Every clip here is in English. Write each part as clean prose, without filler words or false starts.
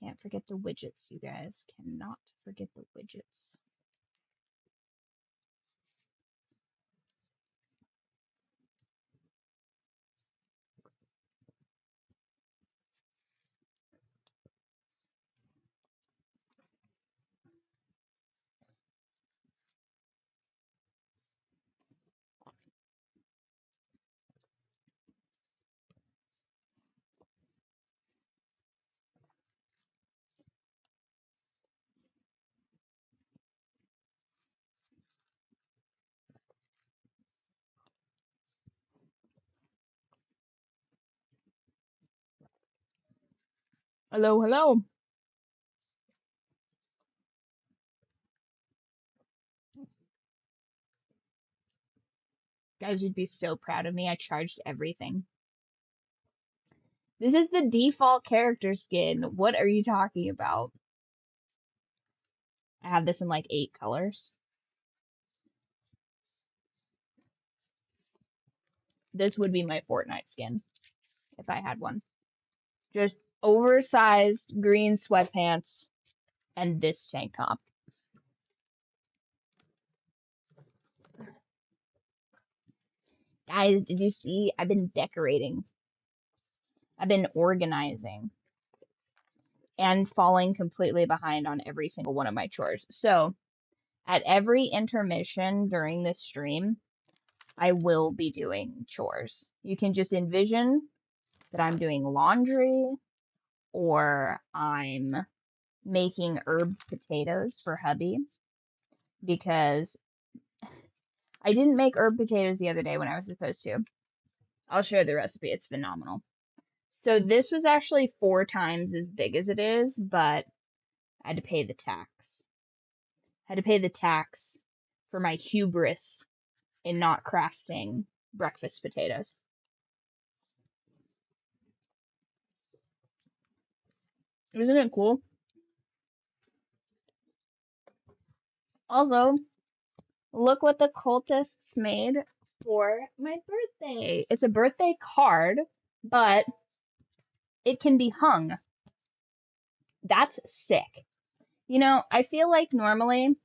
Can't forget the widgets, you guys. Cannot forget the widgets. Hello, hello. Guys, you'd be so proud of me. I charged everything. This is the default character skin. What are you talking about? I have this in like 8 colors. This would be my Fortnite skin if I had one. Just oversized green sweatpants and this tank top. Guys, did you see? I've been decorating. I've been organizing and falling completely behind on every single one of my chores. So, at every intermission during this stream, I will be doing chores. You can just envision that I'm doing laundry or I'm making herb potatoes for hubby because I didn't make herb potatoes the other day when I was supposed to. I'll share the recipe. It's phenomenal. So this was actually 4 times as big as it is, but I had to pay the tax. I had to pay the tax for my hubris in not crafting breakfast potatoes. Isn't it cool? Also, look what the cultists made for my birthday. It's a birthday card, but it can be hung. That's sick. You know, I feel like normally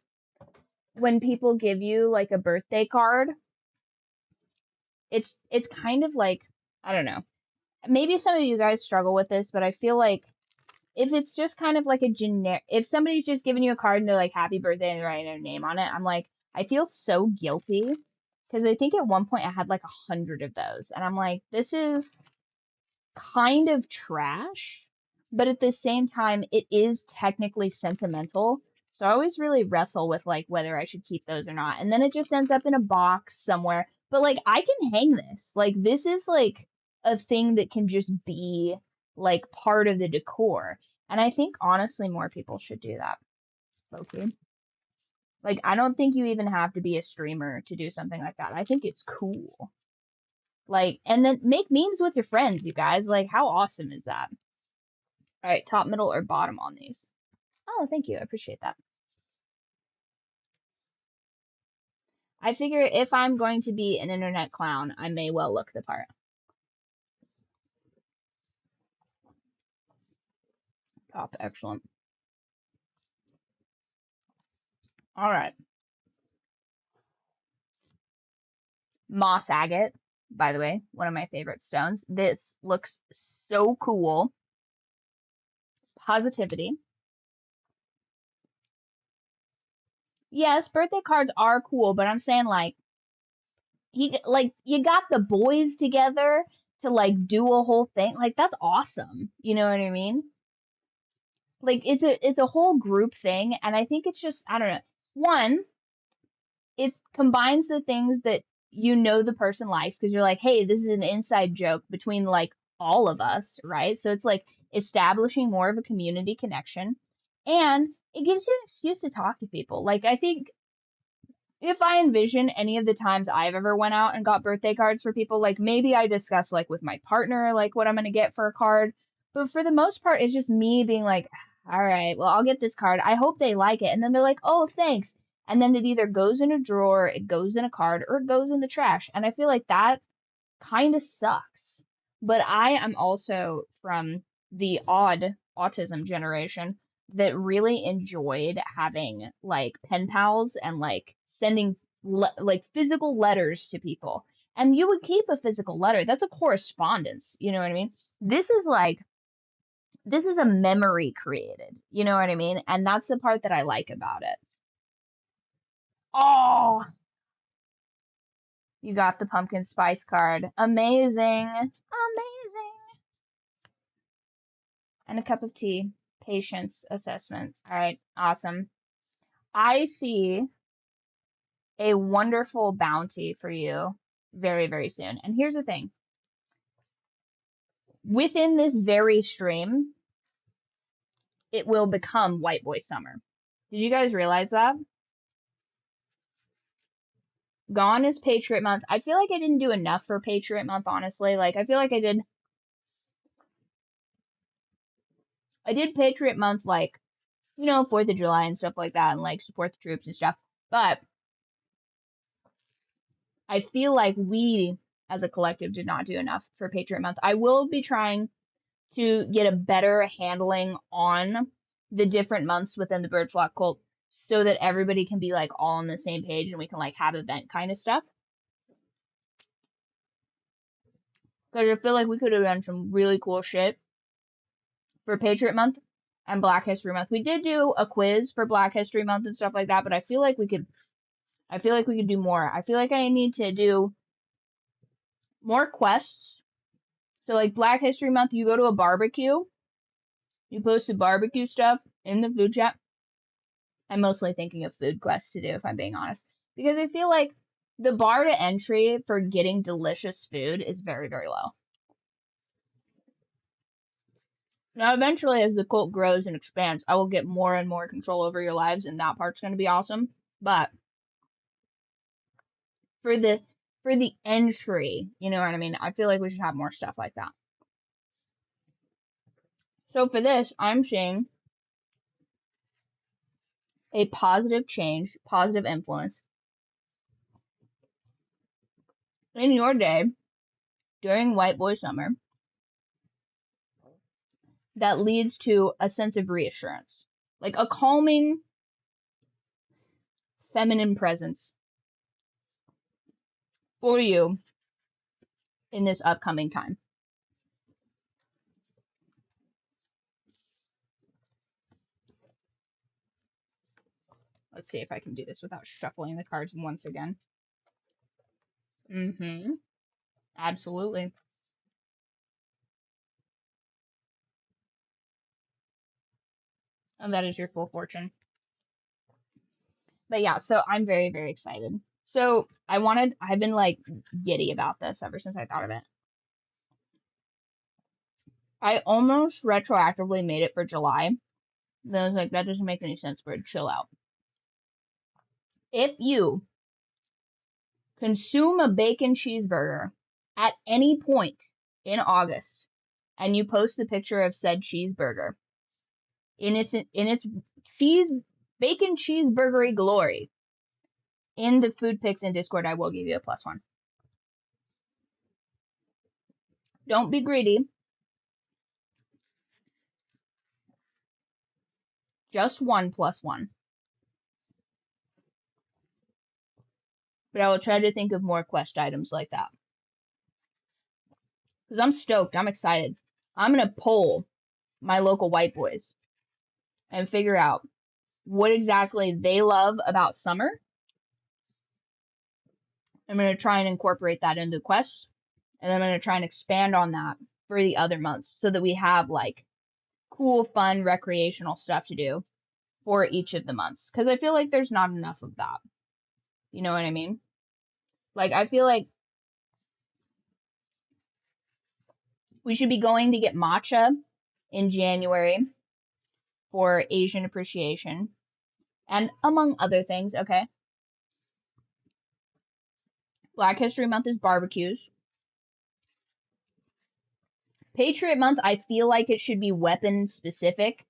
when people give you like a birthday card, it's kind of like, I don't know. Maybe some of you guys struggle with this, but I feel like if it's just kind of like a generic, if somebody's just giving you a card and they're like happy birthday and writing their name on it, I'm like, I feel so guilty because I think at one point I had like 100 of those and I'm like, this is kind of trash, but at the same time, it is technically sentimental. So I always really wrestle with like whether I should keep those or not. And then it just ends up in a box somewhere. But like I can hang this. Like this is like a thing that can just be like part of the decor. And I think honestly more people should do that. Okay. Like I don't think you even have to be a streamer to do something like that. I think it's cool. Like, and then make memes with your friends, you guys. Like, how awesome is that? All right, top, middle, or bottom on these? Oh, thank you. I appreciate that. I figure if I'm going to be an internet clown, I may well look the part. Top, excellent. All right. Moss agate, by the way, one of my favorite stones. This looks so cool. Positivity. Yes, birthday cards are cool, but I'm saying like you got the boys together to like do a whole thing. Like that's awesome. You know what I mean? Like it's a whole group thing, and I think it's just I don't know. One, it combines the things that you know the person likes because you're like, hey, this is an inside joke between like all of us, right? So it's like establishing more of a community connection, and it gives you an excuse to talk to people. Like I think if I envision any of the times I've ever went out and got birthday cards for people, like maybe I discuss like with my partner like what I'm gonna get for a card, but for the most part, it's just me being like, all right, well I'll get this card. I hope they like it, and then they're like, oh thanks, and then it either goes in a drawer, it goes in a card, or it goes in the trash, and I feel like that kind of sucks. But I am also from the odd autism generation that really enjoyed having like pen pals and like sending like physical letters to people. And you would keep a physical letter. That's a correspondence. You know what I mean? This is like, this is a memory created. You know what I mean? And that's the part that I like about it. Oh, you got the pumpkin spice card. Amazing. Amazing. And a cup of tea. Patience assessment. All right. Awesome. I see a wonderful bounty for you very, very soon. And here's the thing. Within this very stream, it will become White Boy Summer. Did you guys realize that? Gone is Patriot Month. I feel like I didn't do enough for Patriot Month, honestly. Like, I feel like I did Patriot Month, like, you know, 4th of July and stuff like that, and like support the troops and stuff. But I feel like we as a collective did not do enough for Patriot Month. I will be trying to get a better handling on the different months within the bird flock cult so that everybody can be like all on the same page and we can like have event kind of stuff. Because I feel like we could have done some really cool shit for Patriot Month and Black History Month. We did do a quiz for Black History Month and stuff like that, but I feel like we could do more. I feel like I need to do more quests. So like Black History Month, you go to a barbecue, you post the barbecue stuff in the food chat. I'm mostly thinking of food quests to do, if I'm being honest, because I feel like the bar to entry for getting delicious food is very, very low. Now, eventually, as the cult grows and expands, I will get more and more control over your lives, and that part's going to be awesome. But for the entry, you know what I mean? I feel like we should have more stuff like that. So for this, I'm seeing a positive change, positive influence in your day during White Boy Summer that leads to a sense of reassurance, like a calming feminine presence for you in this upcoming time. Let's see if I can do this without shuffling the cards once again. Absolutely. And that is your full fortune. But yeah, so I'm very, very excited. So I've been like giddy about this ever since I thought of it. I almost retroactively made it for July. Then I was like, that doesn't make any sense, Byrd. Chill out. If you consume a bacon cheeseburger at any point in August and you post the picture of said cheeseburger in its bacon cheeseburgery glory in the food pics in Discord, I will give you a +1. Don't be greedy. Just one +1. But I will try to think of more quest items like that. Because I'm stoked. I'm excited. I'm going to poll my local white boys and figure out what exactly they love about summer. I'm going to try and incorporate that into quests. And I'm going to try and expand on that for the other months so that we have like cool, fun, recreational stuff to do for each of the months. Because I feel like there's not enough of that. You know what I mean? Like, I feel like we should be going to get matcha in January for Asian appreciation. And among other things, okay? Black History Month is barbecues. Patriot Month, I feel like it should be weapon specific,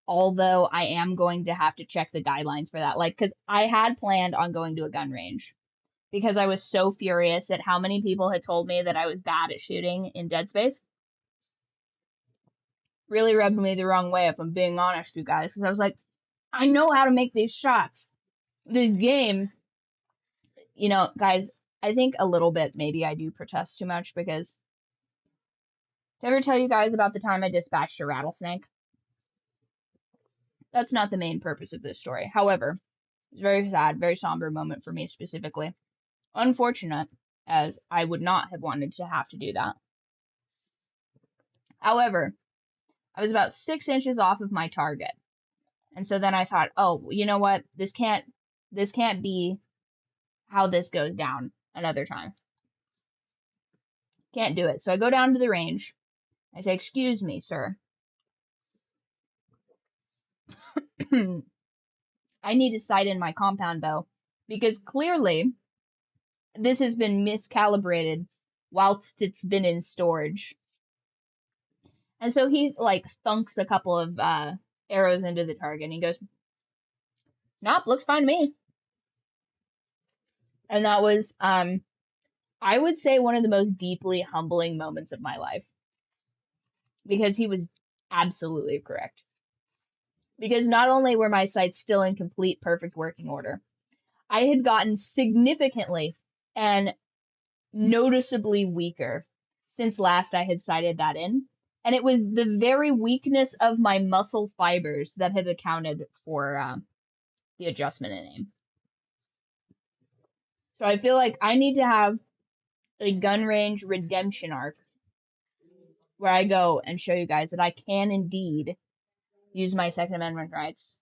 although I am going to have to check the guidelines for that. Like, because I had planned on going to a gun range because I was so furious at how many people had told me that I was bad at shooting in Dead Space. really rubbed me the wrong way, if I'm being honest, you guys. Because I was like, I know how to make these shots. This game, you know, guys, I think a little bit maybe I do protest too much because did I ever tell you guys about the time I dispatched a rattlesnake? That's not the main purpose of this story. However, it's very sad, very somber moment for me specifically. Unfortunate, as I would not have wanted to have to do that. However, I was about 6 inches off of my target. And so then I thought, oh, you know what? This can't be how this goes down another time. Can't do it. So I go down to the range. I say, excuse me, sir. I need to sight in my compound bow because clearly this has been miscalibrated whilst it's been in storage. And so he like thunks a couple of arrows into the target and he goes, nope, looks fine to me. And that was, I would say, one of the most deeply humbling moments of my life. Because he was absolutely correct. Because not only were my sights still in complete perfect working order, I had gotten significantly and noticeably weaker since last I had sighted that in. And it was the very weakness of my muscle fibers that had accounted for the adjustment in aim. So I feel like I need to have a gun range redemption arc where I go and show you guys that I can indeed use my Second Amendment rights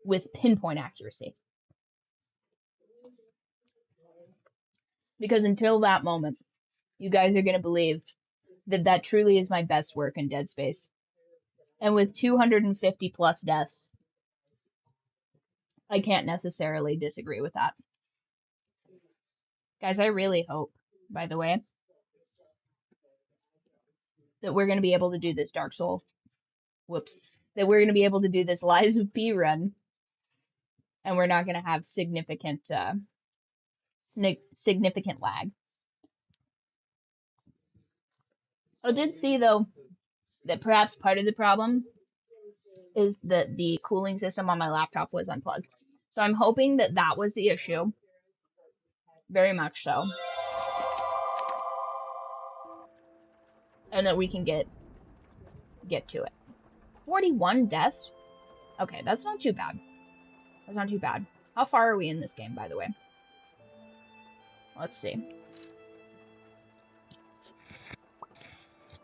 with pinpoint accuracy. Because until that moment, you guys are going to believe that that truly is my best work in Dead Space. And with 250 plus deaths, I can't necessarily disagree with that. Guys, I really hope, by the way, that we're going to be able to do this Dark Soul. That we're going to be able to do this Lies of P run. And we're not going to have significant lag. I did see, though, that perhaps part of the problem is that the cooling system on my laptop was unplugged. So I'm hoping that that was the issue. Very much so. And that we can get to it. 41 deaths? Okay, that's not too bad. That's not too bad. How far are we in this game, by the way? Let's see.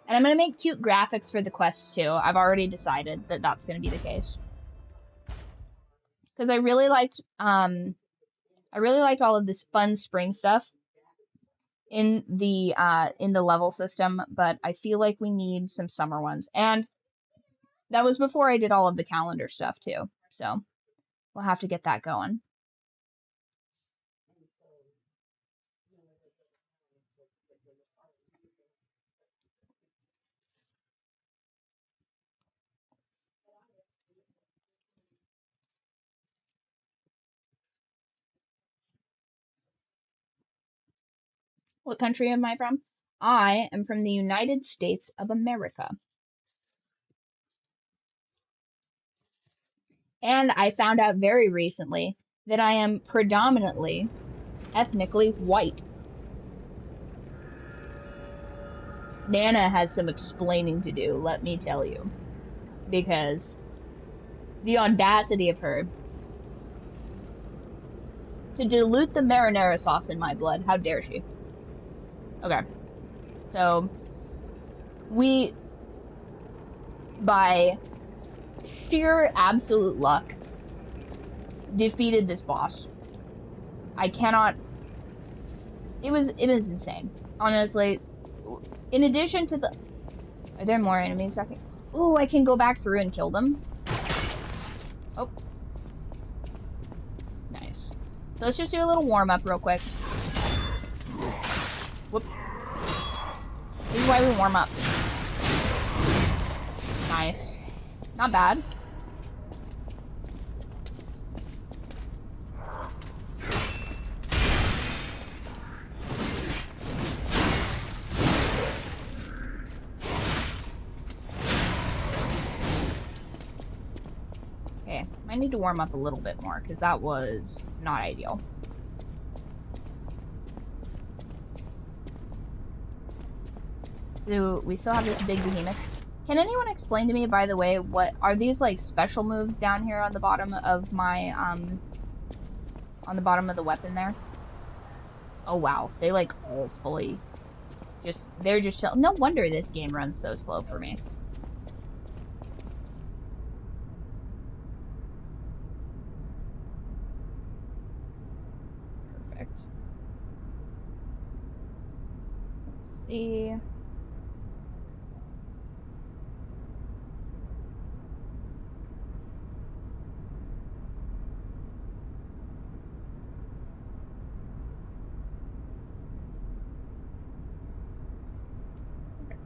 And I'm going to make cute graphics for the quests, too. I've already decided that that's going to be the case. Because I really liked all of this fun spring stuff in the level system, but I feel like we need some summer ones. And that was before I did all of the calendar stuff, too. So we'll have to get that going. What country am I from? I am from the United States of America. And I found out very recently that I am predominantly ethnically white. Nana has some explaining to do, let me tell you. Because the audacity of her to dilute the marinara sauce in my blood, how dare she? Okay. So, we, by sheer absolute luck, defeated this boss. I cannot... It was insane. Honestly, in addition to the... Are there more enemies back here? Ooh, I can go back through and kill them. Oh. Nice. So let's just do a little warm-up real quick. Whoop. This is why we warm up. Nice. Not bad. I need to warm up a little bit more because that was not ideal. So we still have this big behemoth. Can anyone explain to me, by the way, what are these like special moves down here on the bottom of my on the bottom of the weapon there? Oh wow, they like all fully they're just no wonder this game runs so slow for me. Perfect. Let's see.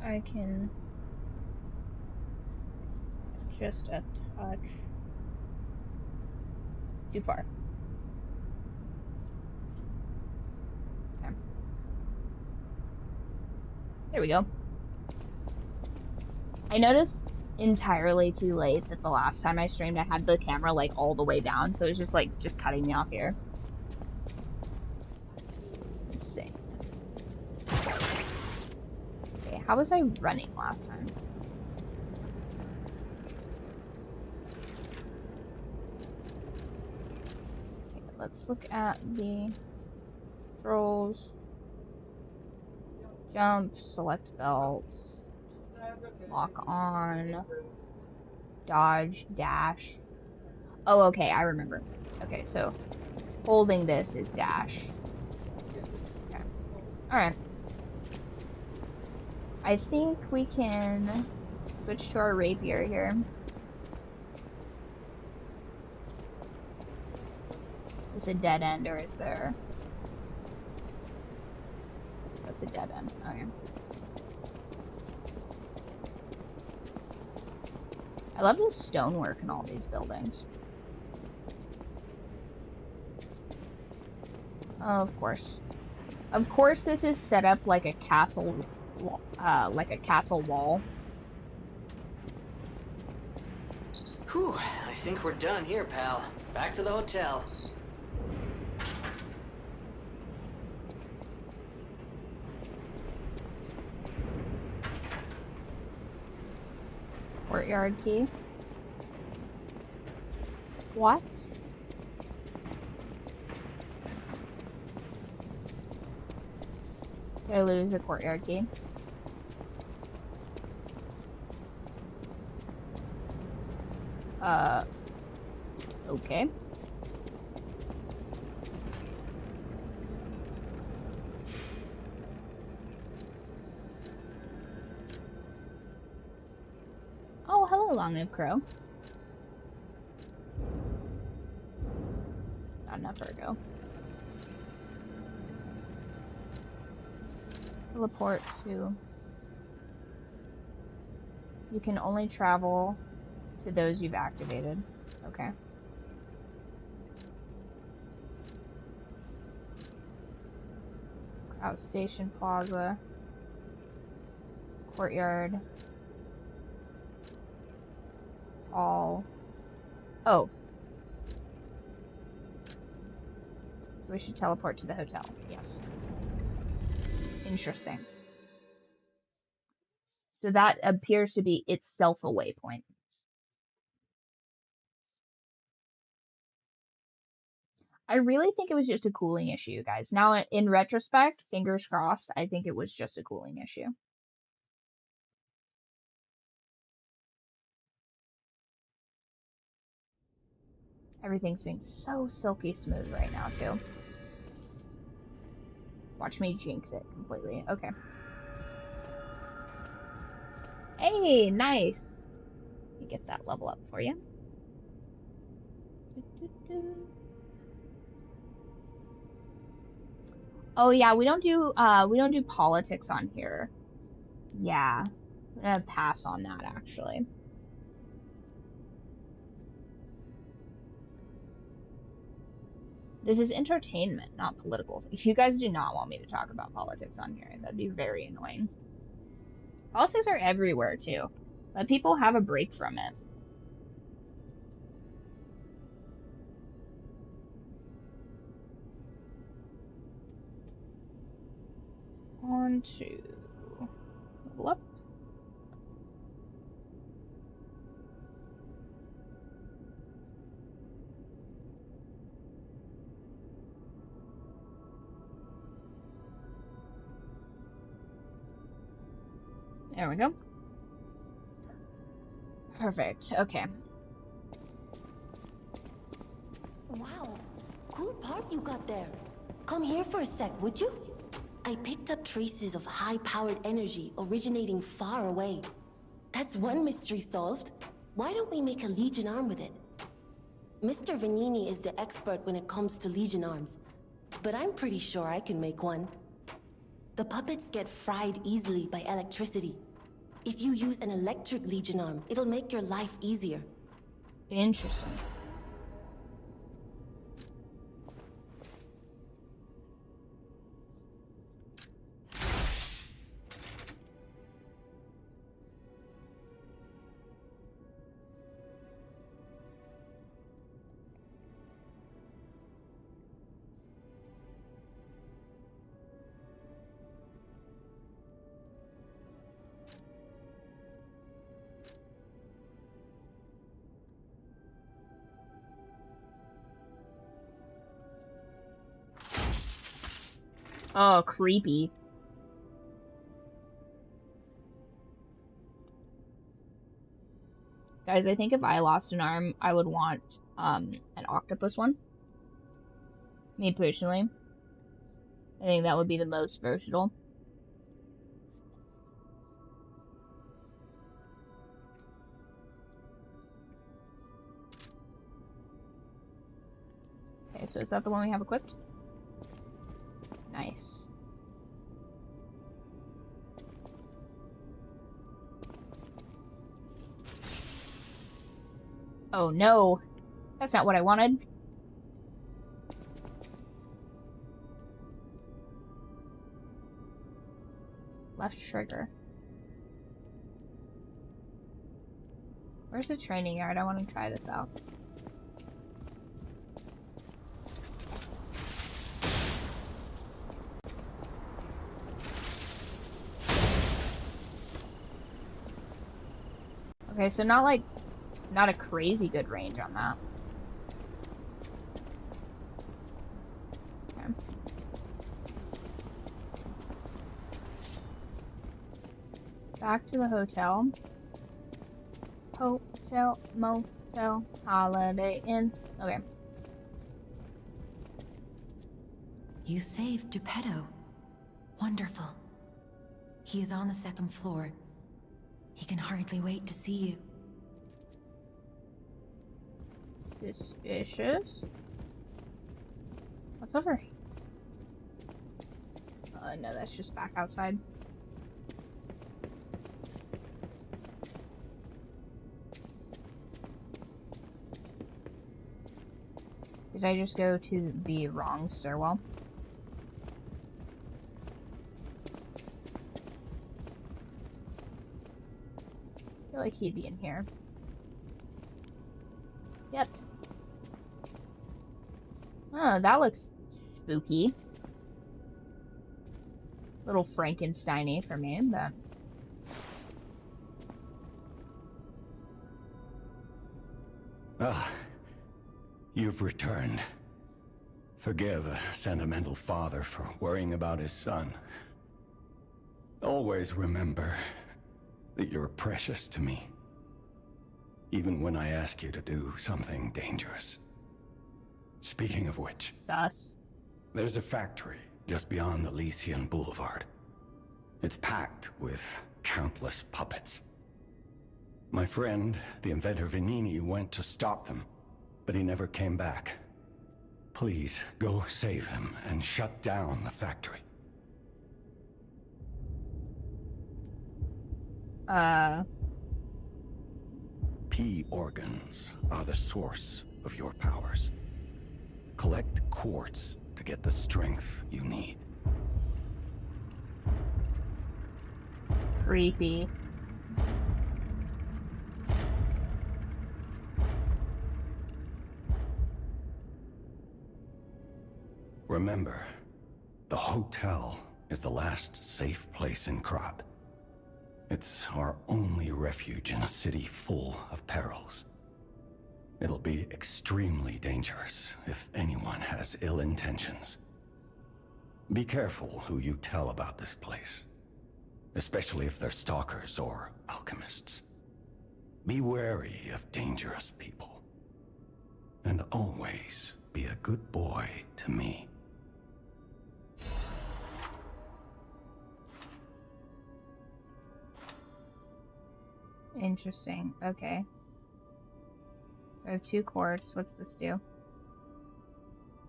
I can just a touch too far. Okay. There we go. I noticed entirely too late that the last time I streamed I had the camera like all the way down, so it was just like cutting me off here. Insane. Okay, how was I running last time? Okay, let's look at the controls. Jump, select belt, lock on, dodge, dash. Oh, okay, I remember. Okay, so holding this is dash. Okay. Alright. I think we can switch to our rapier here. Is this a dead end or is there... That's a dead end. Okay. I love the stonework in all these buildings. Oh, of course. Of course this is set up like a castle wall. Whew, I think we're done here, pal. Back to the hotel. Courtyard key. What? Did I lose a courtyard key? Okay. Oh, hello, long-lived crow. Not enough Virgo. Teleport to... You can only travel to those you've activated. Okay. Outstation Plaza. Courtyard. Hall. Oh. We should teleport to the hotel. Yes. Interesting. So that appears to be itself a waypoint. I really think it was just a cooling issue, guys. Now, in retrospect, fingers crossed, I think it was just a cooling issue. Everything's being so silky smooth right now, too. Watch me jinx it completely. Okay. Hey, nice. Let me get that level up for you. Oh yeah, we don't do politics on here. Yeah. I'm gonna pass on that actually. This is entertainment, not political. If you guys do not want me to talk about politics on here, that'd be very annoying. Politics are everywhere too. Let people have a break from it. On to level up. There we go. Perfect. Okay. Wow, cool part you got there. Come here for a sec, would you? I picked up traces of high-powered energy originating far away. That's one mystery solved. Why don't we make a Legion arm with it? Mr. Vanini is the expert when it comes to Legion arms, but I'm pretty sure I can make one. The puppets get fried easily by electricity. If you use an electric Legion arm, it'll make your life easier. Interesting. Oh, creepy. Guys, I think if I lost an arm, I would want an octopus one. Me personally. I think that would be the most versatile. Okay, so is that the one we have equipped? Nice. Oh no, that's not what I wanted. Left trigger. Where's the training yard? I want to try this out. Okay, so not a crazy good range on that. Okay. Back to the hotel. Hotel, motel, Holiday Inn. Okay. You saved Geppetto. Wonderful. He is on the second floor. He can hardly wait to see you. Suspicious. What's over here? No, that's just back outside. Did I just go to the wrong stairwell? I feel like he'd be in here. Yep. Oh, that looks spooky. Little Frankenstein-y for me, but... Ah, you've returned. Forgive a sentimental father for worrying about his son. Always remember that you're precious to me, even when I ask you to do something dangerous. Speaking of which, Sus. there's a factory just beyond the Elysian Boulevard. It's packed with countless puppets. My friend, the inventor Vanini, went to stop them, but he never came back. Please, go save him and shut down the factory. P organs are the source of your powers. Collect quartz to get the strength you need. Creepy. Remember, the hotel is the last safe place in Krat. It's our only refuge in a city full of perils. It'll be extremely dangerous if anyone has ill intentions. Be careful who you tell about this place, especially if they're stalkers or alchemists. Be wary of dangerous people. And always be a good boy to me. Interesting. Okay. So I have 2 quartz. What's this do?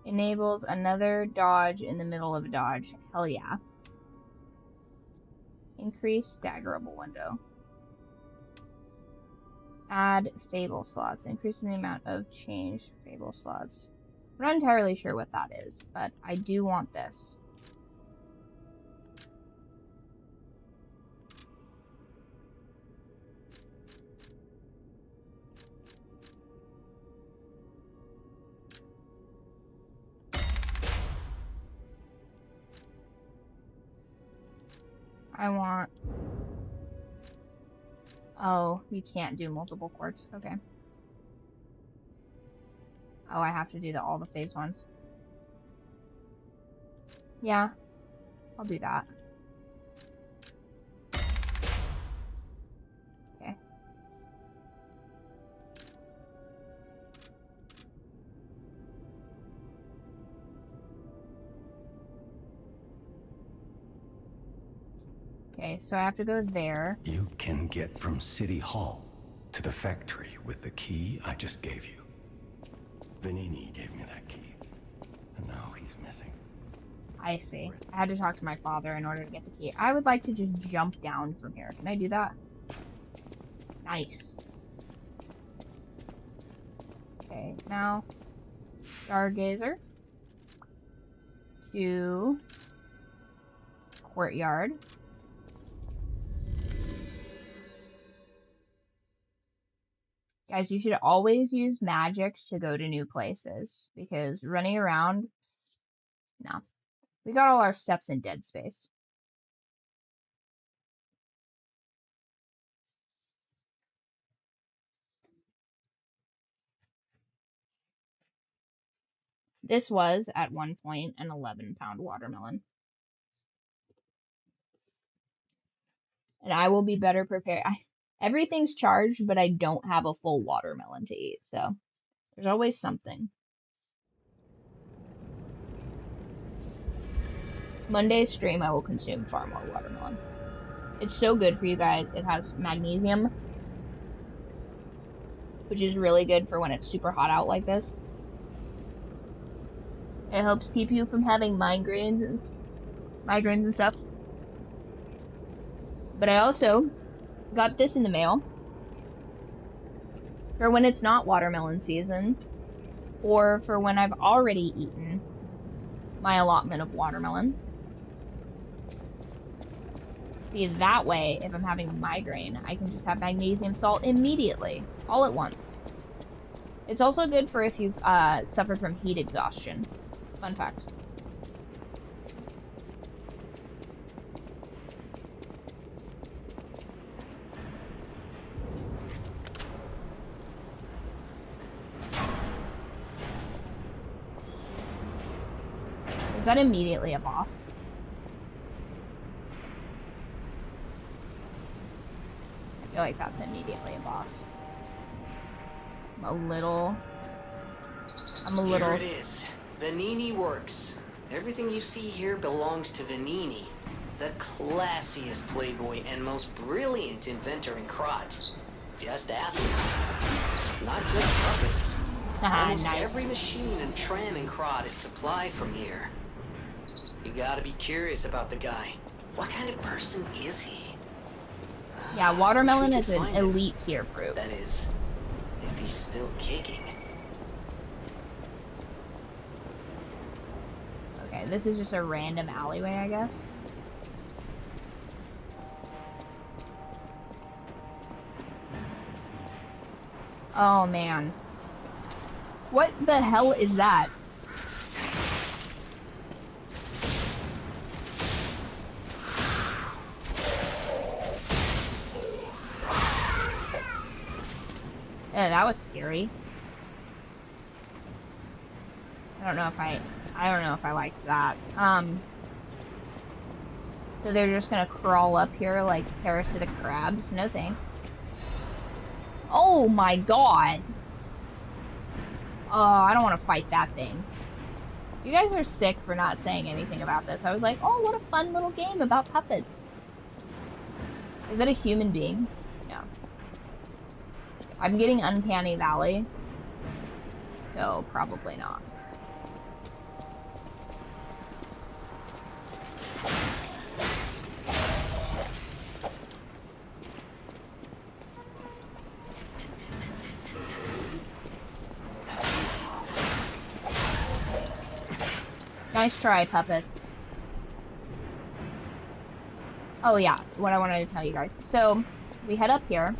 Enables another dodge in the middle of a dodge. Hell yeah. Increase staggerable window. Add fable slots. Increasing the amount of changed fable slots. I'm not entirely sure what that is, but I do want this. I want... Oh, you can't do multiple quartz. Okay. Oh, I have to do all the phase ones. Yeah, I'll do that. Okay. Okay, so I have to go there. You can get from City Hall to the factory with the key I just gave you. Venini gave me that key, and now he's missing. I see. I had to talk to my father in order to get the key. I would like to just jump down from here. Can I do that? Nice. Okay, now Stargazer to Courtyard. Guys, you should always use magics to go to new places, because running around, no. We got all our steps in Dead Space. This was, at one point, an 11-pound watermelon. And I will be better prepared. Everything's charged, but I don't have a full watermelon to eat, so there's always something. Monday's stream, I will consume far more watermelon. It's so good for you guys. It has magnesium, which is really good for when it's super hot out like this. It helps keep you from having migraines and stuff. But I also got this in the mail for when it's not watermelon season, or for when I've already eaten my allotment of watermelon. See, that way, if I'm having a migraine, I can just have magnesium salt immediately, all at once. It's also good for if you've suffered from heat exhaustion. Fun fact. Is that immediately a boss? I feel like that's immediately a boss. I'm a little... Here it is. Venini Works. Everything you see here belongs to Venini, the classiest playboy and most brilliant inventor in Krat. Just ask him. Not just puppets. Almost Nice. every machine and tram in Krat is supplied from here. You gotta be curious about the guy. What kind of person is he? Yeah, watermelon Wish we is could an find him. elite tier fruit. That is, if he's still kicking. Okay, this is just a random alleyway, I guess. Oh, man. What the hell is that? Yeah, that was scary. I don't know if I liked that. So they're just gonna crawl up here like parasitic crabs. No thanks. Oh my god. Oh, I don't want to fight that thing. You guys are sick for not saying anything about this. I was like, oh, what a fun little game about puppets. Is that a human being? No. I'm getting Uncanny Valley. So probably not. Nice try, puppets. Oh yeah, what I wanted to tell you guys. So, we head up here.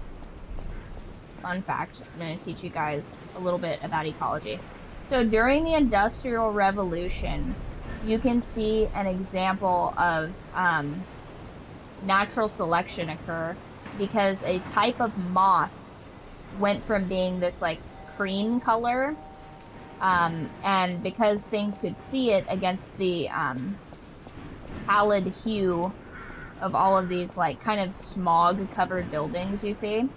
Fun fact, I'm going to teach you guys a little bit about ecology. So, during the Industrial Revolution, you can see an example of natural selection occur because a type of moth went from being this like cream color, and because things could see it against the pallid hue of all of these like kind of smog covered buildings you see,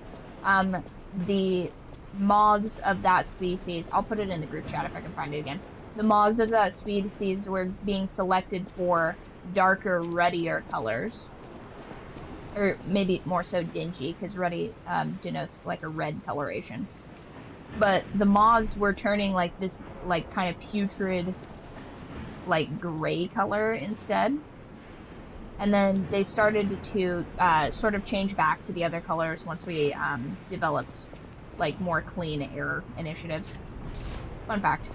the moths of that species, I'll put it in the group chat if I can find it again, the moths of that species were being selected for darker, ruddier colors. Or maybe more so dingy, because ruddy denotes like a red coloration. But the moths were turning like this like kind of putrid like gray color instead. And then they started to sort of change back to the other colors once we developed like more clean air initiatives. Fun fact.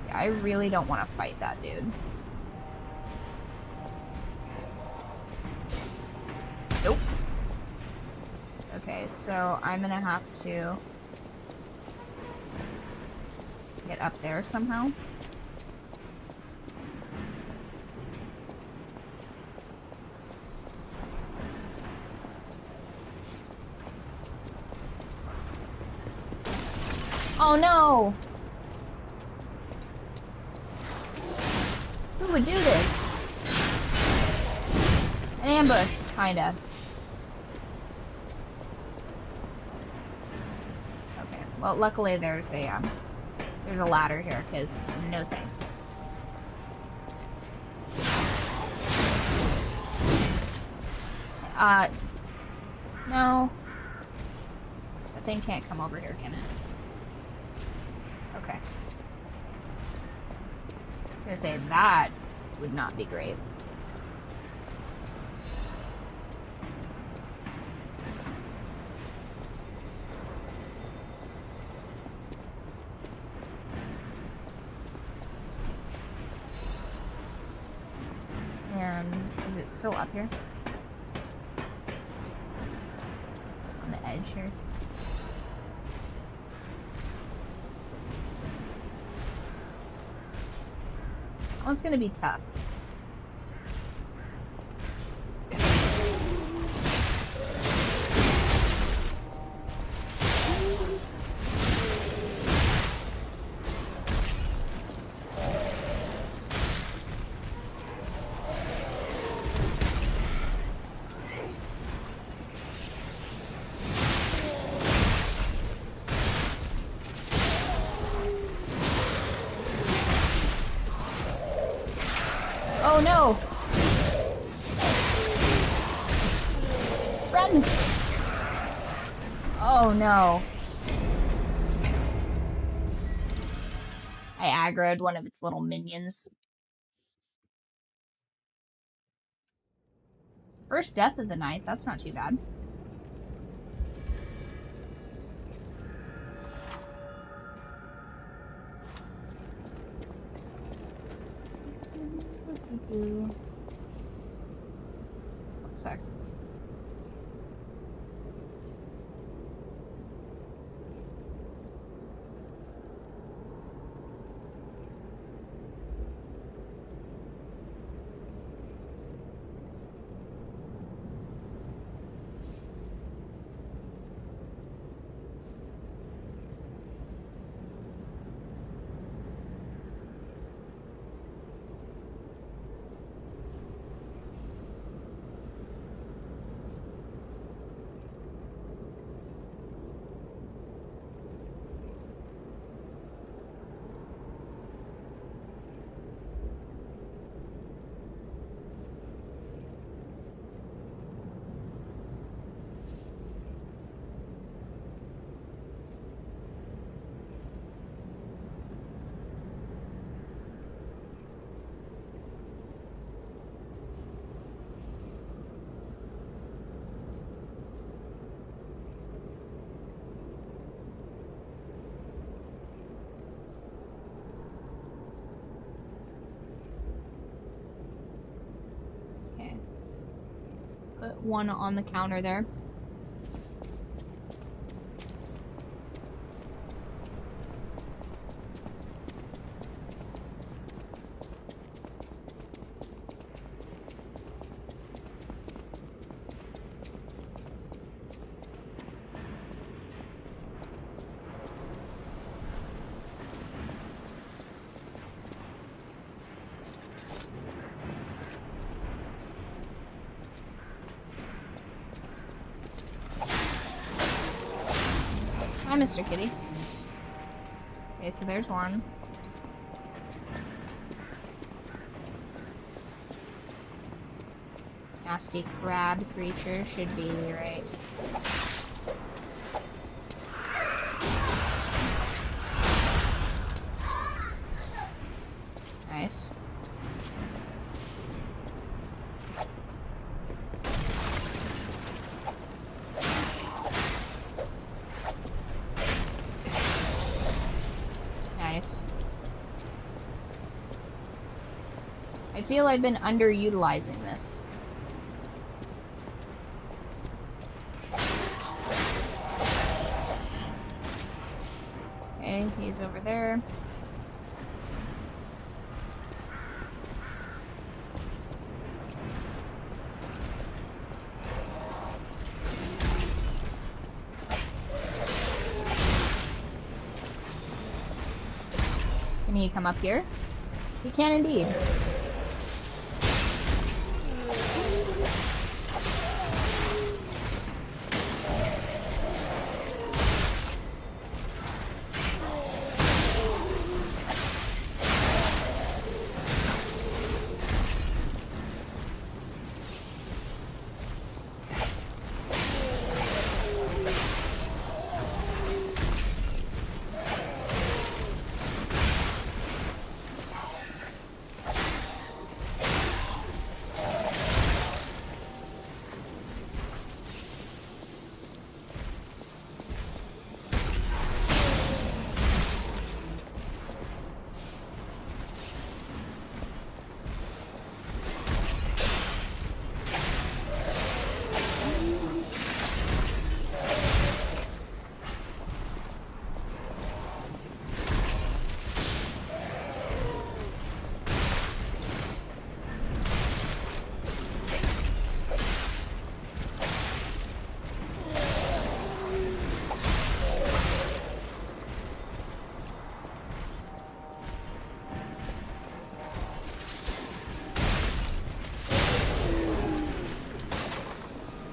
Yeah, I really don't want to fight that dude. Nope. Okay, so I'm gonna have to get up there somehow. Oh no! Who would do this? An ambush, kinda. Okay, well luckily there's a ladder here, cause no thanks. No. The thing can't come over here, can it? Okay. I was gonna say, that would not be great. And is it still up here? On the edge here? That one's gonna be tough. Oh no! Run! Oh no. I aggroed one of its little minions. First death of the night, that's not too bad. One sec. Put one on the counter there. Hi, Mr. Kitty. Okay, so there's one. Nasty crab creature should be right. Nice. Nice. I feel I've been underutilizing this. Okay, he's over there. Can he come up here? He can indeed.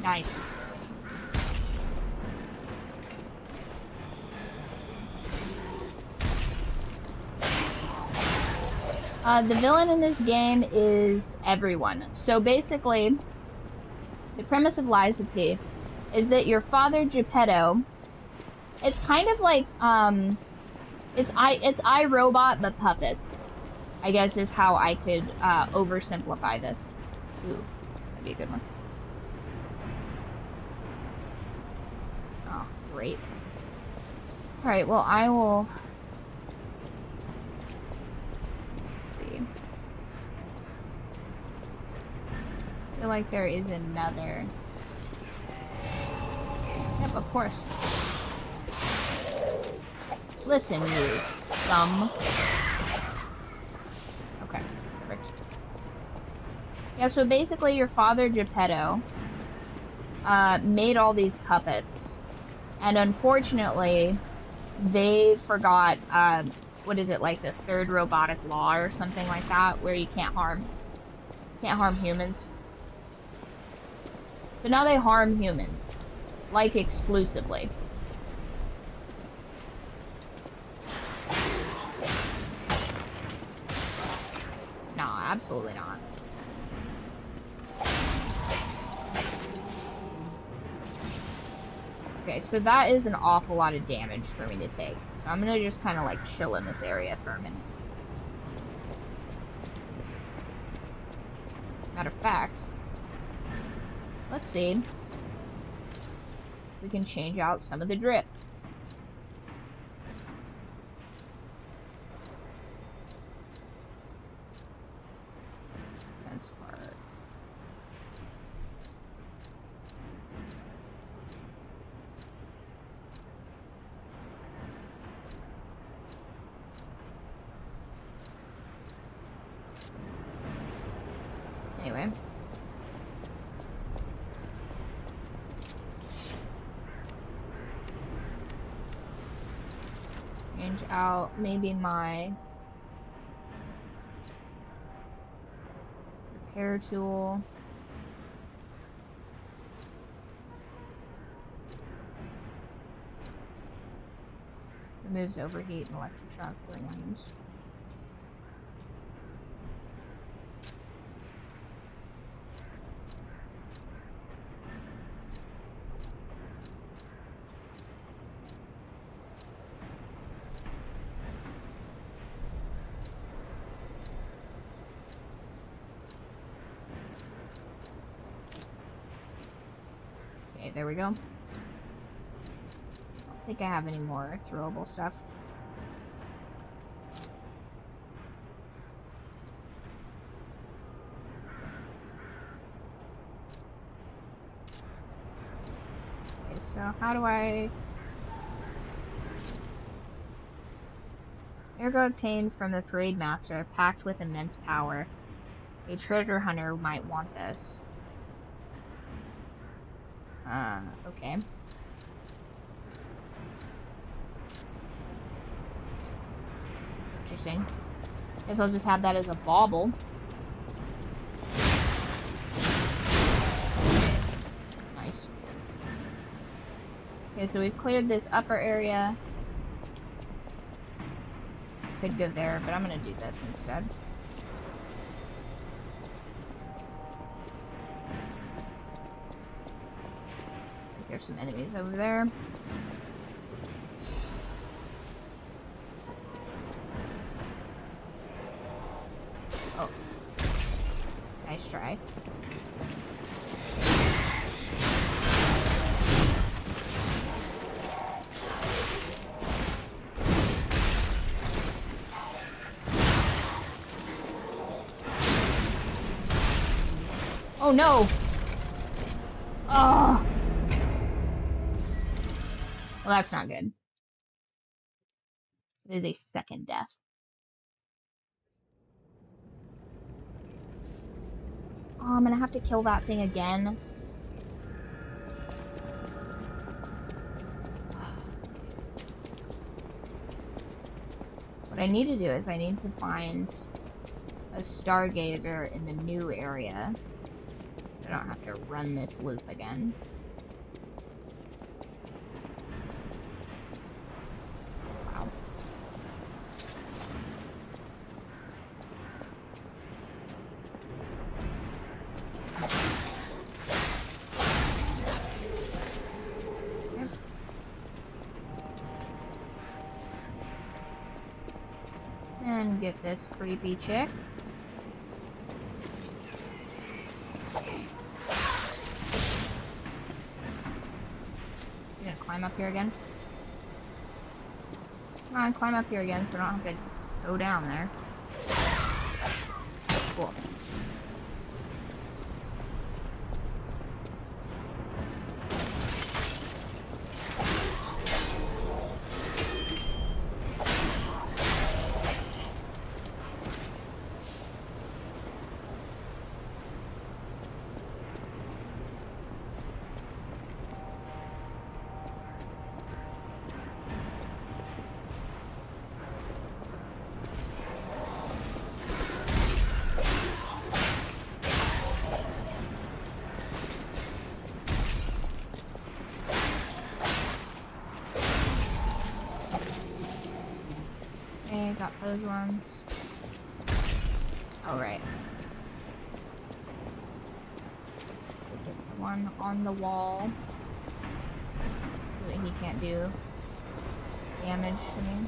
Nice. The villain in this game is everyone. So basically, the premise of Lies of P is that your father Geppetto, it's kind of like it's iRobot but puppets, I guess is how I could oversimplify this. Ooh, that'd be a good one. Oh, great. Alright, well I will see. I feel like there is another. Yep, of course. Listen, you scum. Okay, perfect. Yeah, so basically your father Geppetto made all these puppets, and unfortunately they forgot what is it, like the third robotic law or something like that, where you can't harm humans. So now they harm humans, like exclusively. No, absolutely not. Okay, so that is an awful lot of damage for me to take. So I'm gonna just kind of like chill in this area for a minute. Matter of fact, let's see. We can change out some of the drip. That's part. Anyway. Change out maybe my repair tool. Removes overheat and electric transfer lines. Okay, there we go. I don't think I have any more throwable stuff. Okay, so how do I... Ergo obtained from the parade master, packed with immense power. A treasure hunter might want this. Okay. Interesting. Guess I'll just have that as a bauble. Nice. Okay, so we've cleared this upper area. I could go there, but I'm gonna do this instead. There's some enemies over there. Oh. Nice try. Oh no! Oh! Well, that's not good. It is a second death. Oh, I'm gonna have to kill that thing again. What I need to do is I need to find a stargazer in the new area. I don't have to run this loop again. Wow. Okay. And get this creepy chick. Climb up here again. Come on, climb up here again so I don't have to go down there. Cool. Okay, got those ones. Oh, right. Get the one on the wall. So that he can't do damage to me.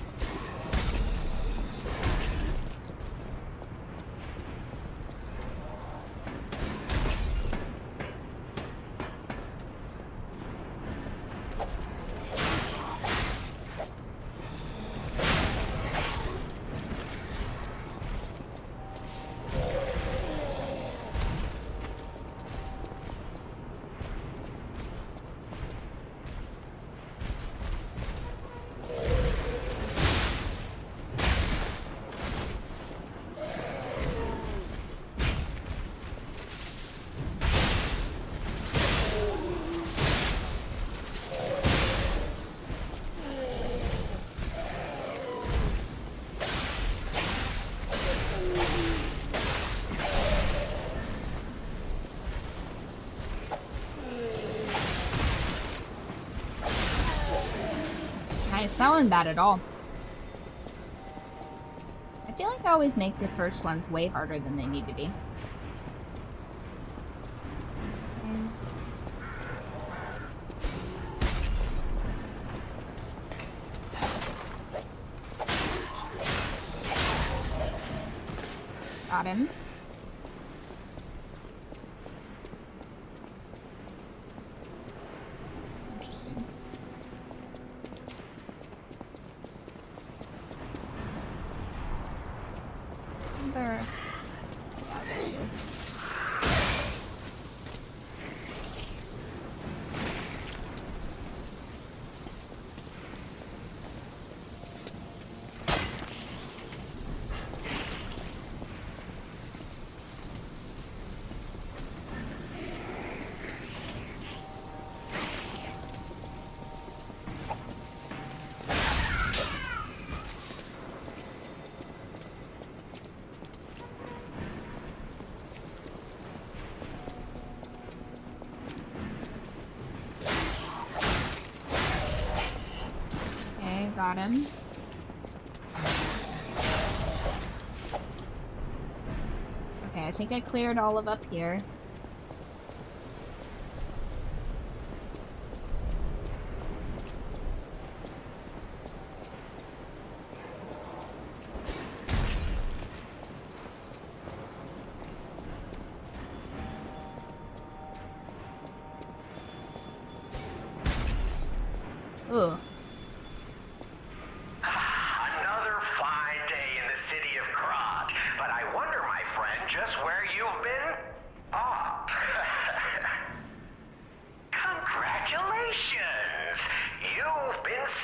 Nice, that wasn't bad at all. I feel like I always make the first ones way harder than they need to be. Got him. Interesting. There. Yeah, there he is. Got him. Okay, I think I cleared all of up here. Ooh.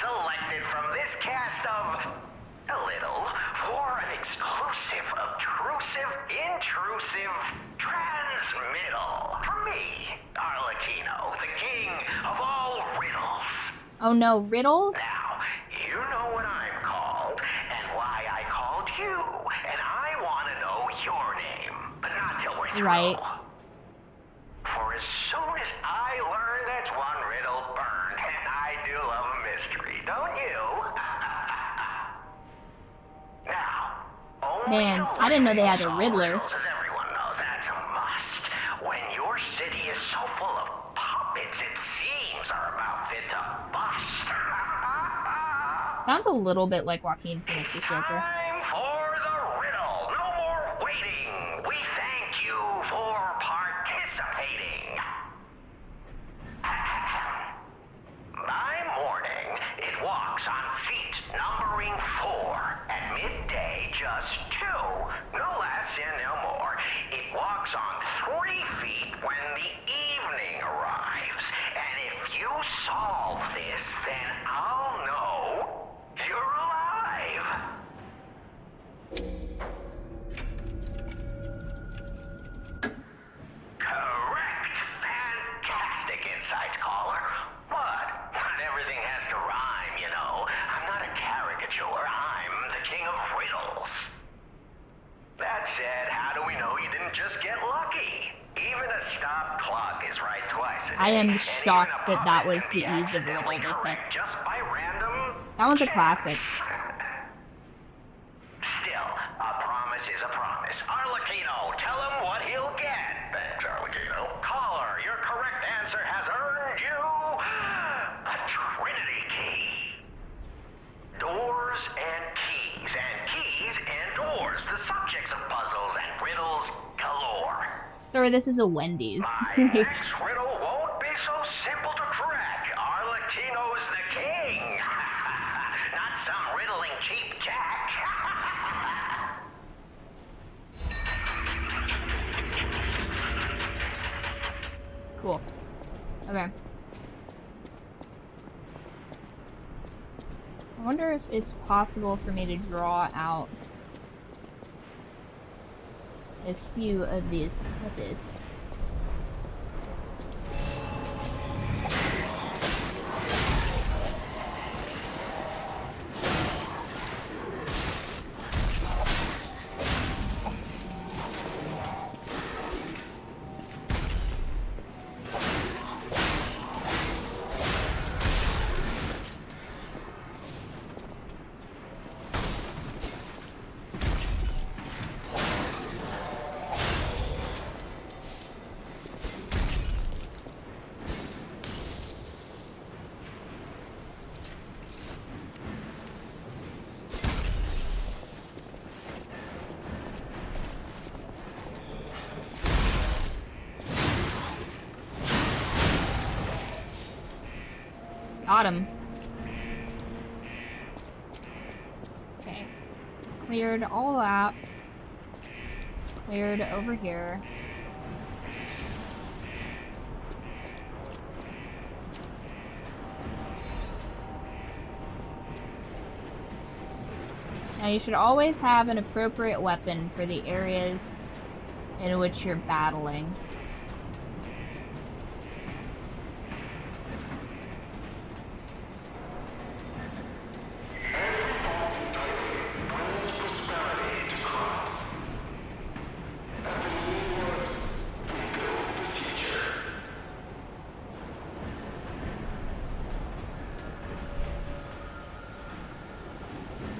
Selected from this cast of a little for an exclusive, obtrusive, intrusive transmittal. For me, Arlecchino, the king of all riddles. Oh no, riddles? Now, you know what I'm called and why I called you, and I want to know your name, but not till we're through. Right. For as soon as I learn that's one riddle burned, and I do love a mystery, don't you? Now, only Man, I didn't know they had a Riddler. Riddles, as everyone knows, that's a must. When your city is so full of puppets, it seems are about fit to bust. Sounds a little bit like Joaquin Phoenix's Joker. Time for the riddle. No more waiting. We thank you for participating. By morning, it walks on feet numbering 4. At midday, just 2. No less and no more. It walks on 3 feet when the evening arrives. And if you solve this, then I'll know you're alive. Correct. Fantastic insights, caller. But not everything has to rhyme, you know. I'm not a caricature. I'm the king of riddles. That said, how do we know you didn't just get lucky? Even a stopped clock is right twice a day. I am And shocked even a that that puppet was can the be ease of accidentally riddle they correct picked. just by random That one's a chance. classic. Still, a promise is a promise. Arlecchino, tell him what he'll get. Thanks, Arlecchino. Caller, your correct answer has earned you a Trinity key. Doors and keys and doors, the subjects of puzzles and riddles galore. Sorry, this is a Wendy's. My next riddle won't be so simple to crack. Arlecchino's the king. Not some riddling cheap jack. Cool. Okay. I wonder if it's possible for me to draw out a few of these puppets. Got him. Okay. Cleared all that. Cleared over here. Now you should always have an appropriate weapon for the areas in which you're battling.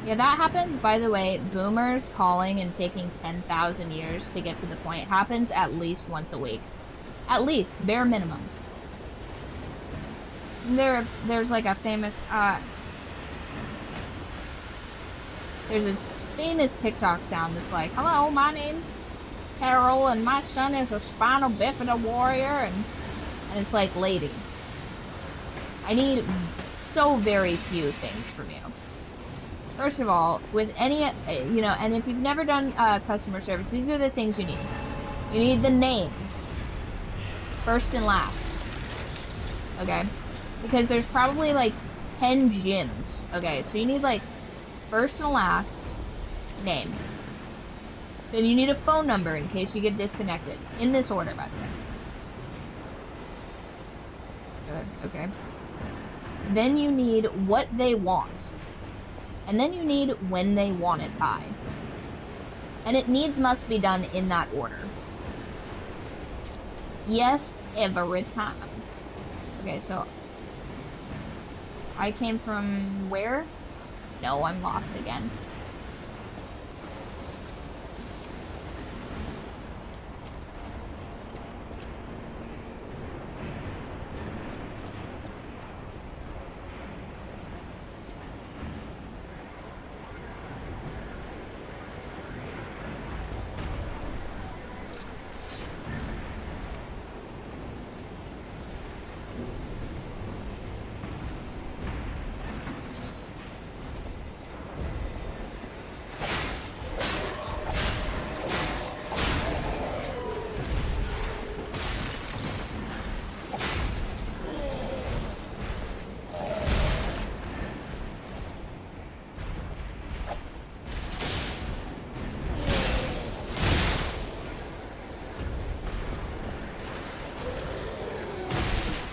Yeah, that happens, by the way. Boomers calling and taking 10,000 years to get to the point happens at least once a week. At least, bare minimum. There's like a famous, there's a famous TikTok sound that's like, hello, my name's Carol, and my son is a spinal bifida warrior, and it's like, lady, I need so very few things from you. First of all, with any, you know, and if you've never done customer service, these are the things you need. You need the name, first and last, okay? Because there's probably like 10 gyms, okay? So you need like first and last name. Then you need a phone number in case you get disconnected. In this order, by the way. Good, okay. Then you need what they want. And then you need when they want it by. And it must be done in that order. Yes, every time. Okay, so I came from where? No, I'm lost again.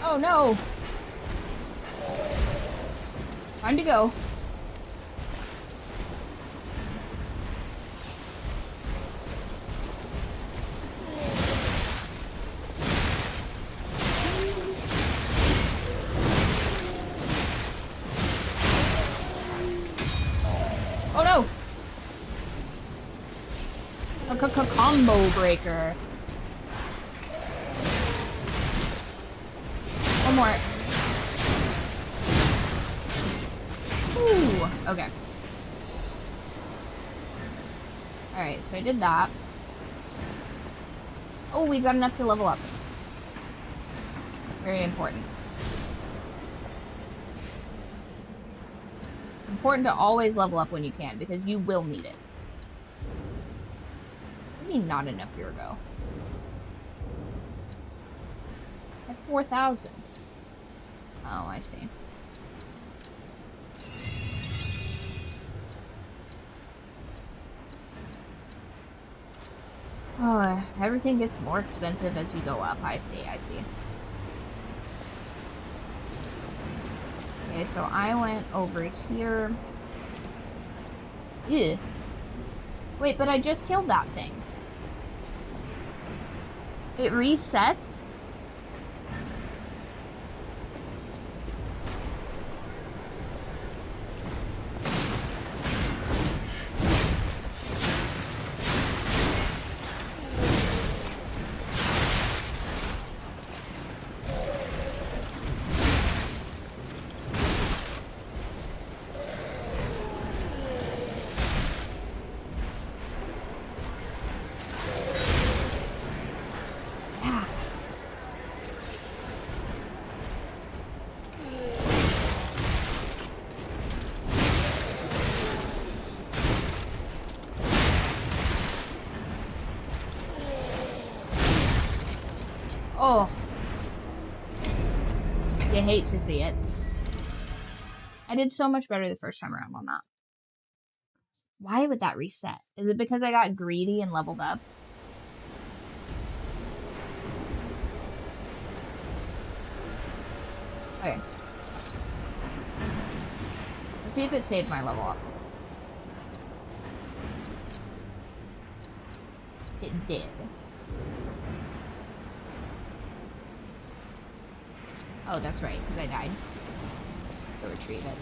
Oh no! Time to go. Oh no! A combo breaker. One more. Ooh, okay. Alright, so I did that. Oh, we got enough to level up. Very important. Important to always level up when you can, because you will need it. What do you mean not enough year ago? At 4,000. Oh, I see. Oh, everything gets more expensive as you go up. I see, I see. Okay, so I went over here. Ew. Wait, but I just killed that thing. It resets? Oh. You hate to see it. I did so much better the first time around on that. Why would that reset? Is it because I got greedy and leveled up? Okay. Let's see if it saved my level up. It did. Oh, that's right, because I died. Go retrieve it.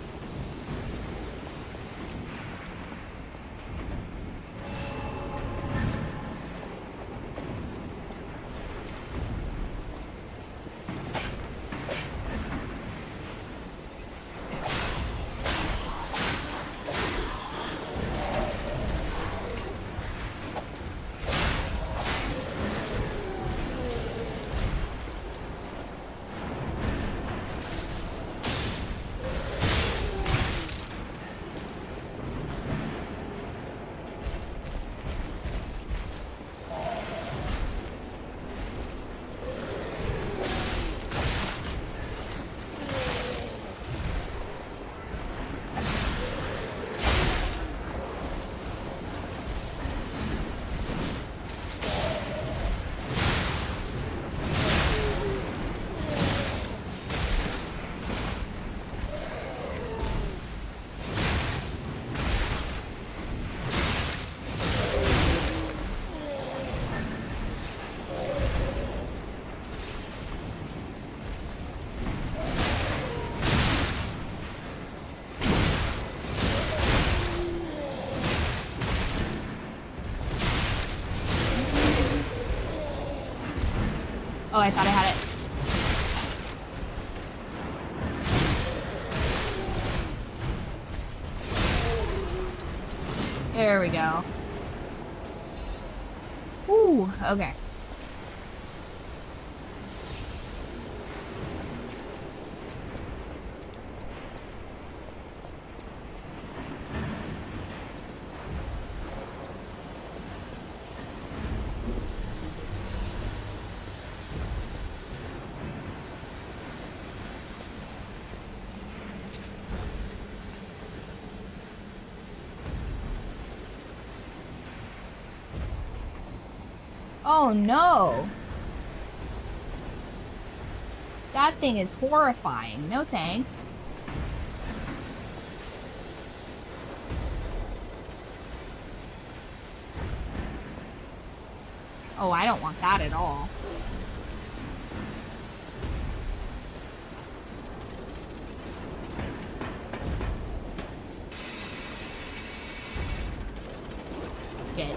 Oh, I thought I had it. There we go. Ooh, okay. Oh no! That thing is horrifying. No thanks. Oh, I don't want that at all. Get.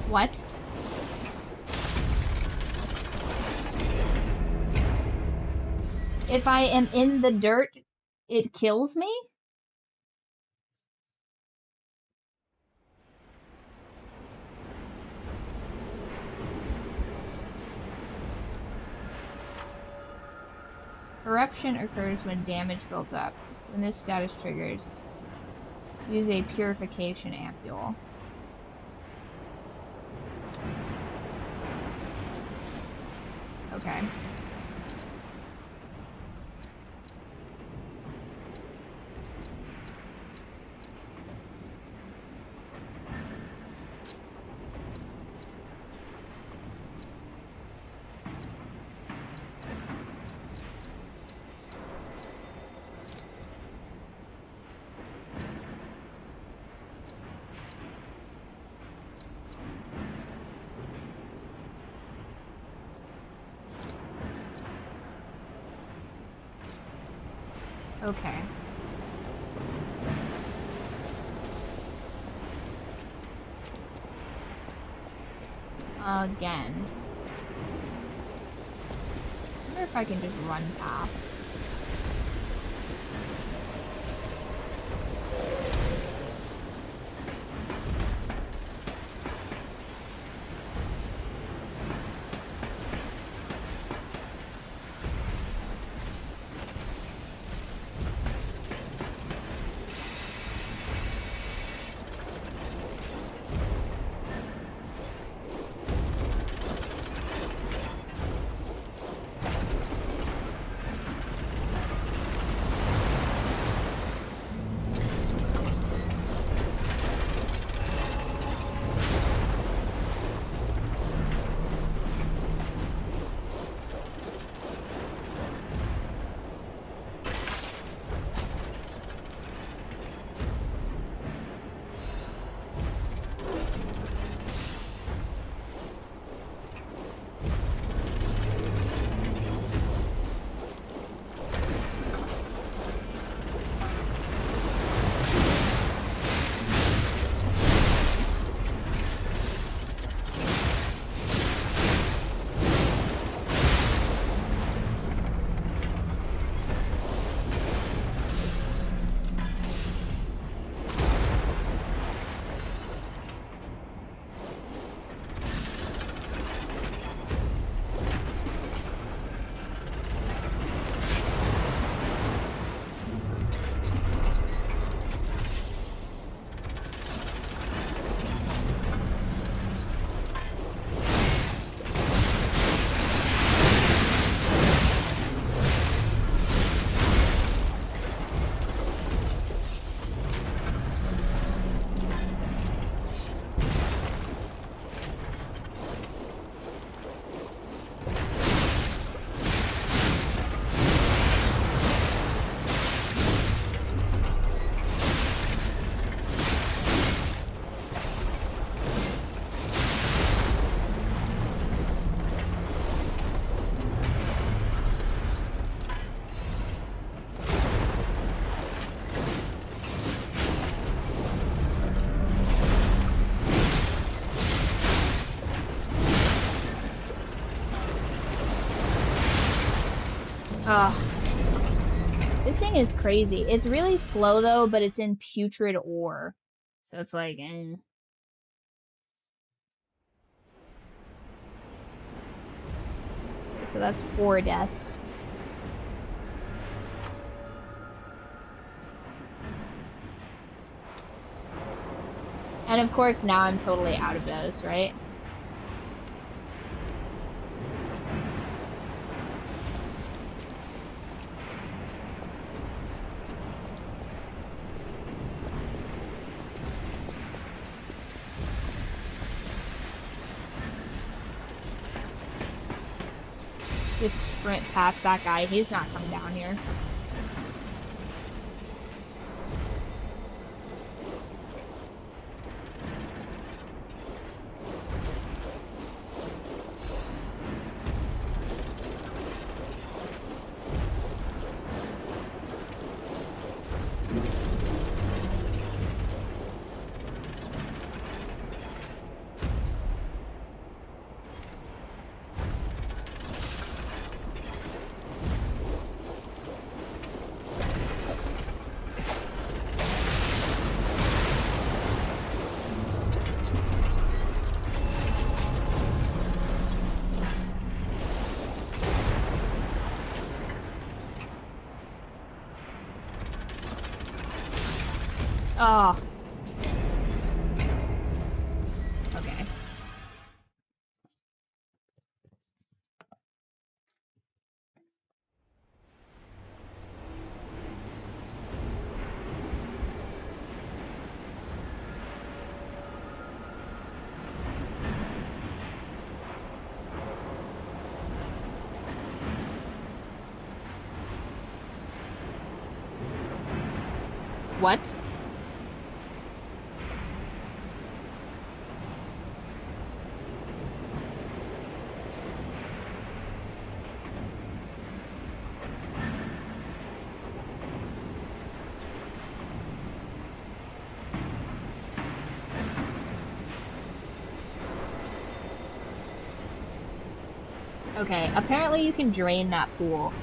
What? If I am in the dirt, it kills me? Corruption occurs when damage builds up. When this status triggers, use a purification ampule. Okay. Okay. Again. I wonder if I can just run past. Ugh. This thing is crazy. It's really slow though, but it's in putrid ore. So it's like, eh. So that's 4 deaths. And of course now I'm totally out of those, right? Just sprint past that guy. He's not coming down here. Oh. Okay. What? Okay, apparently you can drain that pool.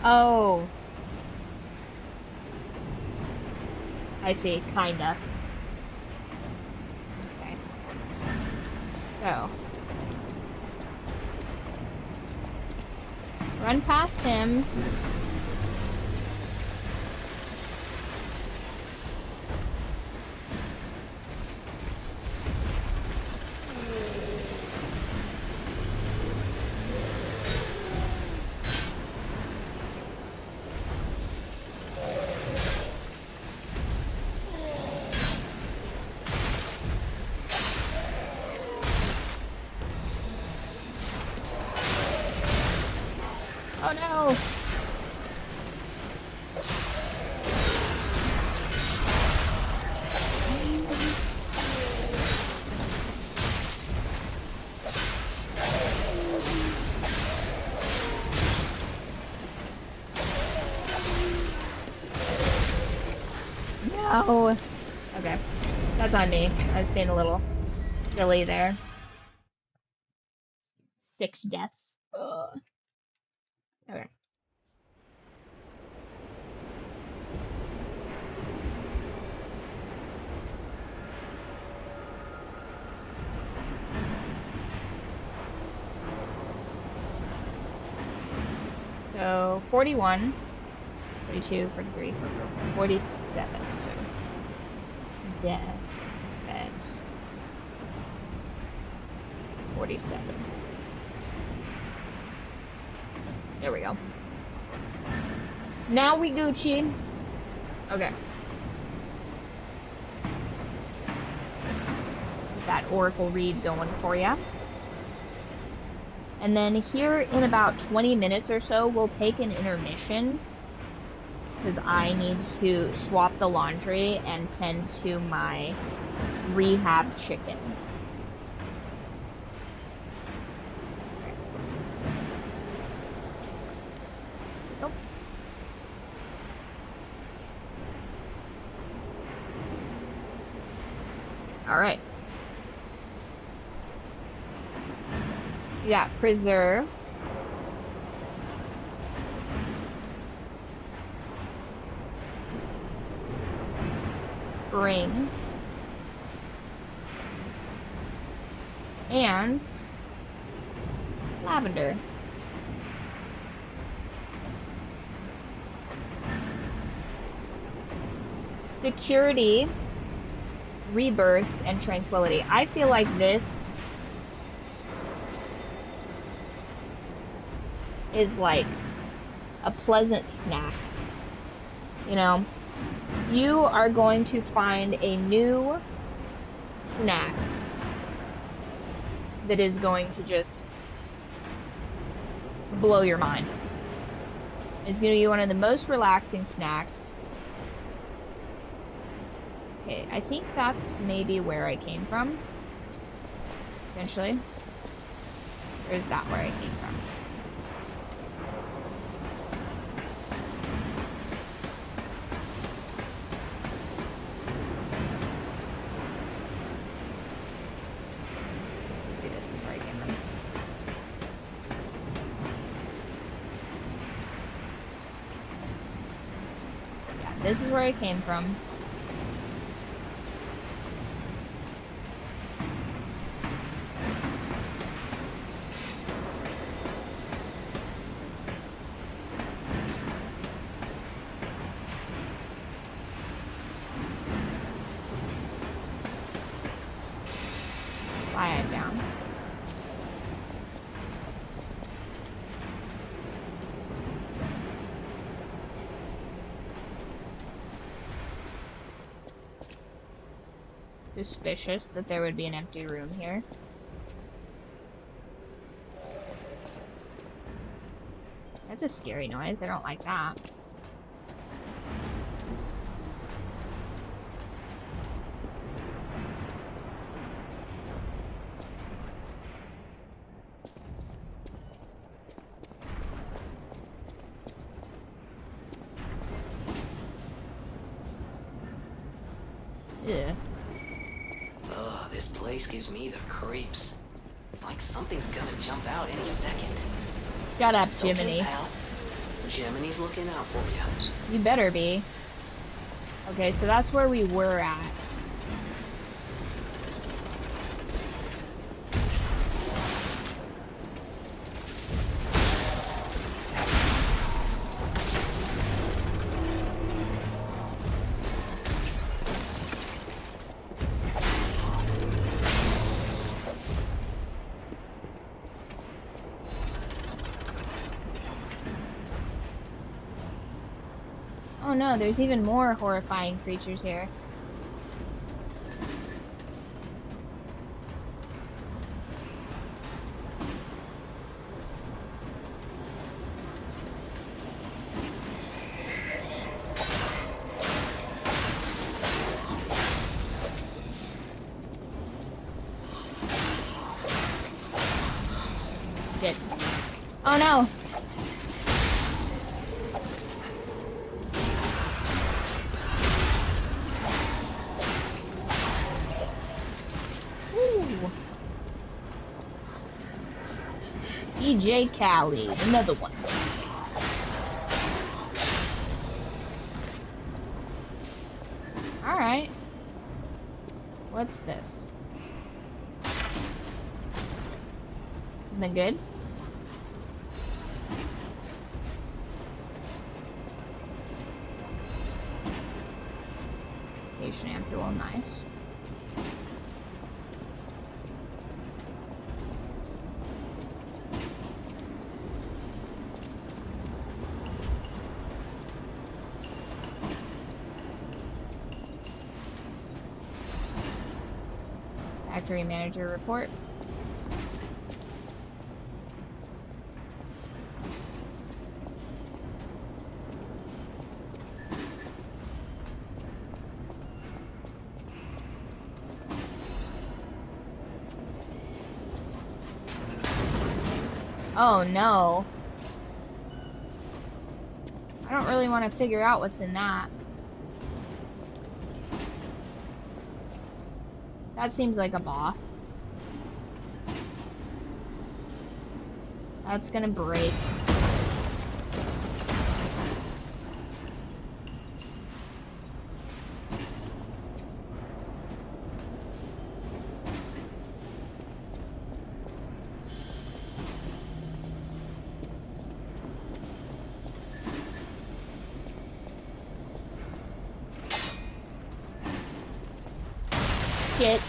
Oh. I see, kinda. Okay. So. Run past him. Oh no! No! Okay. That's on me. I was being a little silly there. 6 deaths. Ugh. Okay. So 41, 42, 43, 47. So death at 47. There we go. Now we Gucci. Okay. That Oracle read going for ya. And then here in about 20 minutes or so, we'll take an intermission because I need to swap the laundry and tend to my rehab chicken. Nope. All right. Yeah, preserve. Bring. And lavender. Security, rebirth, and tranquility. I feel like this is like a pleasant snack. You know, you are going to find a new snack that is going to just blow your mind. It's going to be one of the most relaxing snacks. Okay, I think that's maybe where I came from. Potentially. Or is that where I came from? Maybe this is where I came from. Yeah, this is where I came from. Slide down. Suspicious that there would be an empty room here. That's a scary noise. I don't like that. Yeah. Ugh, this place gives me the creeps. It's like something's gonna jump out any second. Shut up, It's Jiminy. okay, pal. Jiminy's looking out for you. You better be. Okay, so that's where we were at. Oh no, there's even more horrifying creatures here. Shit. Oh no! EJ Cali, another one. Alright. What's this? Something good? Station ampule, nice. Factory manager report. Oh no. I don't really want to figure out what's in that. That seems like a boss. That's gonna break. Shit.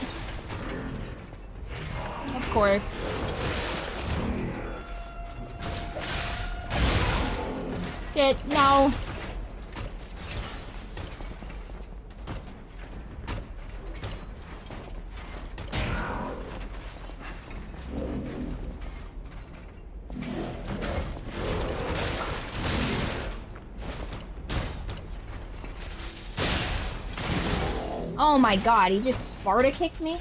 Of course. Shit, no. Oh my god, he just Sparta kicked me?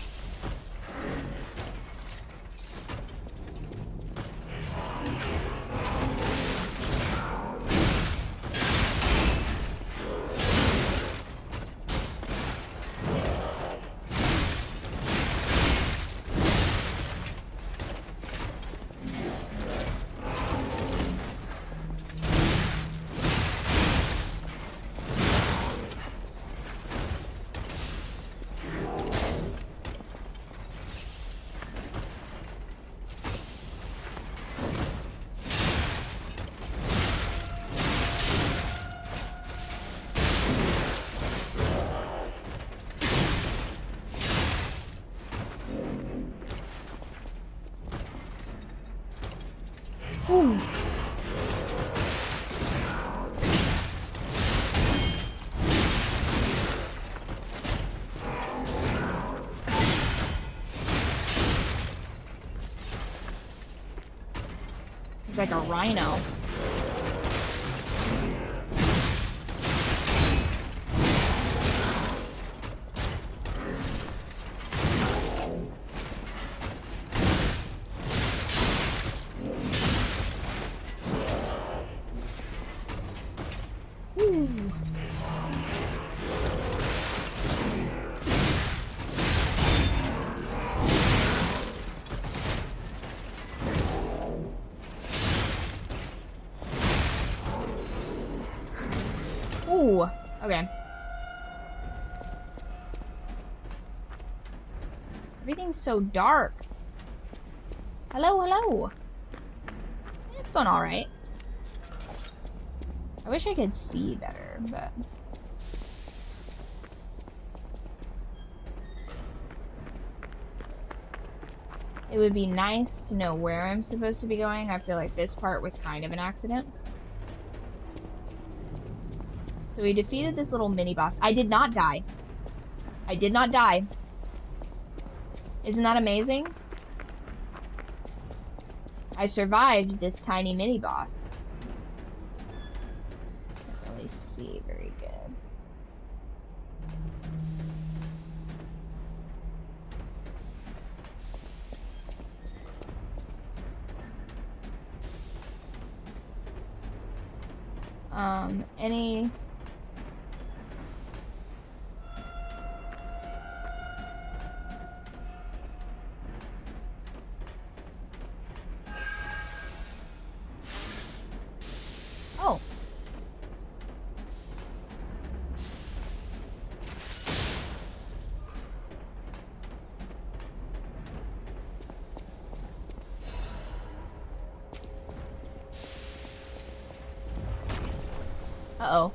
It's like a rhino. Ooh, okay. Everything's so dark. Hello, hello. It's going alright. I wish I could see better, but... It would be nice to know where I'm supposed to be going. I feel like this part was kind of an accident. So we defeated this little mini-boss. I did not die. I did not die. Isn't that amazing? I survived this tiny mini-boss. Can't really see very good. Any... Oh. Uh-oh.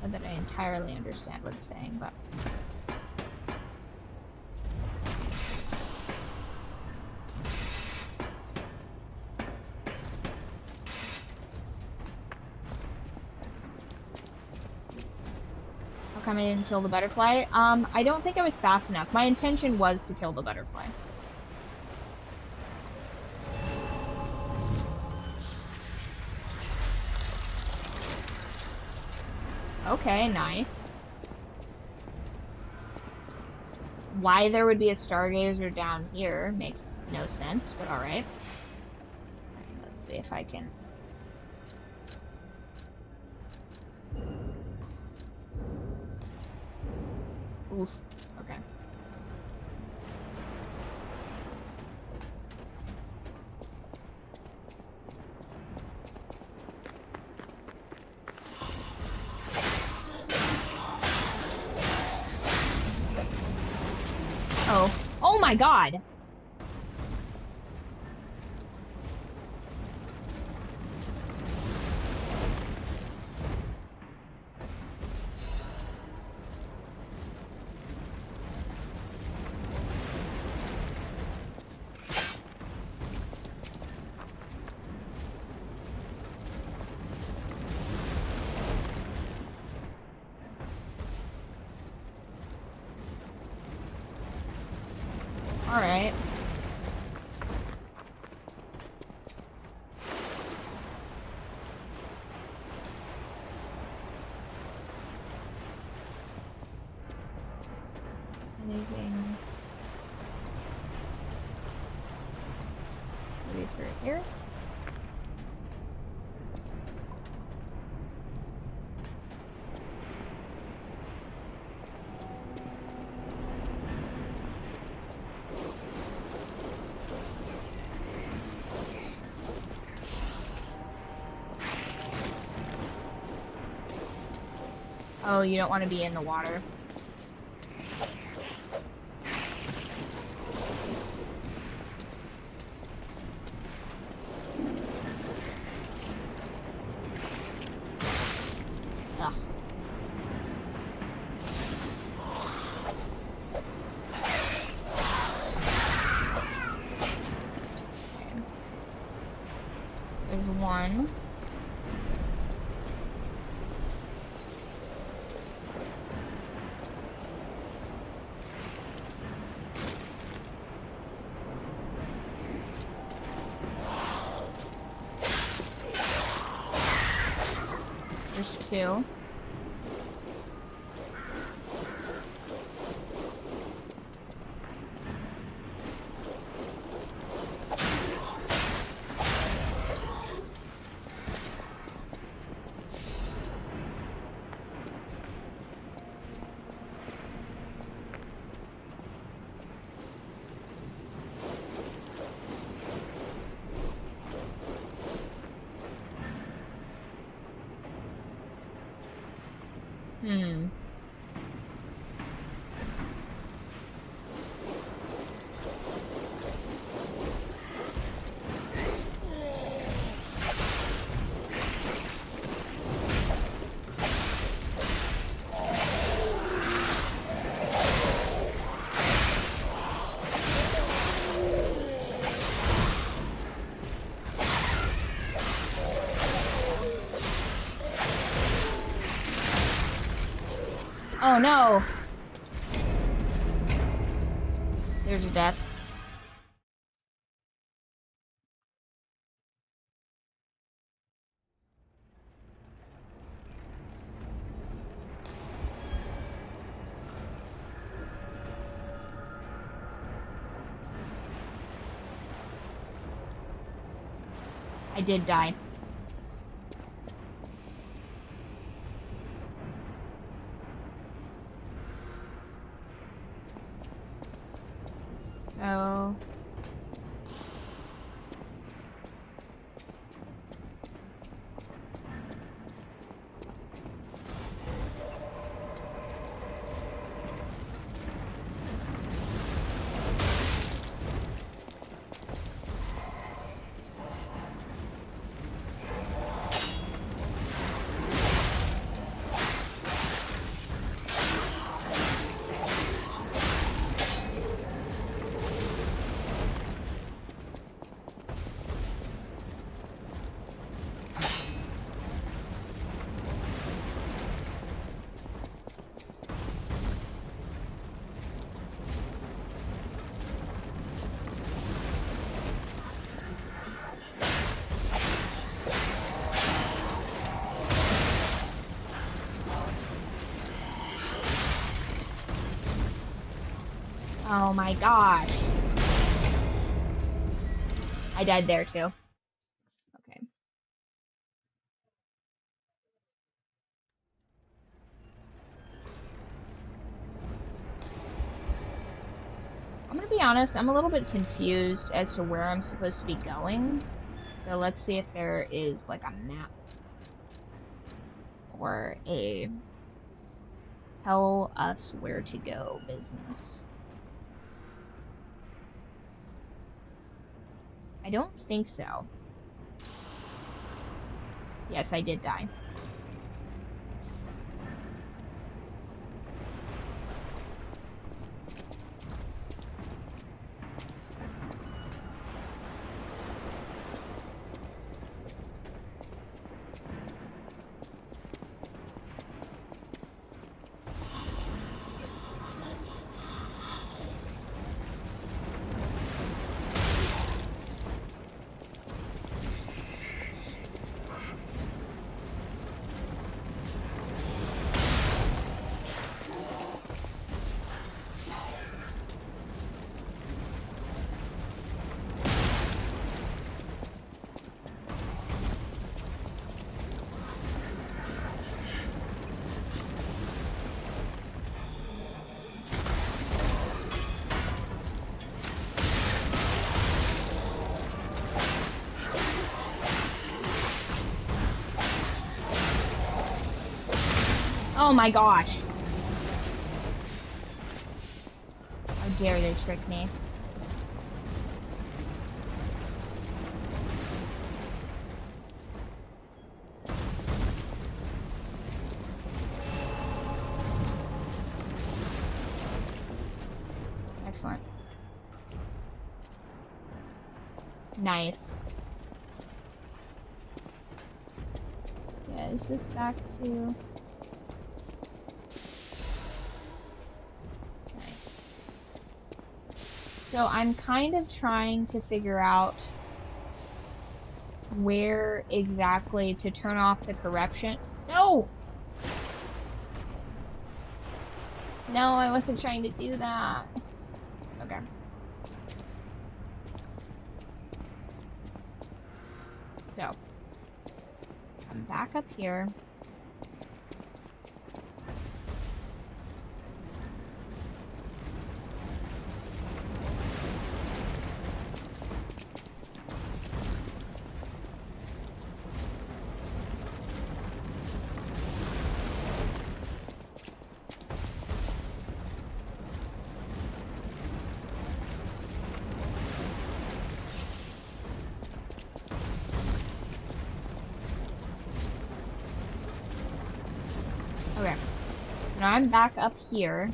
Not that I entirely understand what it's saying, but... How come I didn't kill the butterfly? I don't think I was fast enough. My intention was to kill the butterfly. Okay, nice. Why there would be a stargazer down here makes no sense, but alright. Let's see if I can... Oof. Okay. Oh. Oh my god! Alright. Anything? Maybe through here? Oh, you don't want to be in the water. Ugh. one. There's two. Hmm. Oh no! There's a death. I did die. Oh. Oh my gosh. I died there too. Okay. I'm gonna be honest, I'm a little bit confused as to where I'm supposed to be going. So let's see if there is like a map or a tell us where to go business. I don't think so. Yes, I did die. Oh my gosh. How dare they trick me. Excellent. Nice. is this back to? Nice. So I'm kind of trying to figure out where exactly to turn off the corruption. No! No, I wasn't trying to do that. Okay. So, I'm back up here. Okay. Now I'm back up here.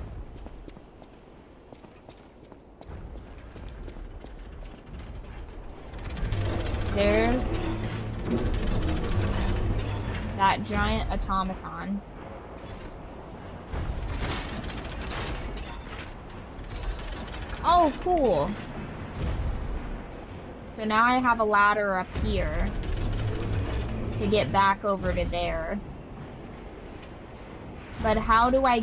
There's that giant automaton. Oh, cool. So now I have a ladder up here to get back over to there. But how do I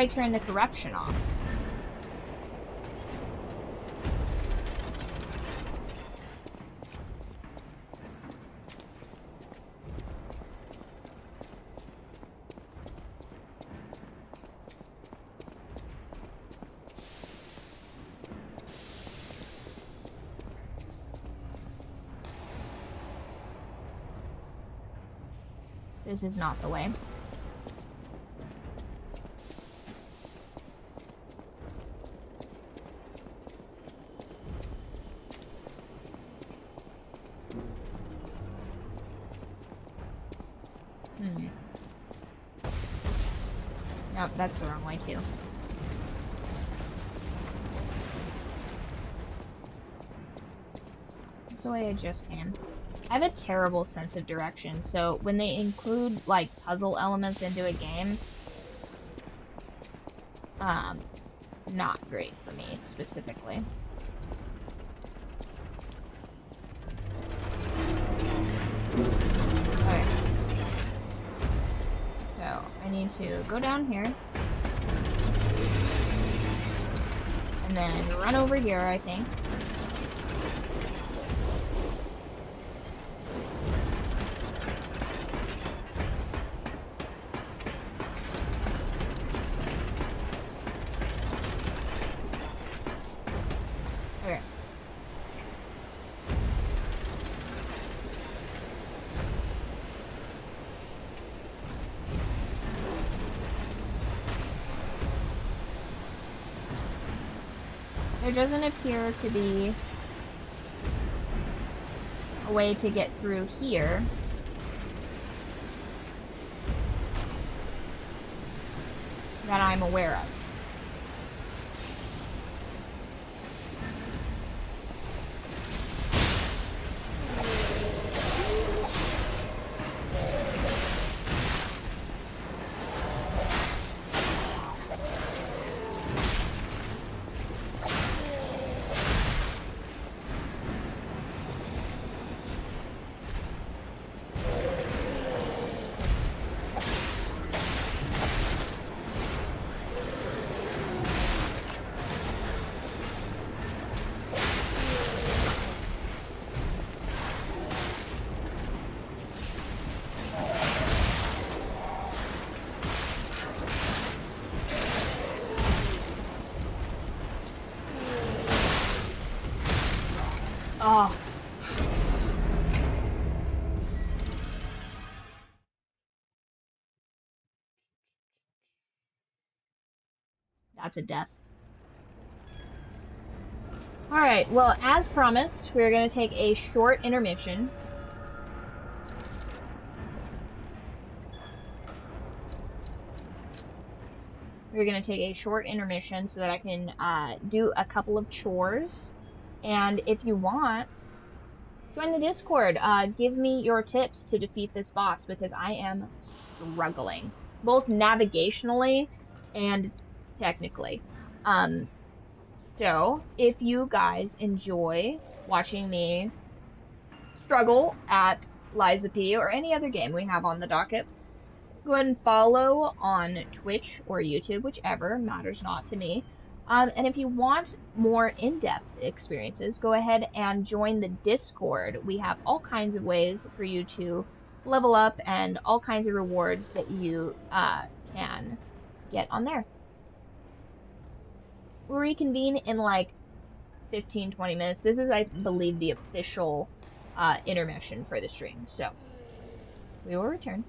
turn the corruption off? This is not the way. Nope, that's the wrong way too. That's the way I just came. I have a terrible sense of direction, so when they include, like, puzzle elements into a game, not great for me, specifically. Okay. So, I need to go down here. And then run over here, I think. Okay. There doesn't appear to be a way to get through here. That I'm aware of. Oh. That's a death. Alright, well, as promised, we're going to take a short intermission. We're going to take a short intermission so that I can do a couple of chores. And if you want, Join the Discord. Give me your tips to defeat this boss because I am struggling, both navigationally and technically. Um, so if you guys enjoy watching me struggle at Liza P or any other game we have on the docket, go ahead and follow on Twitch or YouTube, whichever, matters not to me. And if you want more in-depth experiences, go ahead and join the Discord. We have all kinds of ways for you to level up and all kinds of rewards that you can get on there. We'll reconvene in like 15-20 minutes. This is, I believe, the official intermission for the stream. So we will return.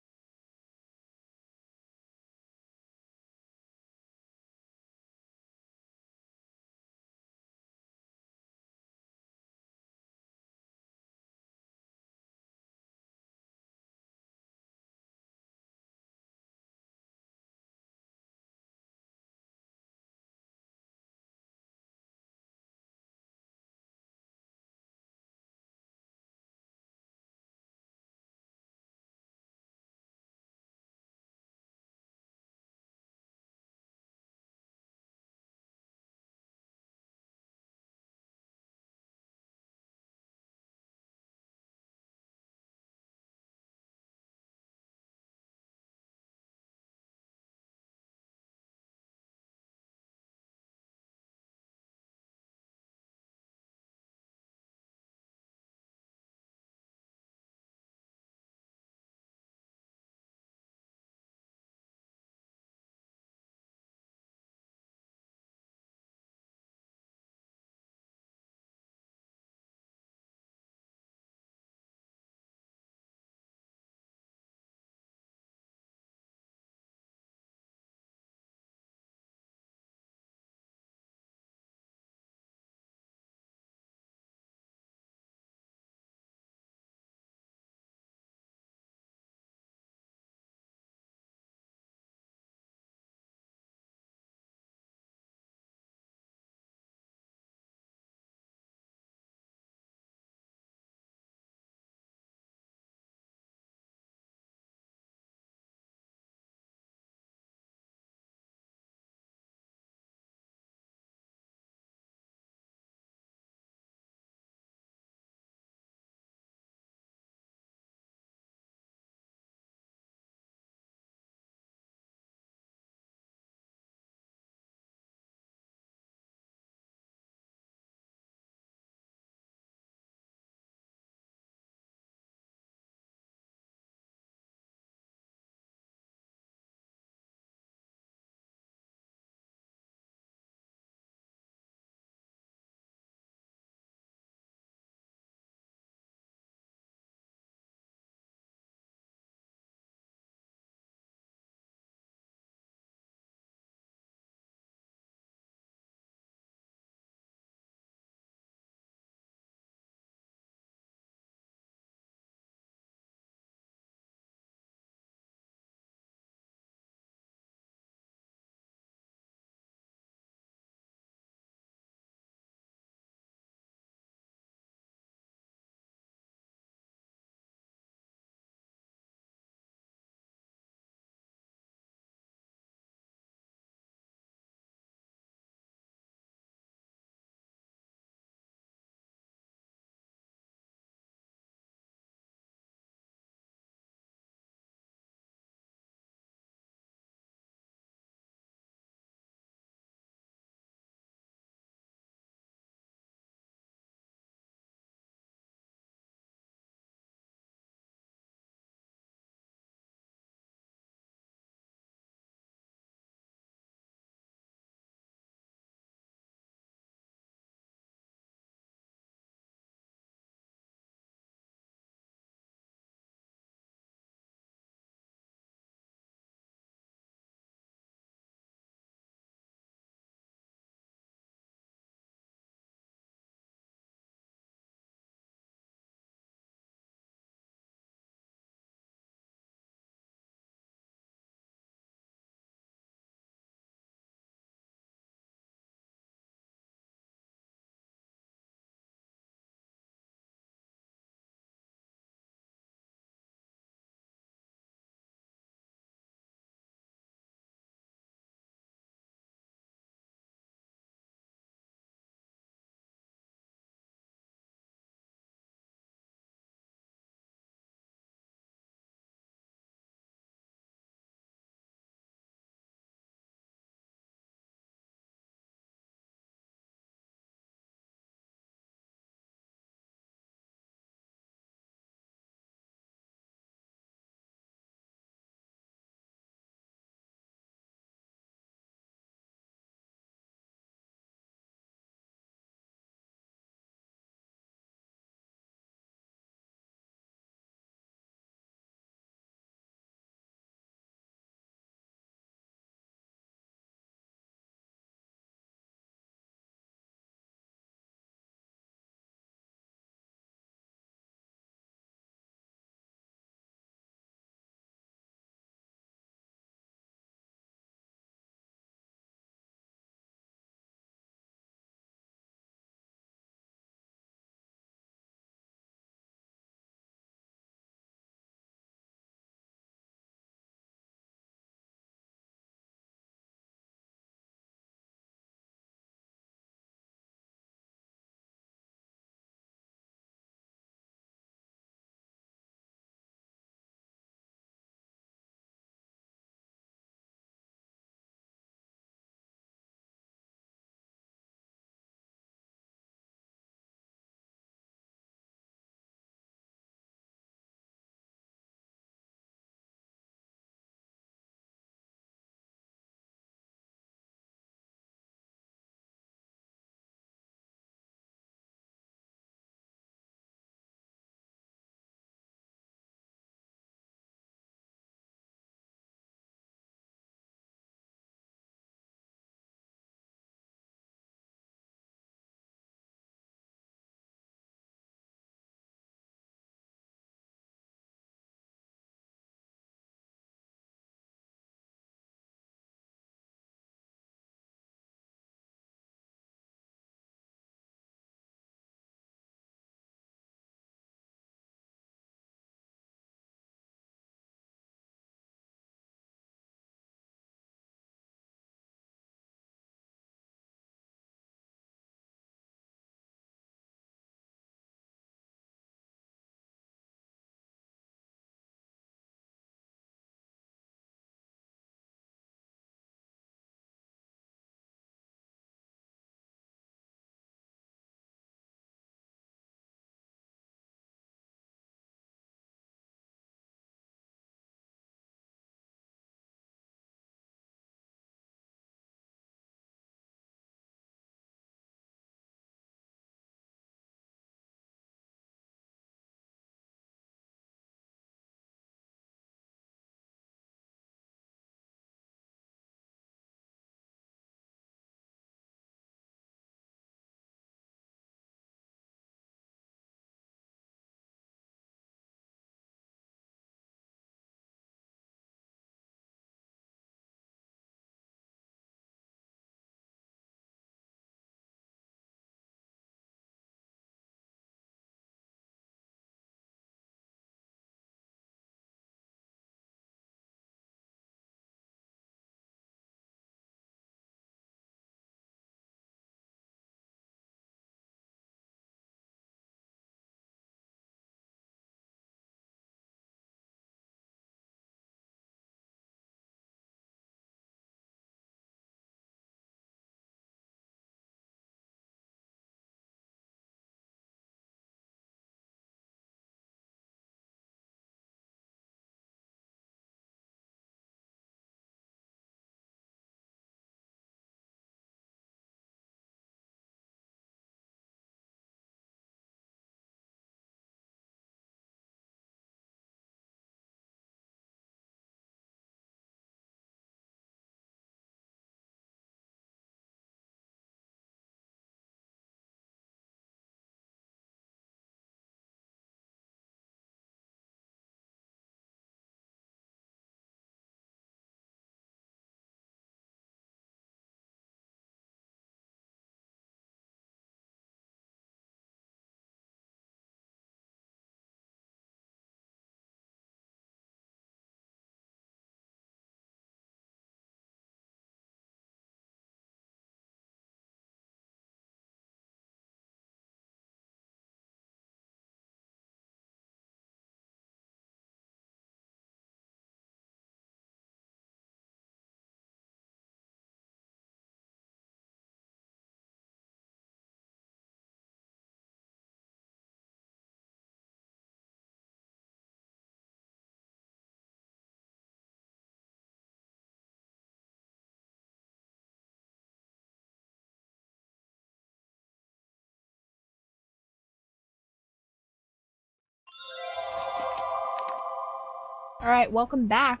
Alright, welcome back.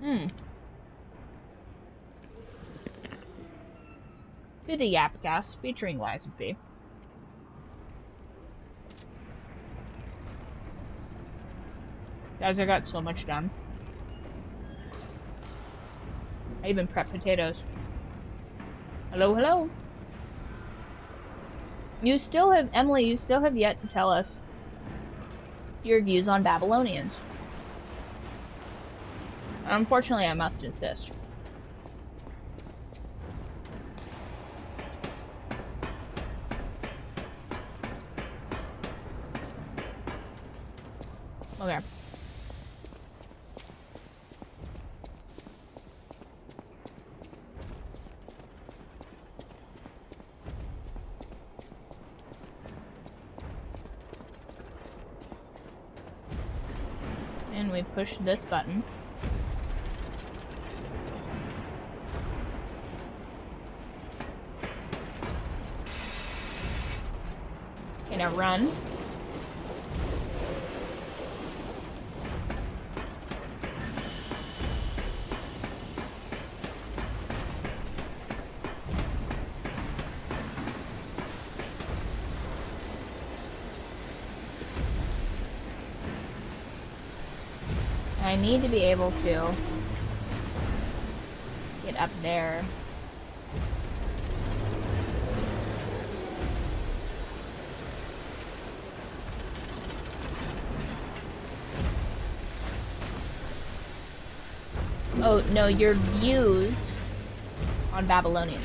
To the Yapcast featuring Liza B. Guys, I got so much done. I even prepped potatoes. Hello, hello. Emily, you still have yet to tell us your views on Babylonians. Unfortunately, I must insist. Okay. And we push this button. Okay, now run. I need to be able to get up there. Oh, no, your views on Babylonians.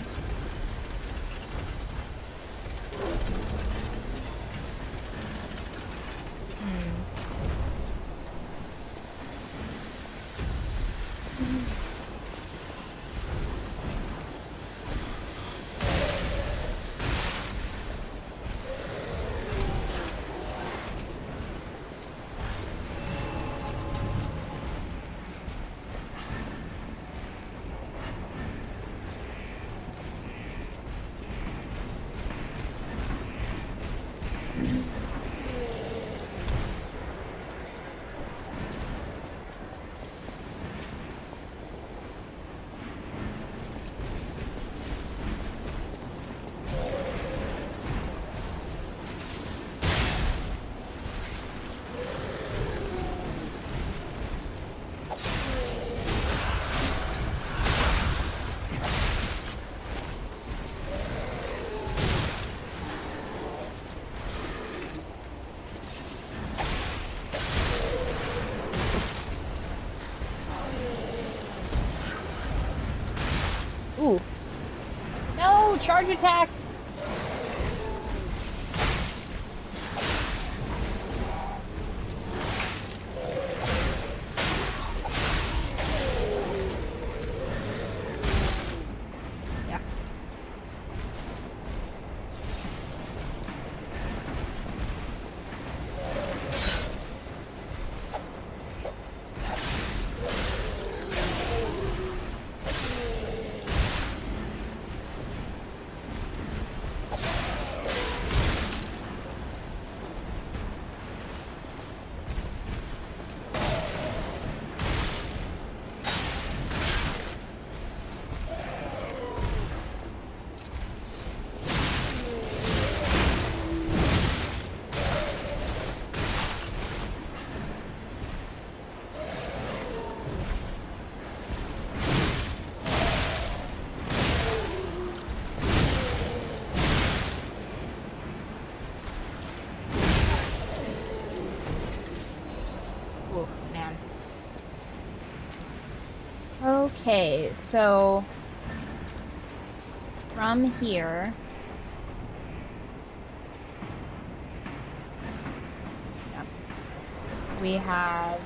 Ooh. No, charge attack! Yeah. Oh, man. Okay, so from here, yeah, we have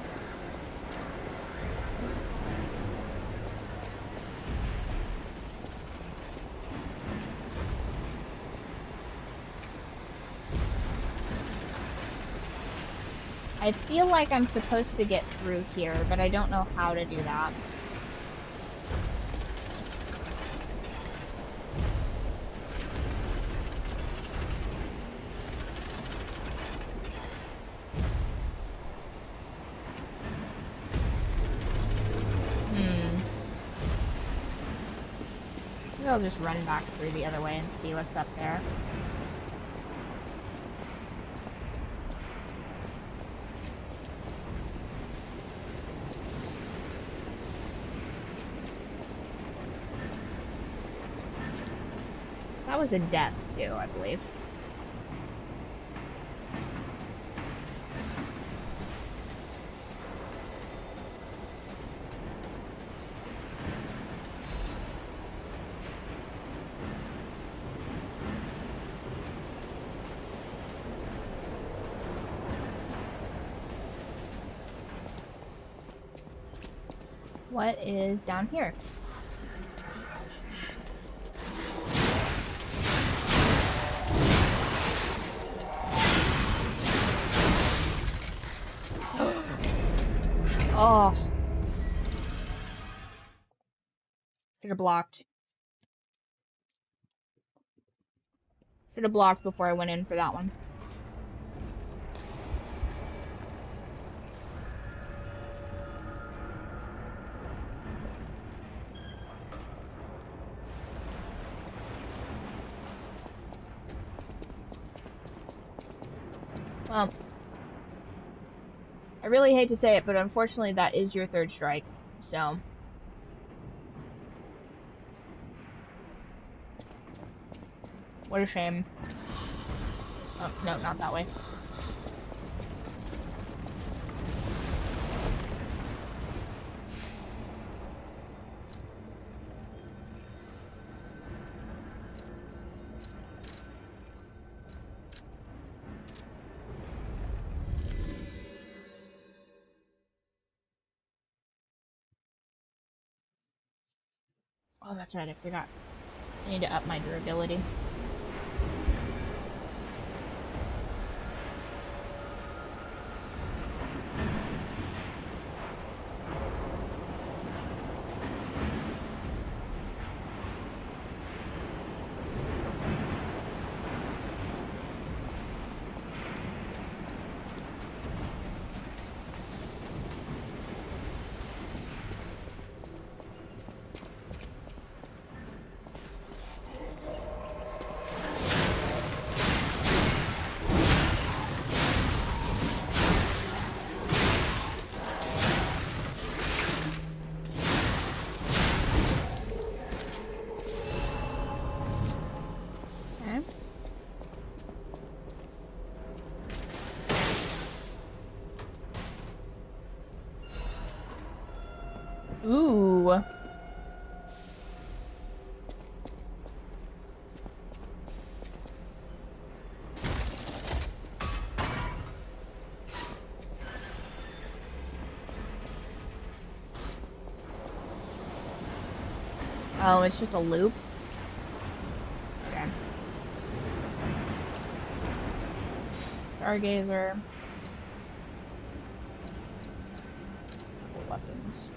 I feel like I'm supposed to get through here, but I don't know how to do that. Maybe I'll just run back through the other way and see what's up there. That was a death, too, I believe. What is down here? Oh. Should have blocked. Should have blocked before I went in for that one. Well, I really hate to say it, but unfortunately that is your third strike, so. What a shame. Oh, no, not that way. Oh, that's right, I forgot. I need to up my durability. Ooh. Oh, it's just a loop? Okay. Stargazer. Couple weapons.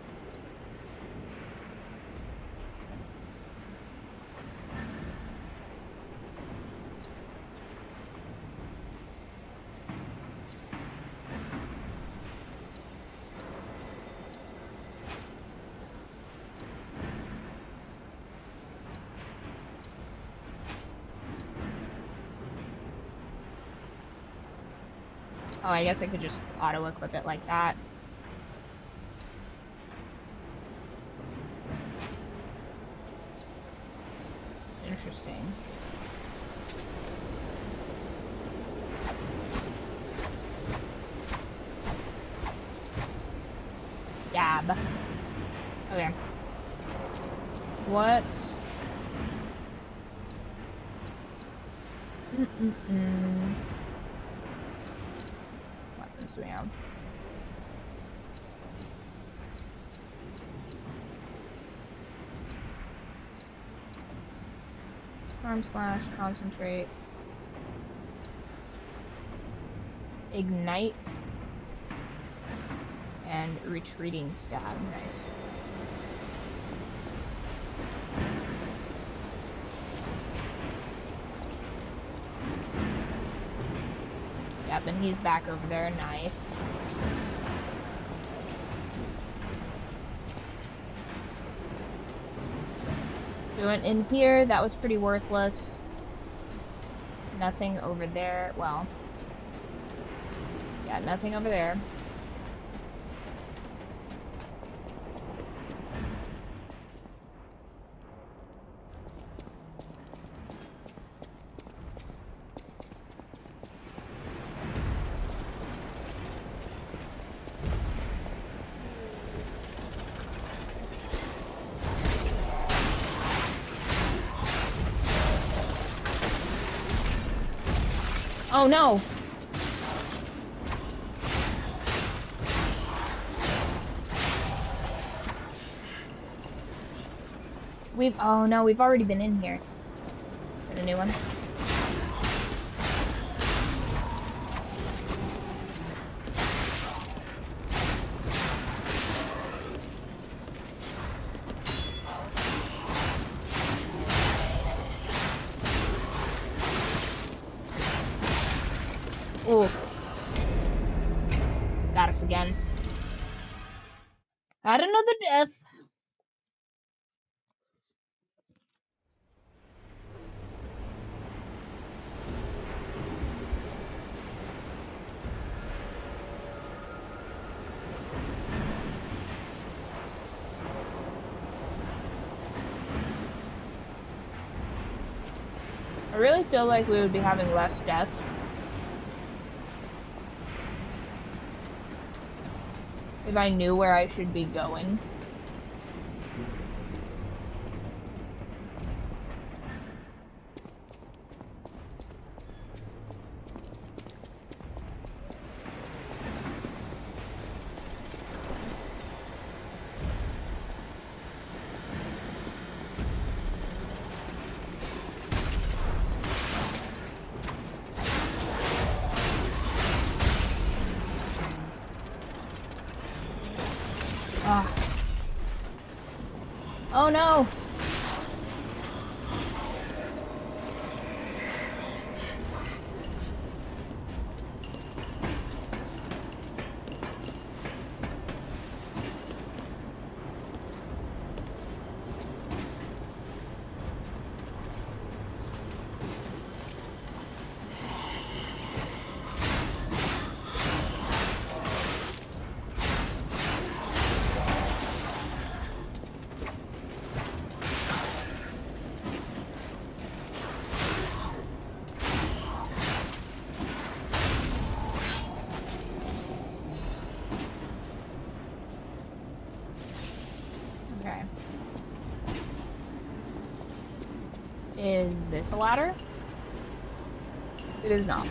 Oh, I guess I could just auto-equip it like that. Interesting. Yab. Okay. What? Weapons do we have? Arm slash, concentrate, ignite, and retreating stab. Nice. Yep, and he's back over there. Nice. We went in here. That was pretty worthless. Nothing over there. Well, yeah, nothing over there. Oh no! Oh no, we've already been in here. Is it a new one? Ooh. Got us again. Had another death. I really feel like we would be having less deaths if I knew where I should be going. Oh no! Okay. Is this a ladder? It is not.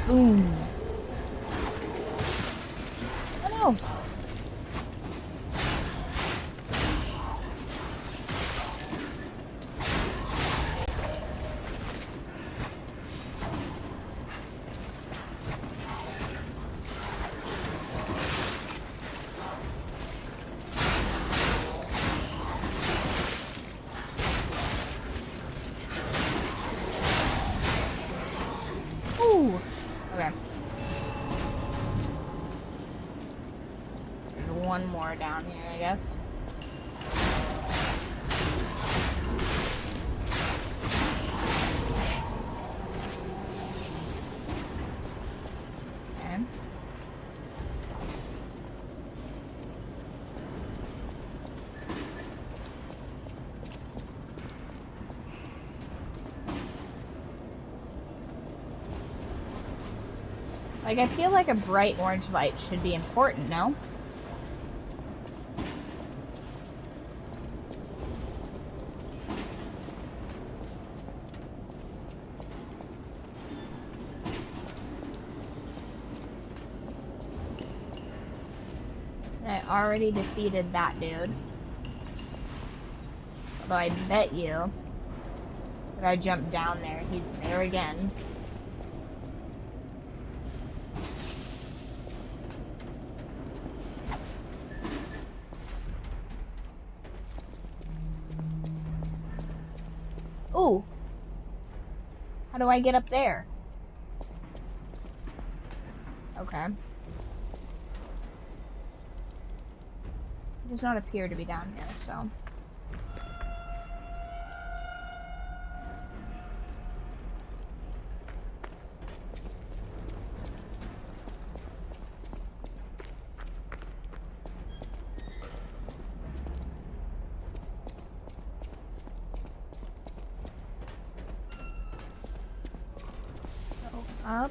Boom. Oh no. Ooh. Okay. There's one more down here, I guess. Okay. Like, I feel like a bright orange light should be important, no? I already defeated that dude. Although I bet you, if I jump down there, he's there again. Ooh. How do I get up there? Okay. He does not appear to be down here, so. Up.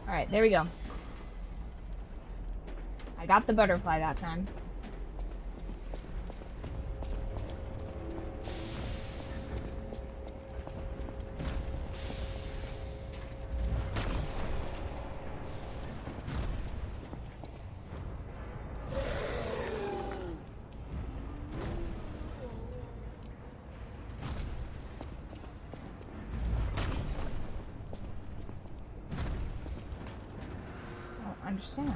Alright, there we go. I got the butterfly that time. Understand.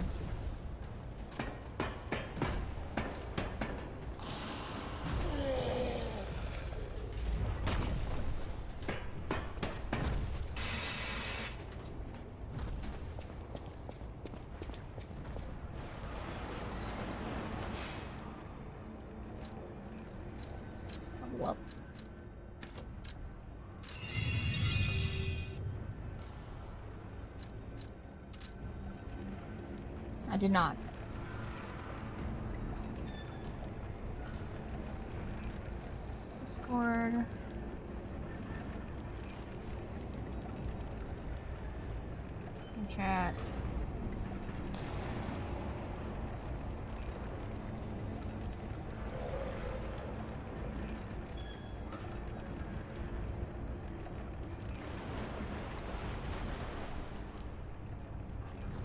Well. I did not. Discord. Chat.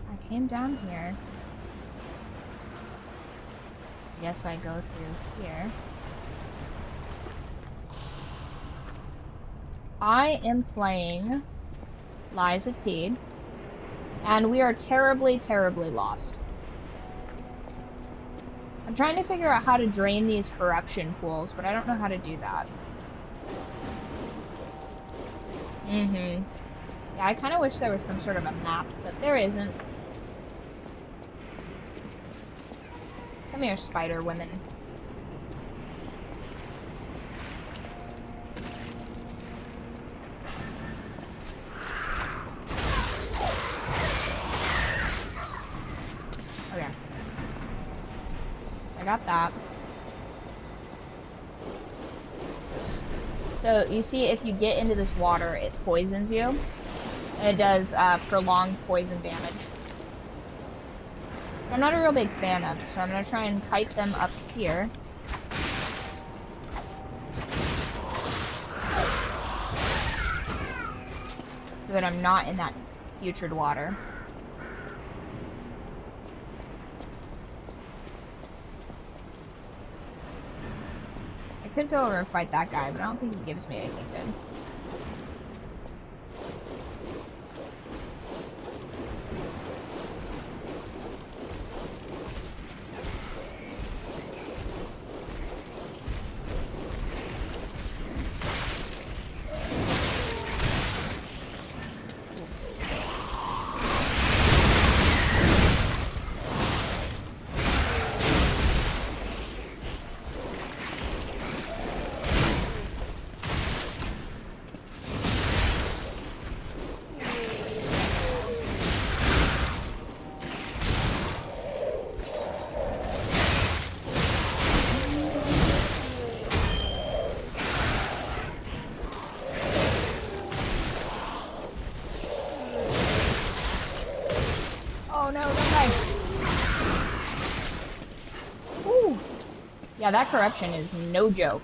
I came down here. Guess I go through here. I am playing Lies of P, and we are terribly, terribly lost. I'm trying to figure out how to drain these corruption pools, but I don't know how to do that. Yeah, I kind of wish there was some sort of a map, but there isn't. Come here, spider women. Okay. I got that. So, you see, if you get into this water, it poisons you. And it does prolonged poison damage. I'm not a real big fan of, so I'm going to try and kite them up here. So that I'm not in that putrid water. I could go over and fight that guy, but I don't think he gives me anything good. Oh no, don't die. Ooh. Yeah, that corruption is no joke.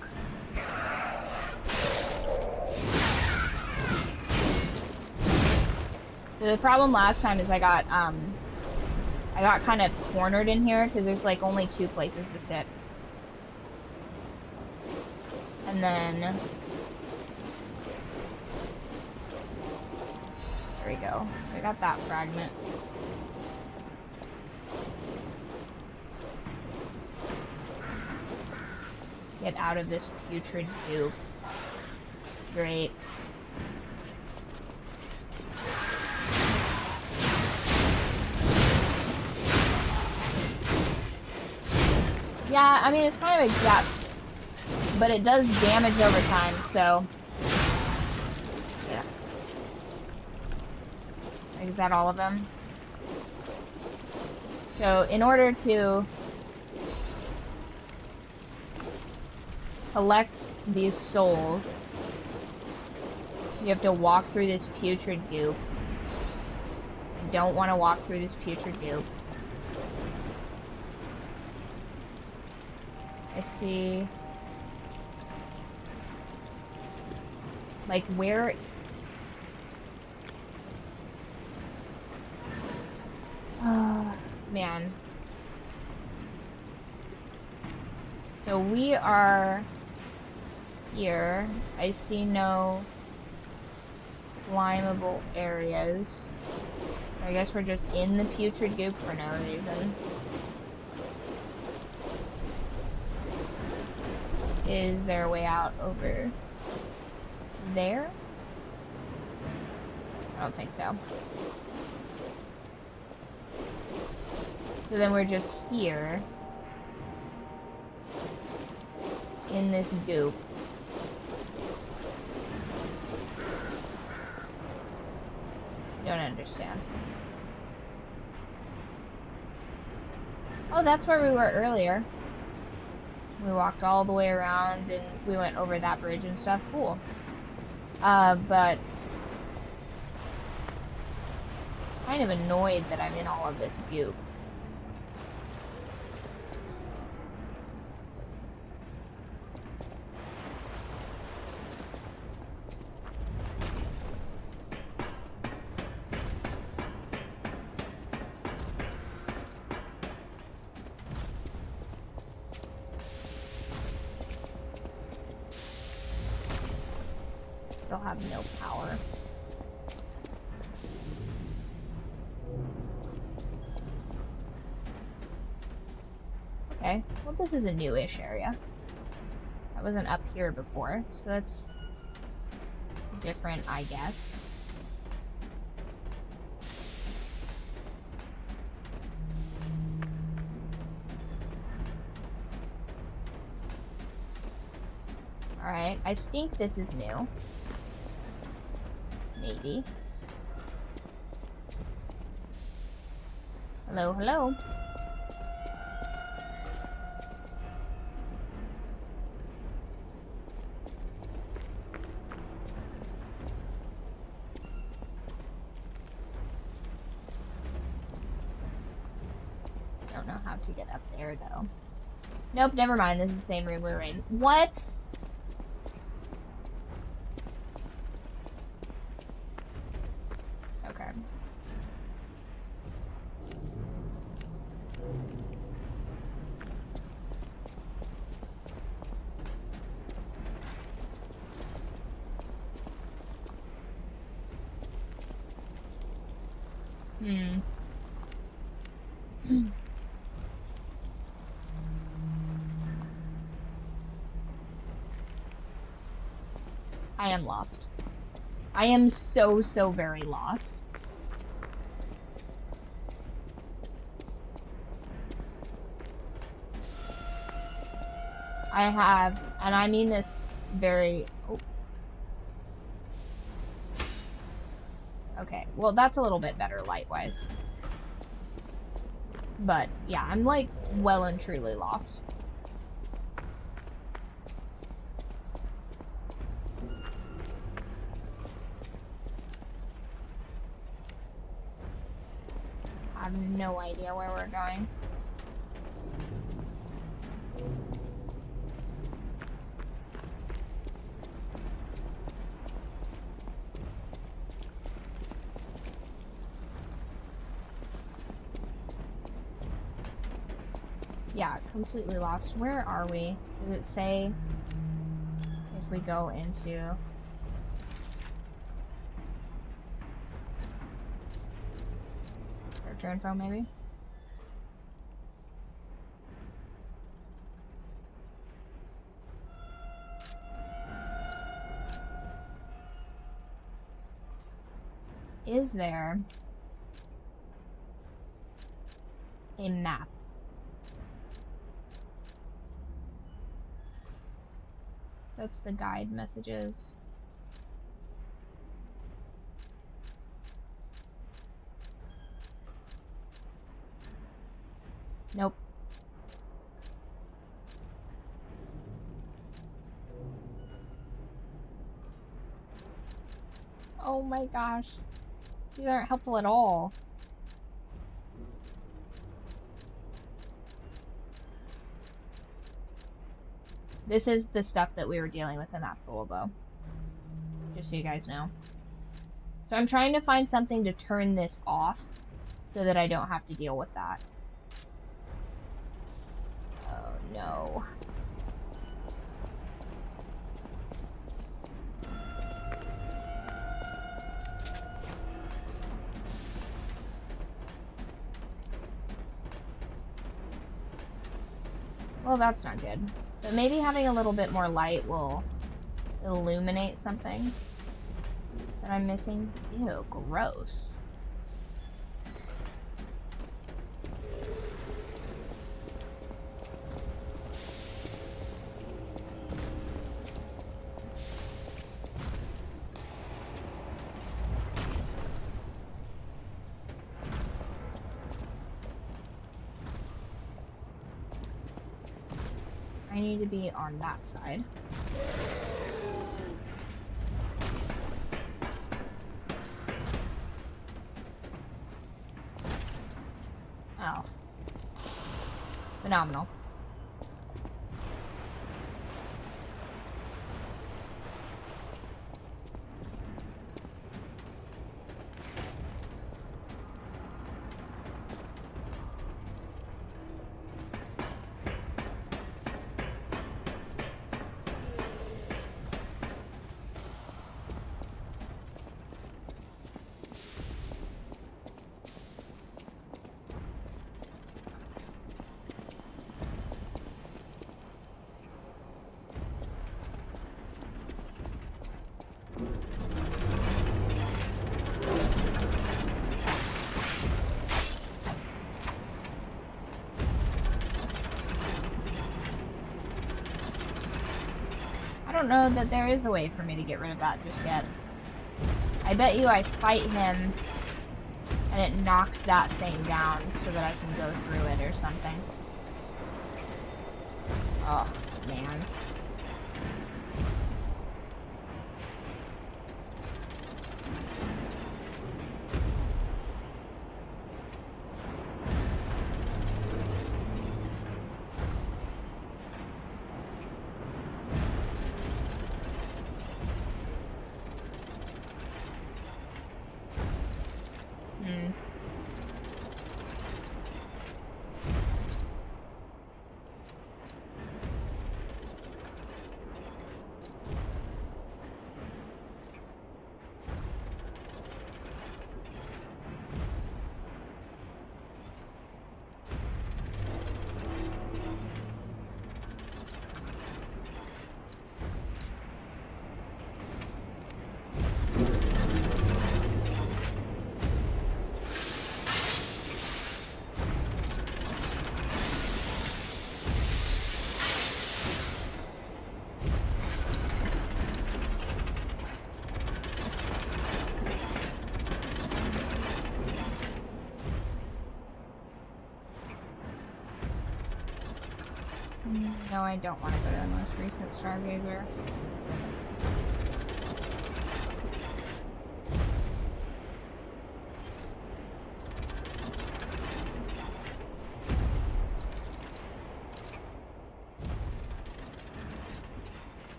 The problem last time is I got kind of cornered in here because there's like only 2 places to sit. And then there we go. So I got that fragment. Get out of this putrid goop. Great. Yeah, I mean, it's kind of a gap, but it does damage over time, so... Yeah. Is that all of them? So, in order to collect these souls, you have to walk through this putrid goop. I don't want to walk through this putrid goop. Let's see. Like, where... Oh, man. So we are here. I see no climbable areas. I guess we're just in the putrid goop for no reason. Is there a way out over there? I don't think so. So then we're just here in this goop. Don't understand. Oh, that's where we were earlier. We walked all the way around and we went over that bridge and stuff. Cool. But kind of annoyed that I'm in all of this goop. Still have no power. Okay, well this is a newish area. I wasn't up here before, so that's different, I guess. Alright, I think this is new. Maybe. Hello, hello. Don't know how to get up there though. Nope, never mind. This is the same room we were in. What? Okay. I am lost. I am so very lost. I have, and I mean this very... Oh. Okay, well that's a little bit better light-wise. But, yeah, I'm like well and truly lost. I have no idea where we're going. Yeah, completely lost. Where are we? Does it say if we go into... Character info, maybe? is there a map? That's the guide messages. Nope. Oh my gosh. These aren't helpful at all. This is the stuff that we were dealing with in that pool, though. Just so you guys know. So I'm trying to find something to turn this off so that I don't have to deal with that. Oh no. Well, that's not good. But maybe having a little bit more light will illuminate something that I'm missing. Ew, gross. I need to be on that side. Oh. Phenomenal. I don't know that there is a way for me to get rid of that just yet. I bet you I fight him and it knocks that thing down so that I can go through it or something. Oh, man. No, I don't want to go to the most recent Stargazer.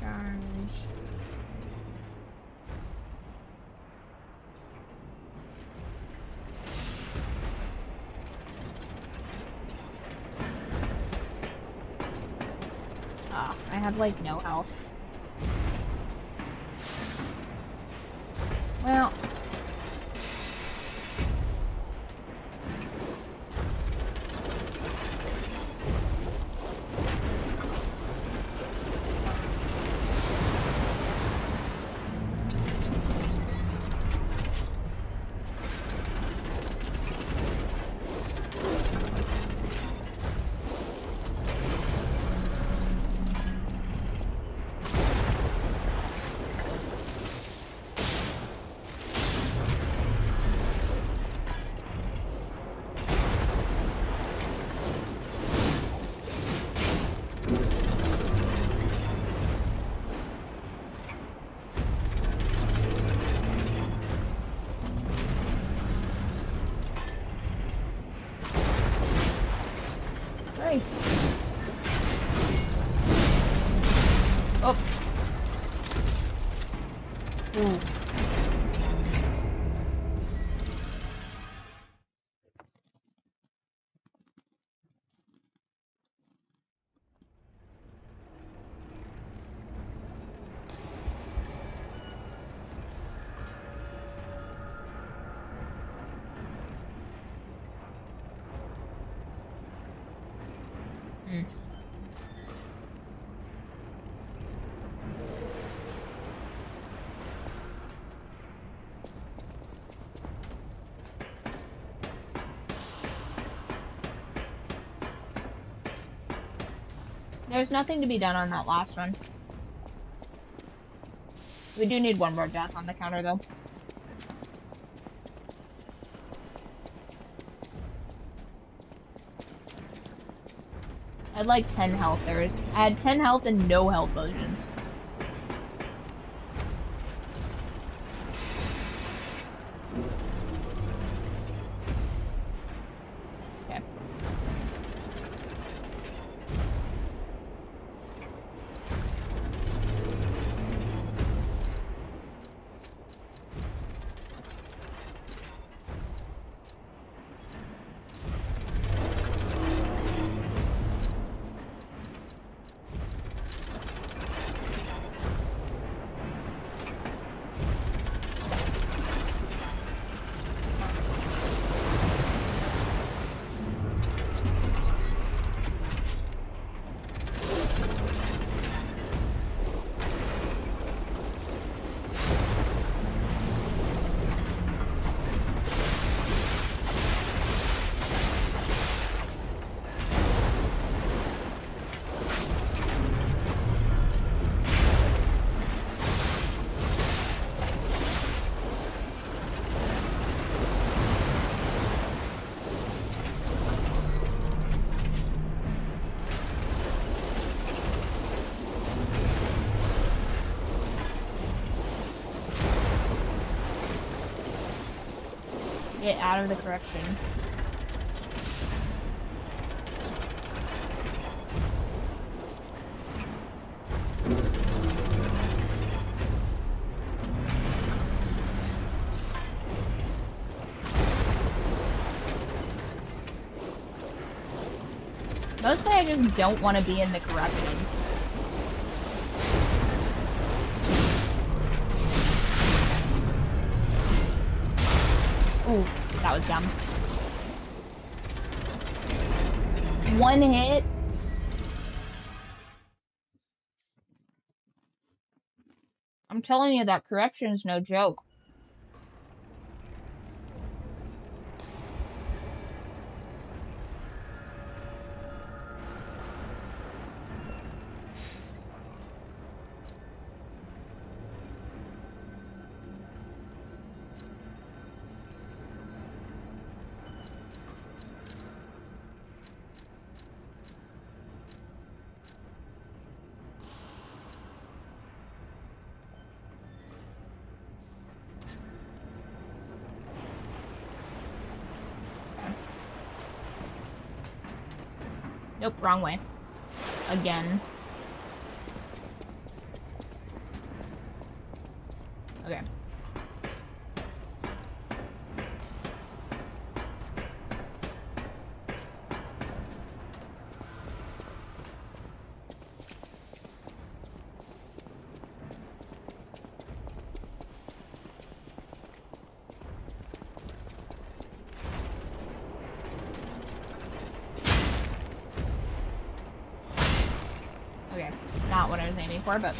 Charge. I have like no health. Well. Oh. Ooh. Hmm. There's nothing to be done on that last one. We do need one more death on the counter, though. I had like 10 health. I had 10 health and no health potions. Okay. Get out of the correction. Mostly I just don't want to be in the correction. Ooh, that was dumb. One hit. I'm telling you, that correction is no joke. Nope, wrong way. Again. Okay. Okay, not what I was aiming for, but...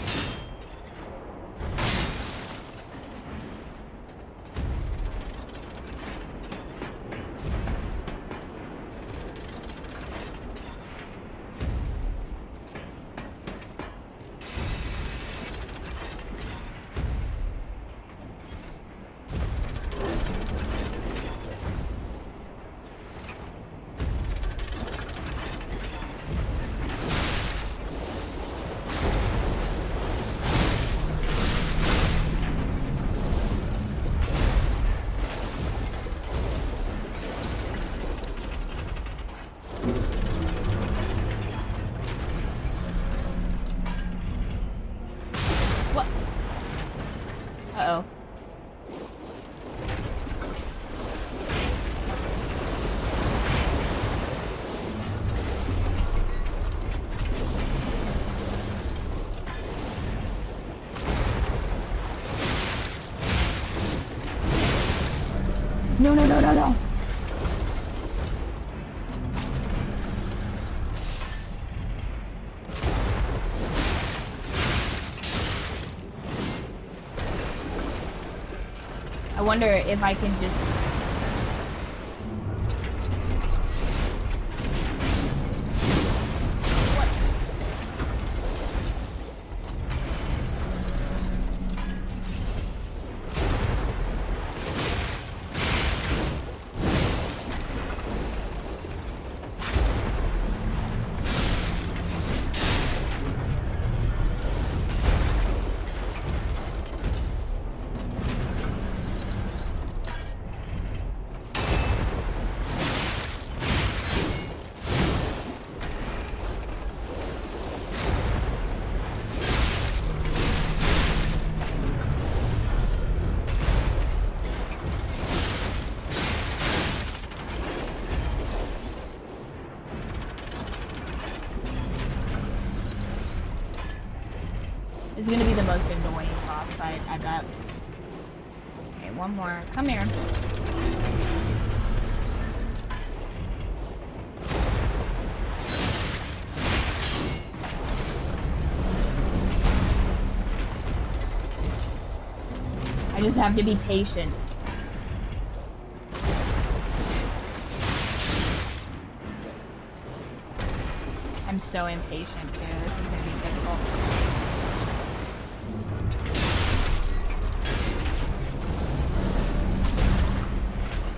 Uh-oh. No, no, no, no, no. I wonder if I can just... This is gonna be the most annoying boss fight, I bet. Okay, one more. Come here. I just have to be patient. I'm so impatient too. This is gonna be difficult.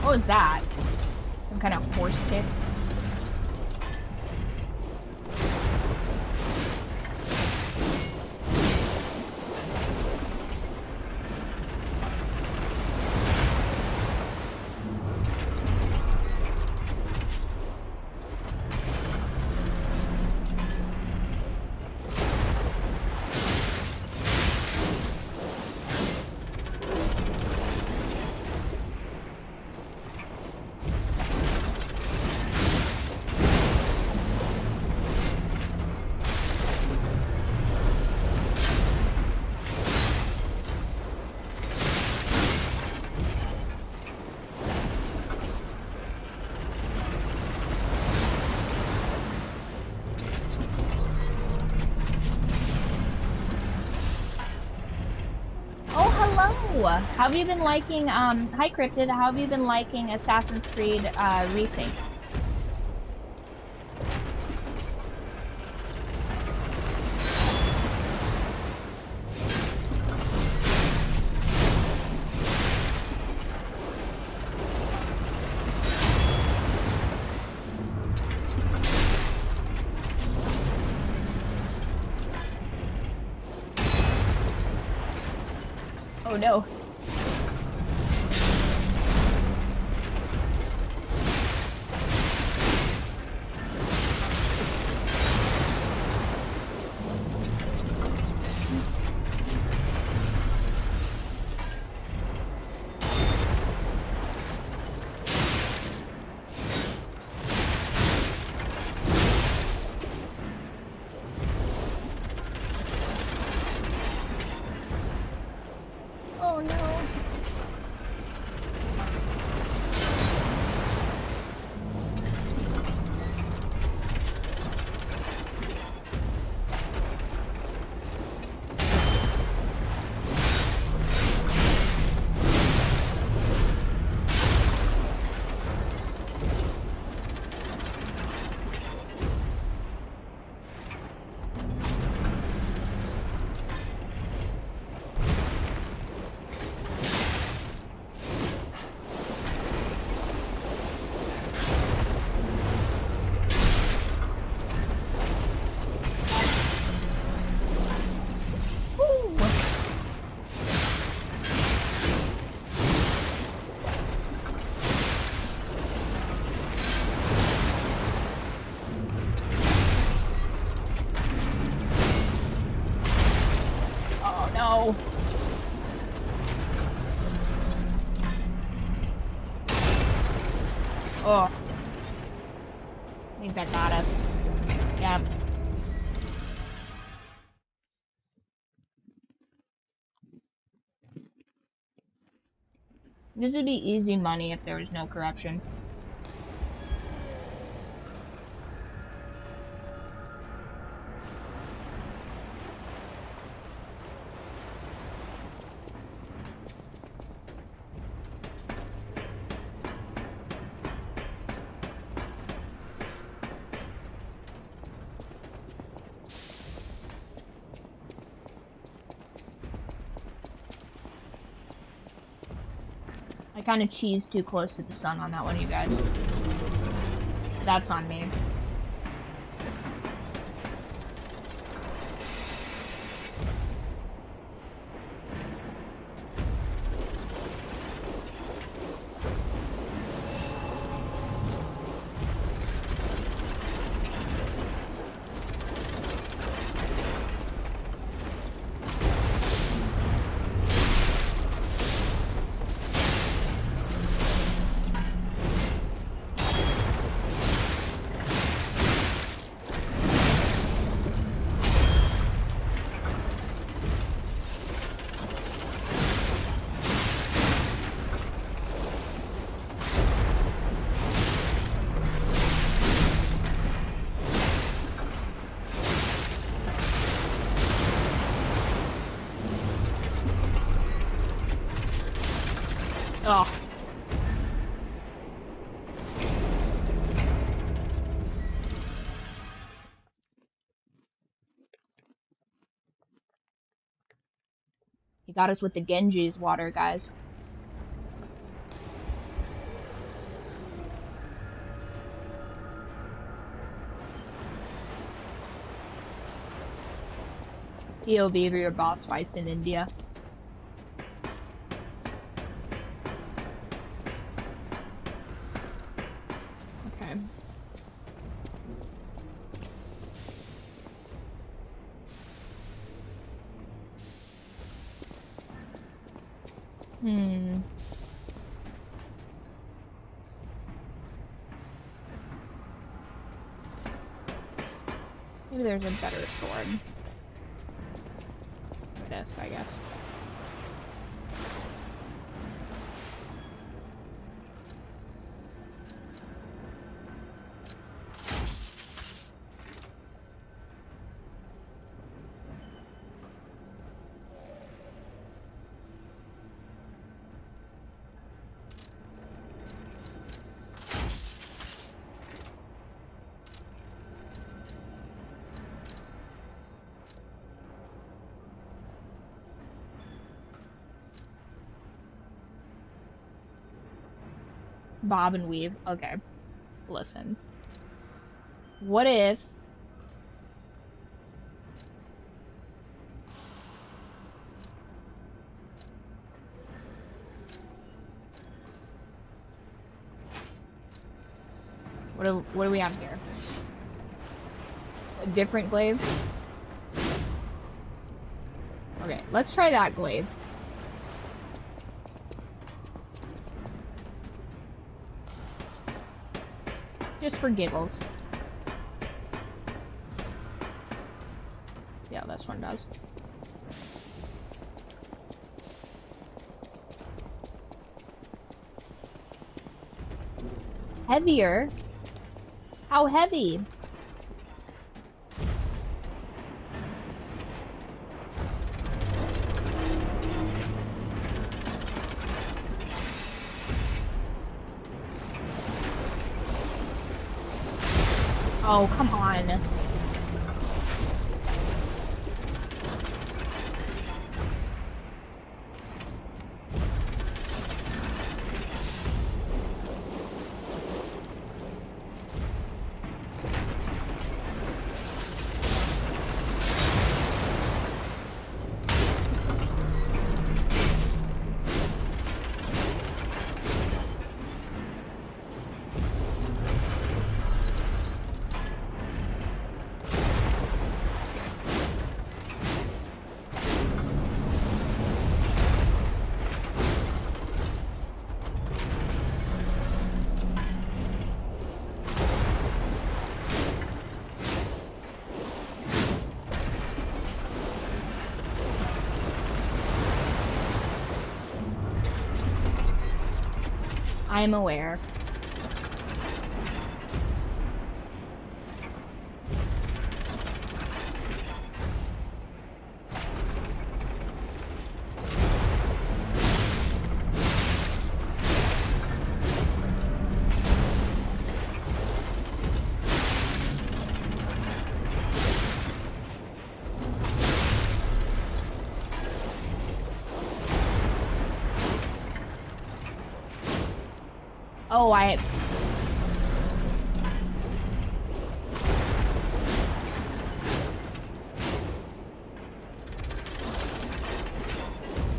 What was that? Some kind of horse kick? How have you been liking, hi Cryptid, how have you been liking Assassin's Creed, Resync? Oh no. Oh no. Oh no. Oh. I think that got us. Yep. This would be easy money if there was no corruption. I kind of cheesed too close to the sun on that one, you guys. That's on me. Oh. He got us with the Genji's water, guys. POV for your boss fights in India. Okay. Maybe there's a better sword. This, I guess. Bob and weave. Okay. Listen. What if... What do we have here? A different glaive? Okay, let's try that glaive. Just for giggles. Yeah, this one does. Heavier? How heavy? Oh, come on. I'm aware. Oh,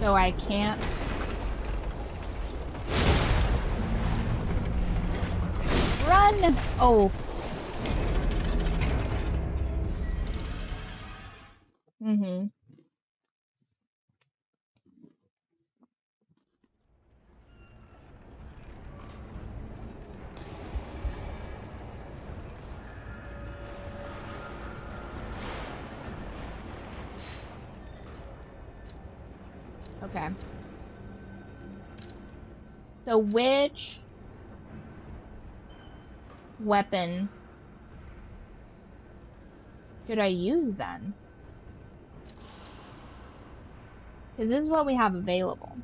So I can't. Run! Oh. Mm-hmm. Okay. So which weapon should I use then? Because this is what we have available.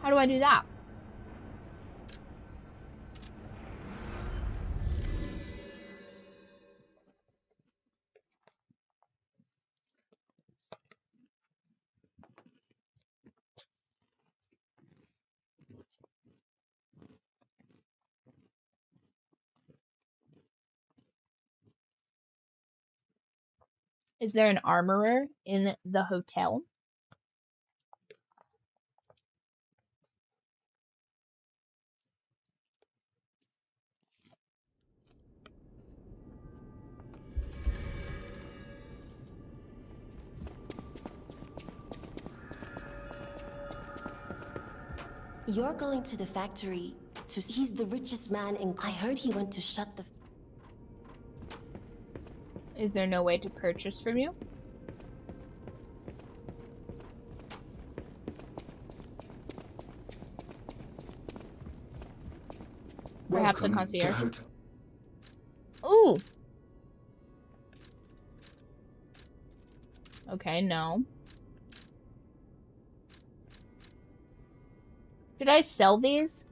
How do I do that? Is there an armorer in the hotel? You're going to the factory to... He's the richest man in... I heard he went to shut the... Is there no way to purchase from you? Perhaps a concierge? Ooh! Okay, no. Should I sell these?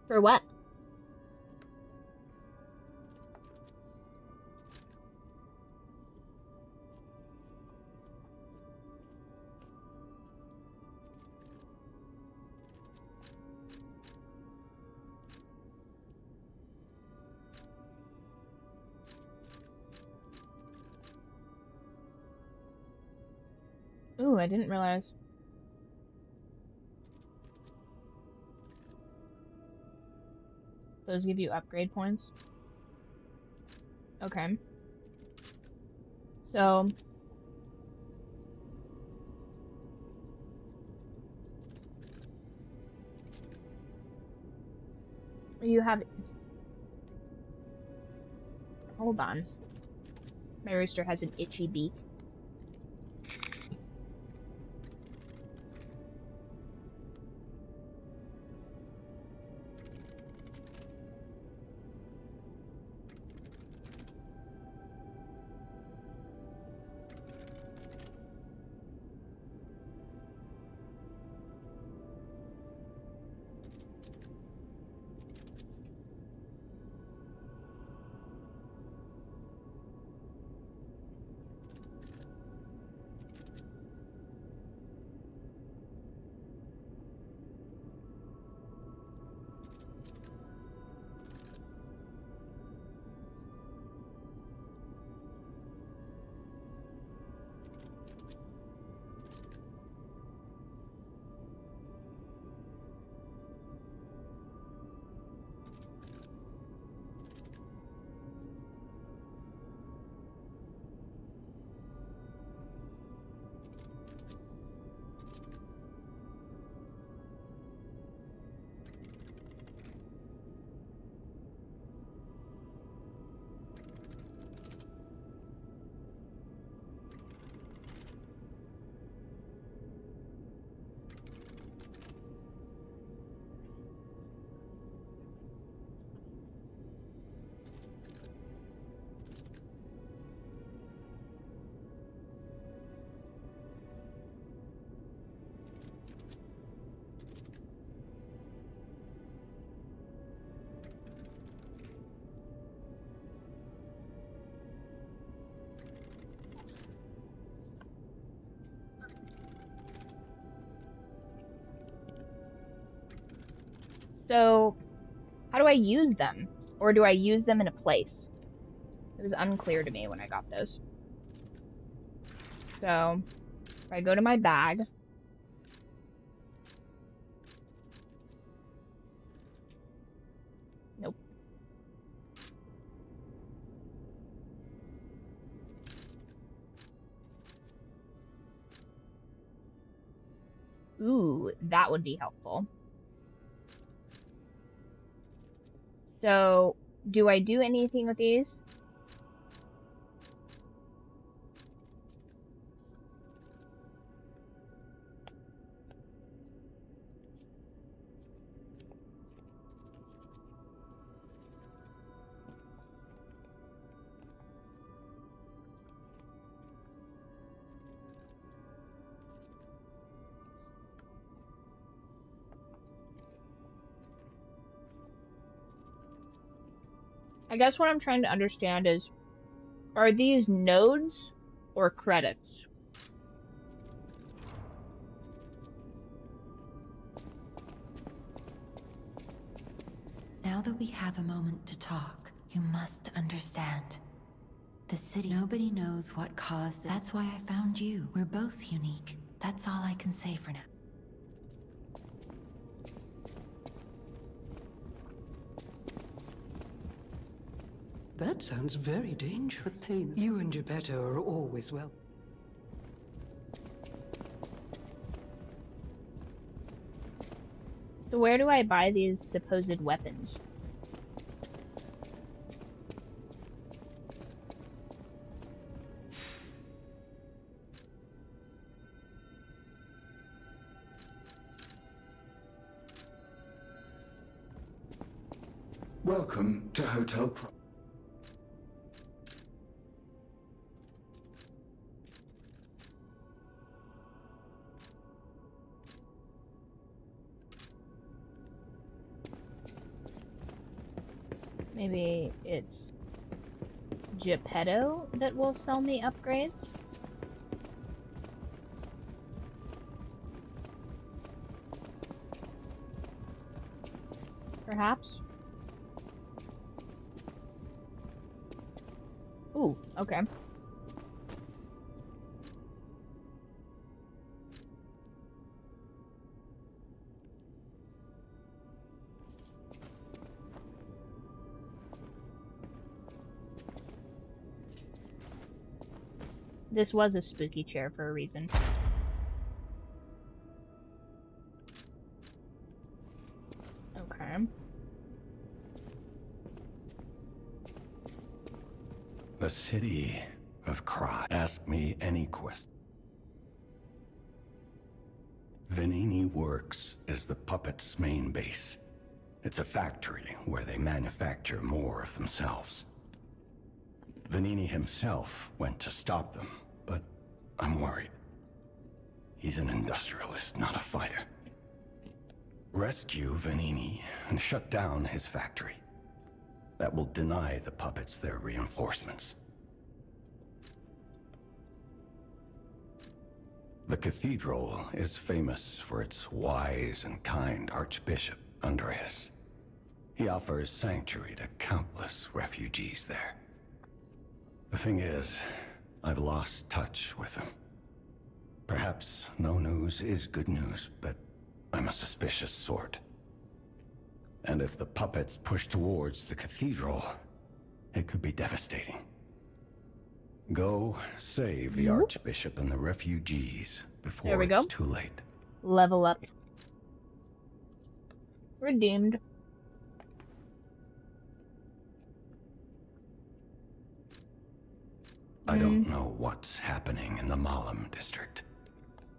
For what? Ooh, I didn't realize. Those give you upgrade points. Okay. So... you have... Hold on. My rooster has an itchy beak. So, how do I use them? Or do I use them in a place? It was unclear to me when I got those. So, if I go to my bag. Nope. Ooh, that would be helpful. So, do I do anything with these? I guess what I'm trying to understand is, are these nodes or credits? Now that we have a moment to talk, you must understand. The city, nobody knows what caused it. That's why I found you. We're both unique. That's all I can say for now. That sounds very dangerous. Pain. You and Geppetto are always well. So where do I buy these supposed weapons? Welcome to Hotel Pro. Maybe it's Geppetto that will sell me upgrades? Perhaps? Ooh, okay. This was a spooky chair for a reason. Okay. The city of Krat. Ask me any question. Venini Works is the puppet's main base. It's a factory where they manufacture more of themselves. Venini himself went to stop them, but I'm worried. He's an industrialist, not a fighter. Rescue Venini and shut down his factory. That will deny the puppets their reinforcements. The cathedral is famous for its wise and kind Archbishop, Andreas. He offers sanctuary to countless refugees there. The thing is, I've lost touch with him. Perhaps no news is good news, but I'm a suspicious sort. And if the puppets push towards the cathedral, it could be devastating. Go save the Archbishop and the refugees before There we go. it's too late. Level up. Redeemed. I don't know what's happening in the Malam district.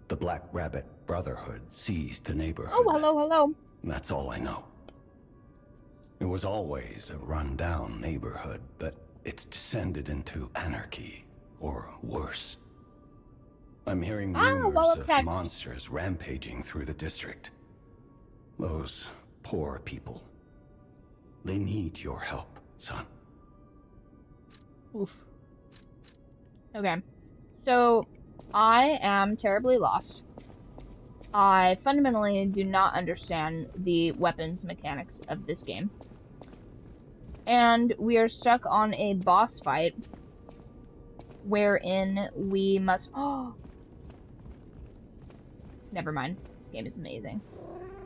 The Black Rabbit Brotherhood seized the neighborhood. Oh, hello. That's all I know. It was always a run-down neighborhood, but it's descended into anarchy, or worse. I'm hearing rumors of text. monsters rampaging through the district. Those poor people. They need your help, son. Oof. Okay. So, I am terribly lost. I fundamentally do not understand the weapons mechanics of this game. And we are stuck on a boss fight wherein we must... Oh! Never mind. This game is amazing.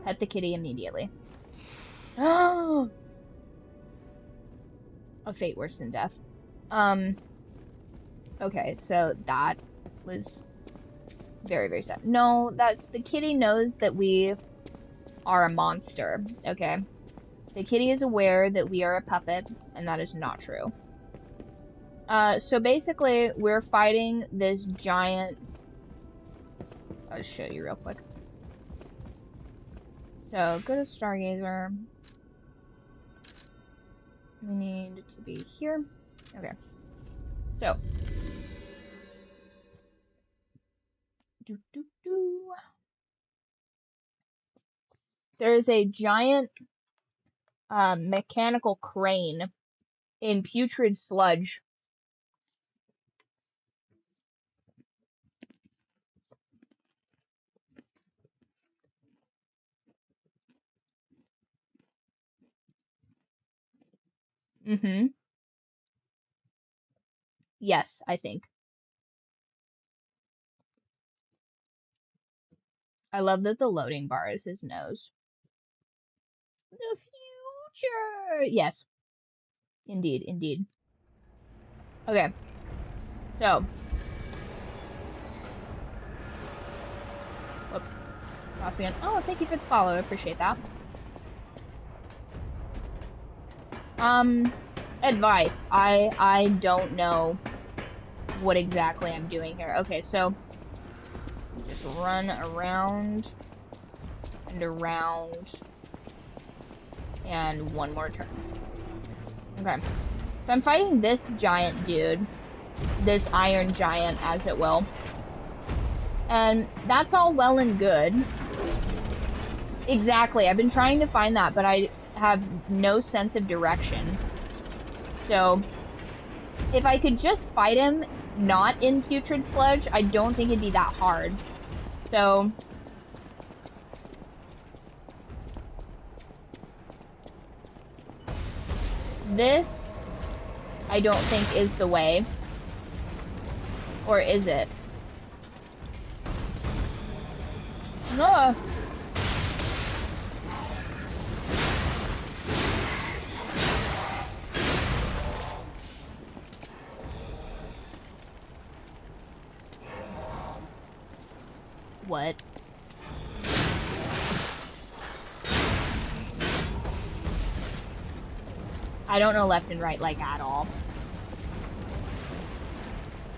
Pet the kitty immediately. Oh! A fate worse than death. Okay, so that was very, very sad. No, that the kitty knows that we are a monster, okay? The kitty is aware that we are a puppet, and that is not true. So basically, we're fighting this giant... I'll just show you real quick. So, go to Stargazer. We need to be here. Okay. So. There's a giant mechanical crane in putrid sludge. Mm-hmm. Yes, I think. I love that the loading bar is his nose. The future! Yes. Indeed, indeed. Okay. So. Whoop. Toss again. Oh, thank you for the follow. I appreciate that. Advice. I don't know what exactly I'm doing here. Okay, so just run around and around and one more turn. Okay. So I'm fighting this giant dude, this iron giant, as it will. And that's all well and good. Exactly. I've been trying to find that, but I have no sense of direction. So, if I could just fight him not in putrid sludge, I don't think it'd be that hard. So, this, I don't think is the way. Or is it? No. What? I don't know left and right, like, at all.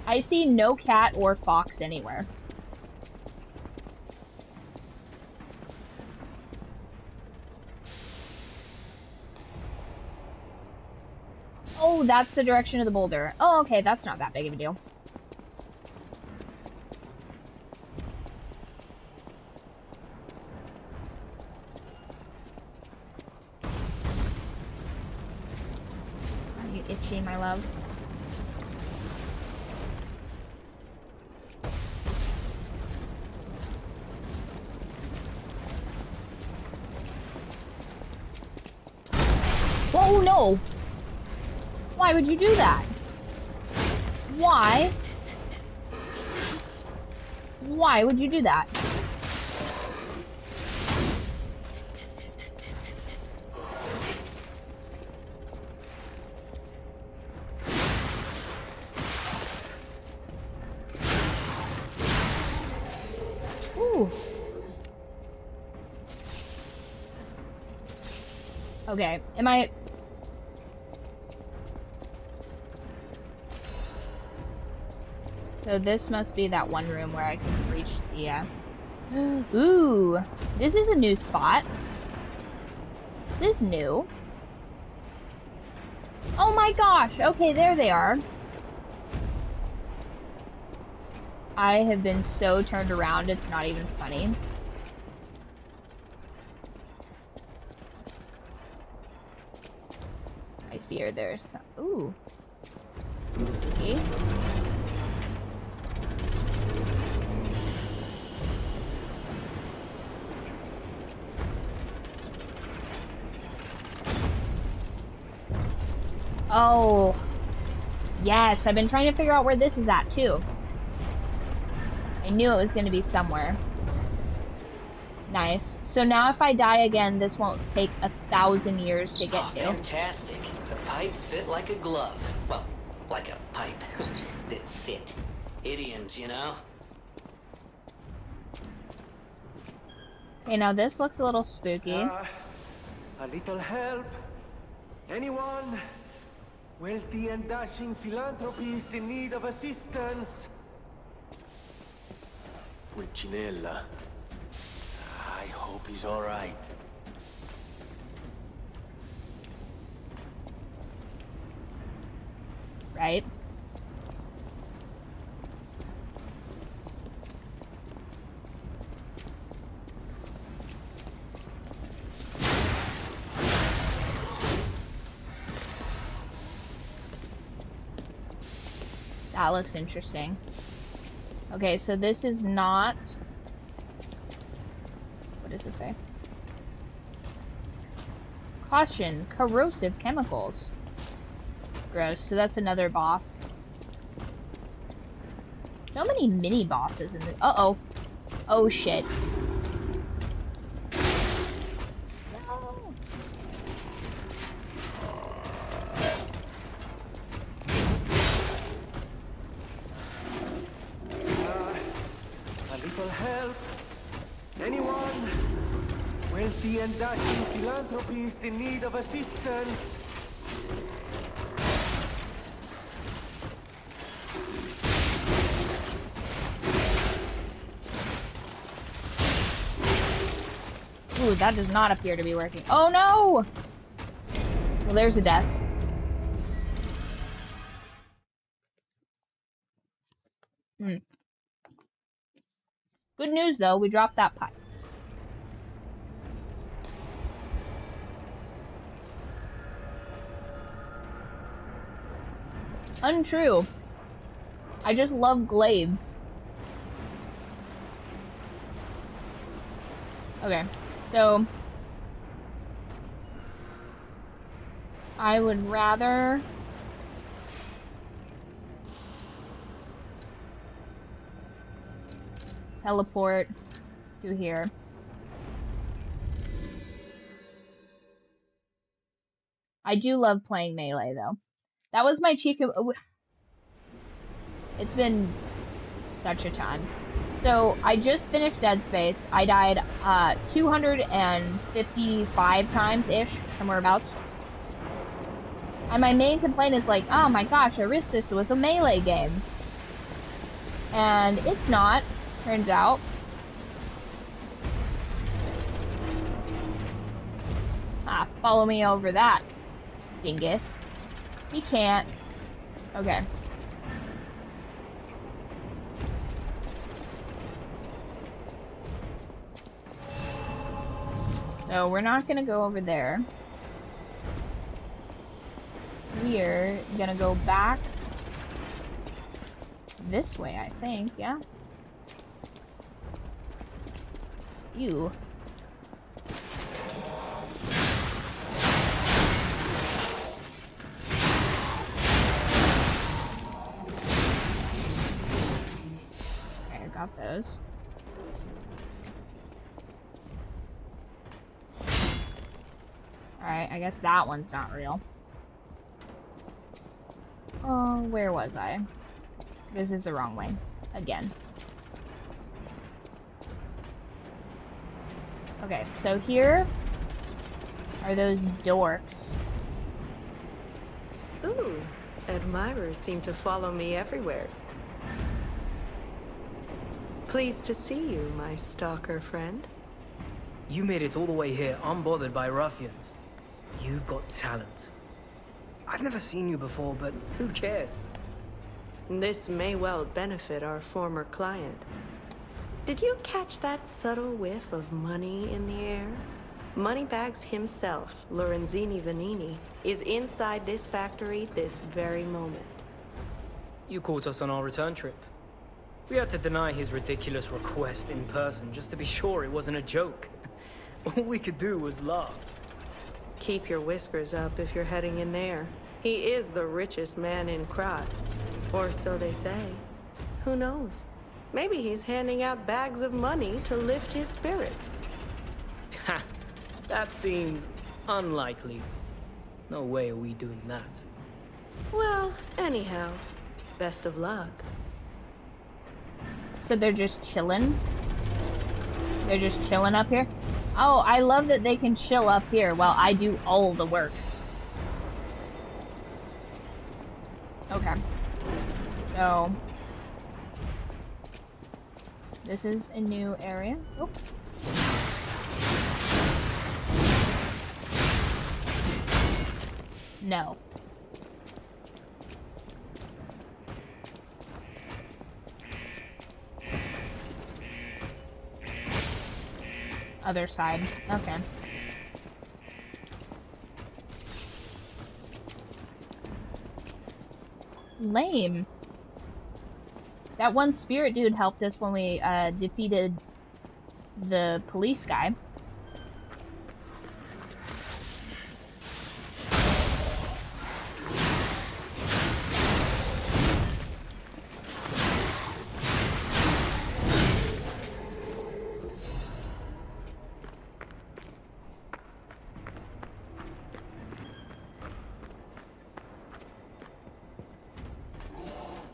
I see no cat or fox anywhere. Oh, that's the direction of the boulder. Oh, okay, that's not that big of a deal. Are you itchy, my love? Oh, no! Why would you do that? Why? Why would you do that? Ooh. Okay, am I... So this must be that one room where I can reach the, Ooh, this is a new spot. This is new. Oh my gosh, okay, there they are. I have been so turned around, it's not even funny. I fear there's some... Ooh. Okay. Oh. Yes, I've been trying to figure out where this is at, too. I knew it was going to be somewhere. Nice. So now if I die again, this won't take 1,000 years to get to. Fantastic. The pipe fit like a glove. Well, like a pipe that fit. Idioms, you know? Okay, now this looks a little spooky. A little help? Anyone? Wealthy and dashing philanthropist in need of assistance? Pulcinella. I hope he's all right. Right? That looks interesting. Okay, so this is not... What does it say? Caution, corrosive chemicals. Gross, so that's another boss. So many mini bosses in this. Uh-oh. Oh, shit. No. A little help? Anyone? Wealthy and dashing philanthropist in need of assistance? Ooh, that does not appear to be working. Oh no! Well, there's a death. Good news though, we dropped that pipe. Untrue. I just love glaives. Okay, so I would rather teleport to here. I do love playing melee though. That was my chief. It's been such a time. So I just finished Dead Space. I died 255 times-ish, somewhere abouts. And my main complaint is like, oh my gosh, I wish this was a melee game. And it's not, turns out. Ah, follow me over that, dingus. He can't. Okay. So we're not gonna go over there. We're gonna go back this way, I think, yeah? Ew. Okay, I got those. Alright, I guess that one's not real. Oh, where was I? This is the wrong way. Again. Okay, so here are those dorks. Ooh, admirers seem to follow me everywhere. Pleased to see you, my stalker friend. You made it all the way here unbothered by ruffians. You've got talent. I've never seen you before, but who cares? This may well benefit our former client. Did you catch that subtle whiff of money in the air? Moneybags himself, Lorenzini Vanini, is inside this factory this very moment. You caught us on our return trip. We had to deny his ridiculous request in person just to be sure it wasn't a joke. All we could do was laugh. Keep your whiskers up if you're heading in there. He is the richest man in Krat. Or so they say. Who knows? Maybe he's handing out bags of money to lift his spirits. Ha! That seems unlikely. No way are we doing that. Well, anyhow, best of luck. So they're just chilling? They're just chilling up here? Oh, I love that they can chill up here while I do all the work. Okay. So, this is a new area. Oh. No. Other side. Okay. Lame. That one spirit dude helped us when we defeated the police guy.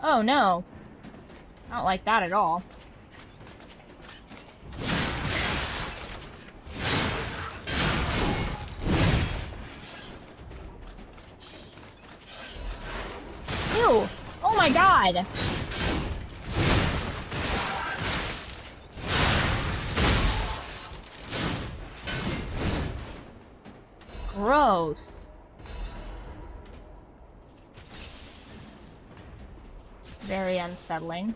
Oh no. I don't like that at all. Ew! Oh my god! Gross. Very unsettling.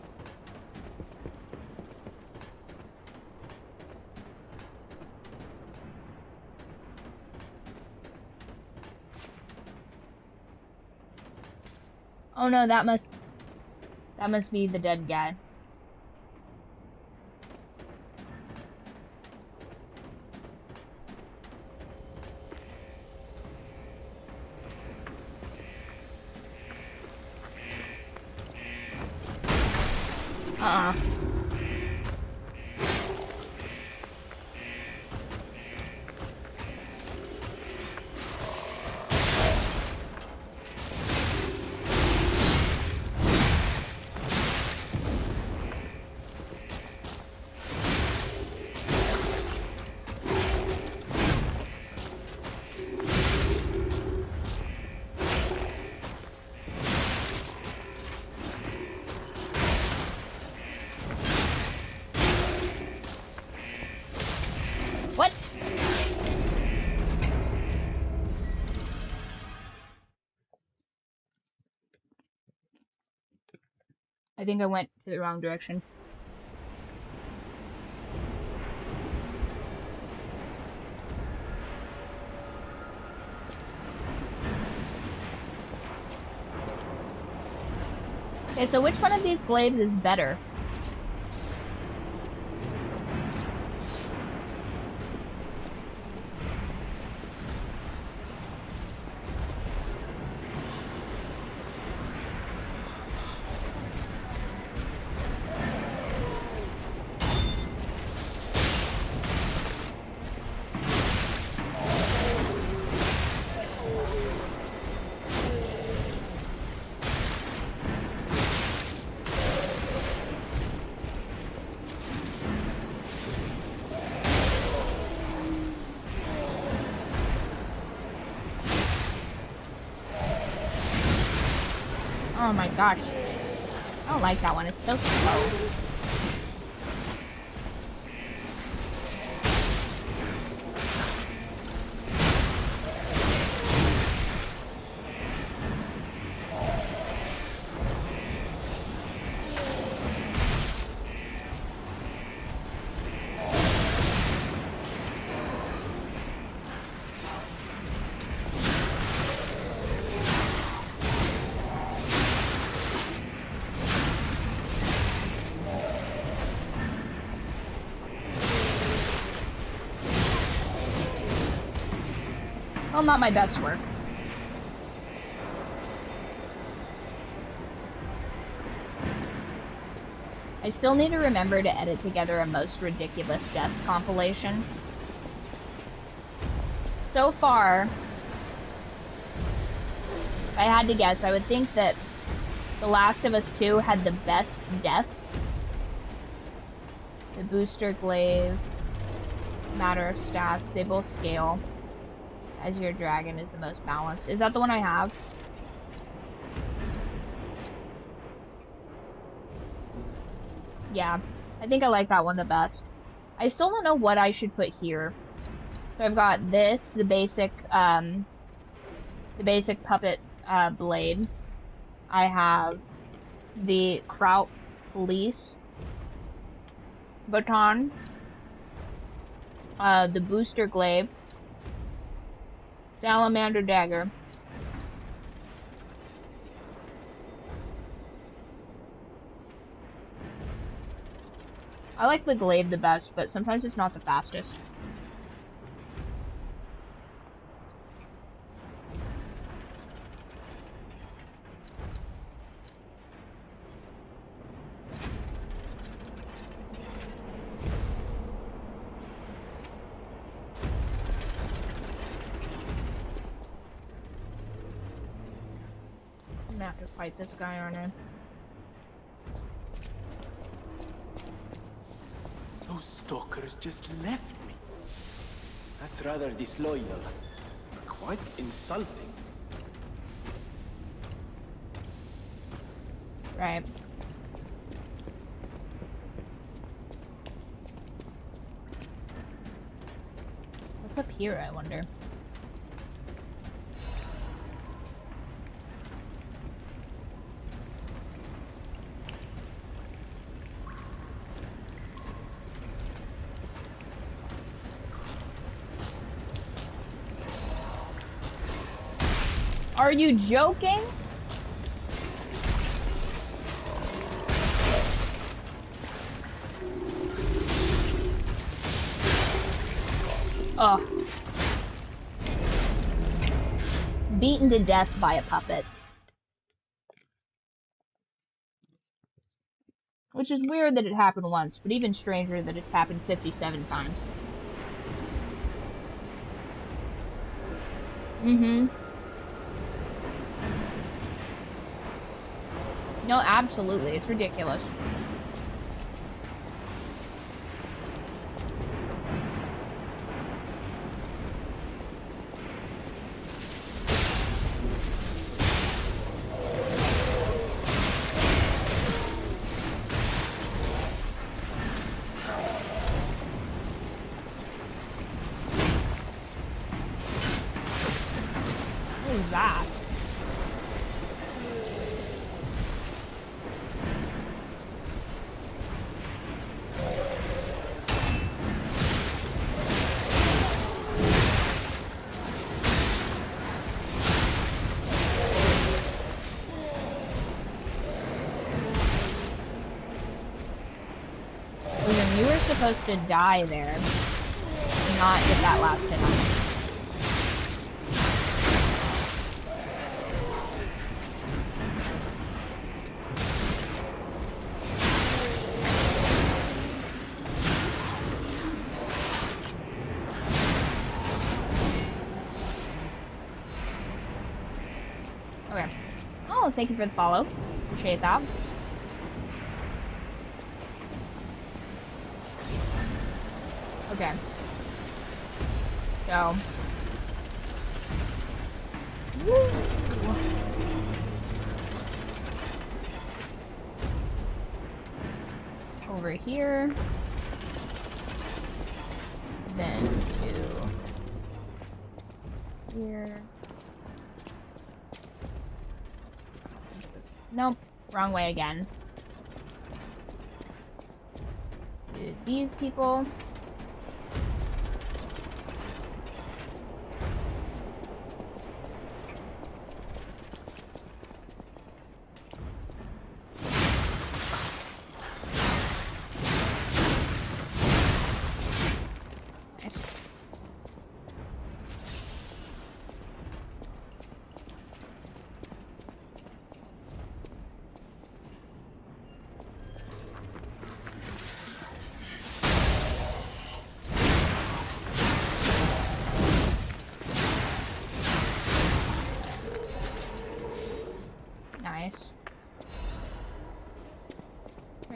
Oh no, that must be the dead guy. What? I think I went to the wrong direction. Okay, so which one of these glaives is better? Oh my gosh. I don't like that one. It's so slow. Well, not my best work. I still need to remember to edit together a most ridiculous deaths compilation. So far, if I had to guess, I would think that The Last of Us 2 had the best deaths. The booster glaive, matter of stats, they both scale. As your dragon is the most balanced. Is that the one I have? Yeah, I think I like that one the best. I still don't know what I should put here. So I've got this, the basic puppet blade. I have the Kraut police baton, the booster glaive, salamander dagger. I like the glaive the best, but sometimes it's not the fastest. I'm gonna have to fight this guy, aren't I? Those stalkers just left me. That's rather disloyal. Quite insulting. Right. What's up here, I wonder? Are you joking? Ugh. Beaten to death by a puppet. Which is weird that it happened once, but even stranger that it's happened 57 times. Mm-hmm. No, absolutely. It's ridiculous. What is that? You were supposed to die there, not get that last hit on you. Okay. Oh, thank you for the follow. Appreciate that. Okay. So. Woo. Over here. Then to here. Nope. Wrong way again. To these people.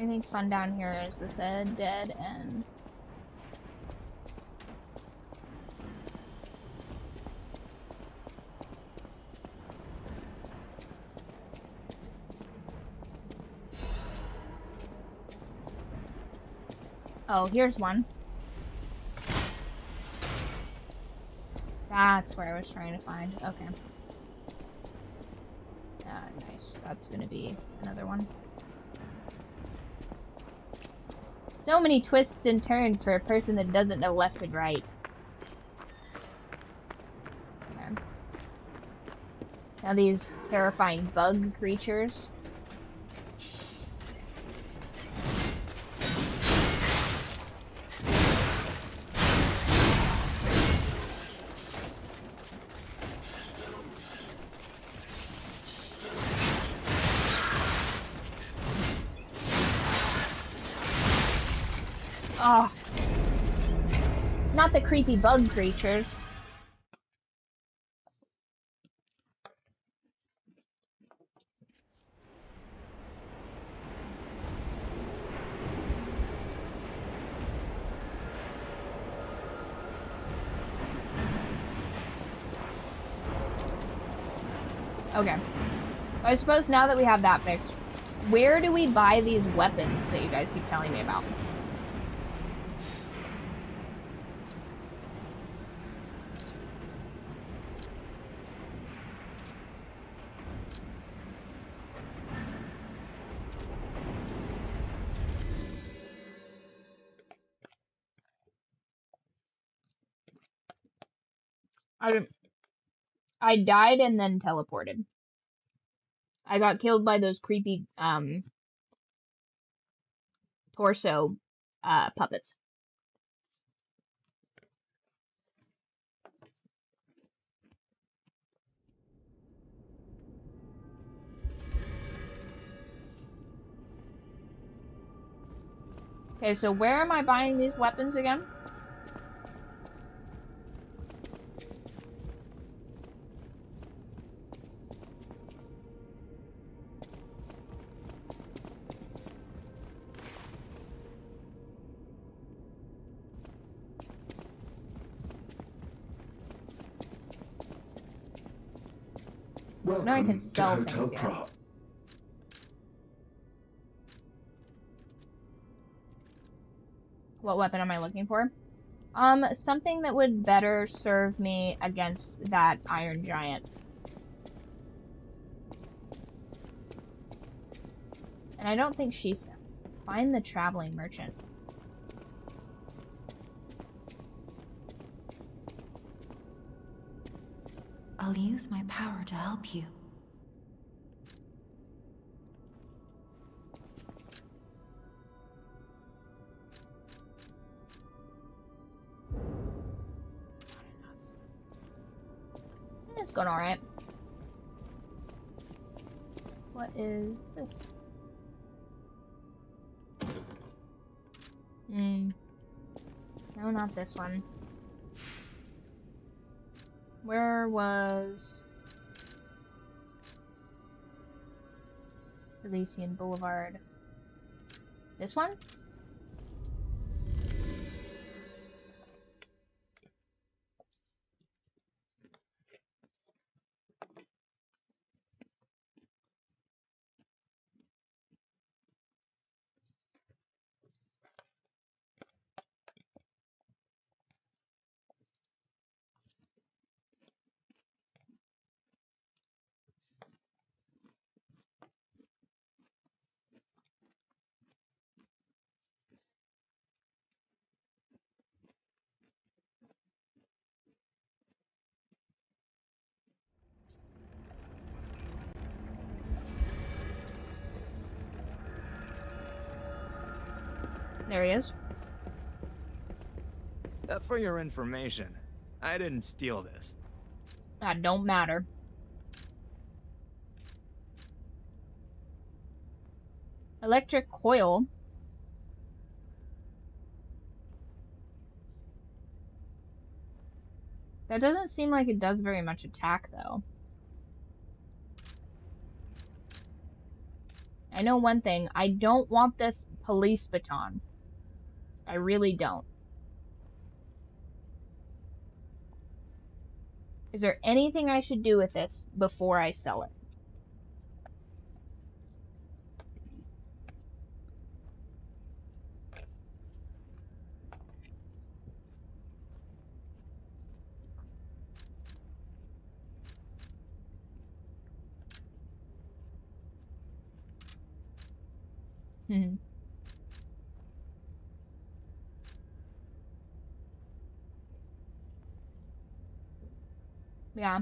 Anything fun down here? Is this a dead end? Oh, here's one. That's where I was trying to find. Okay. Nice. That's gonna be another one. So many twists and turns for a person that doesn't know left and right. Okay. Now these terrifying bug creatures. Oh, not the creepy bug creatures. Okay. I suppose now that we have that fixed, where do we buy these weapons that you guys keep telling me about? I died and then teleported. I got killed by those creepy torso puppets. Okay, so where am I buying these weapons again? Welcome No, I can to sell Hotel things here. Prop. What weapon am I looking for? Something that would better serve me against that iron giant. And I don't think she's... Find the traveling merchant. I'll use my power to help you. It's going alright. What is this? No, not this one. Where was Elysian Boulevard? This one? There he is. For your information, I didn't steal this. That don't matter. Electric coil. That doesn't seem like it does very much attack, though. I know one thing. I don't want this police baton. I really don't. Is there anything I should do with this before I sell it? Hmm. Yeah.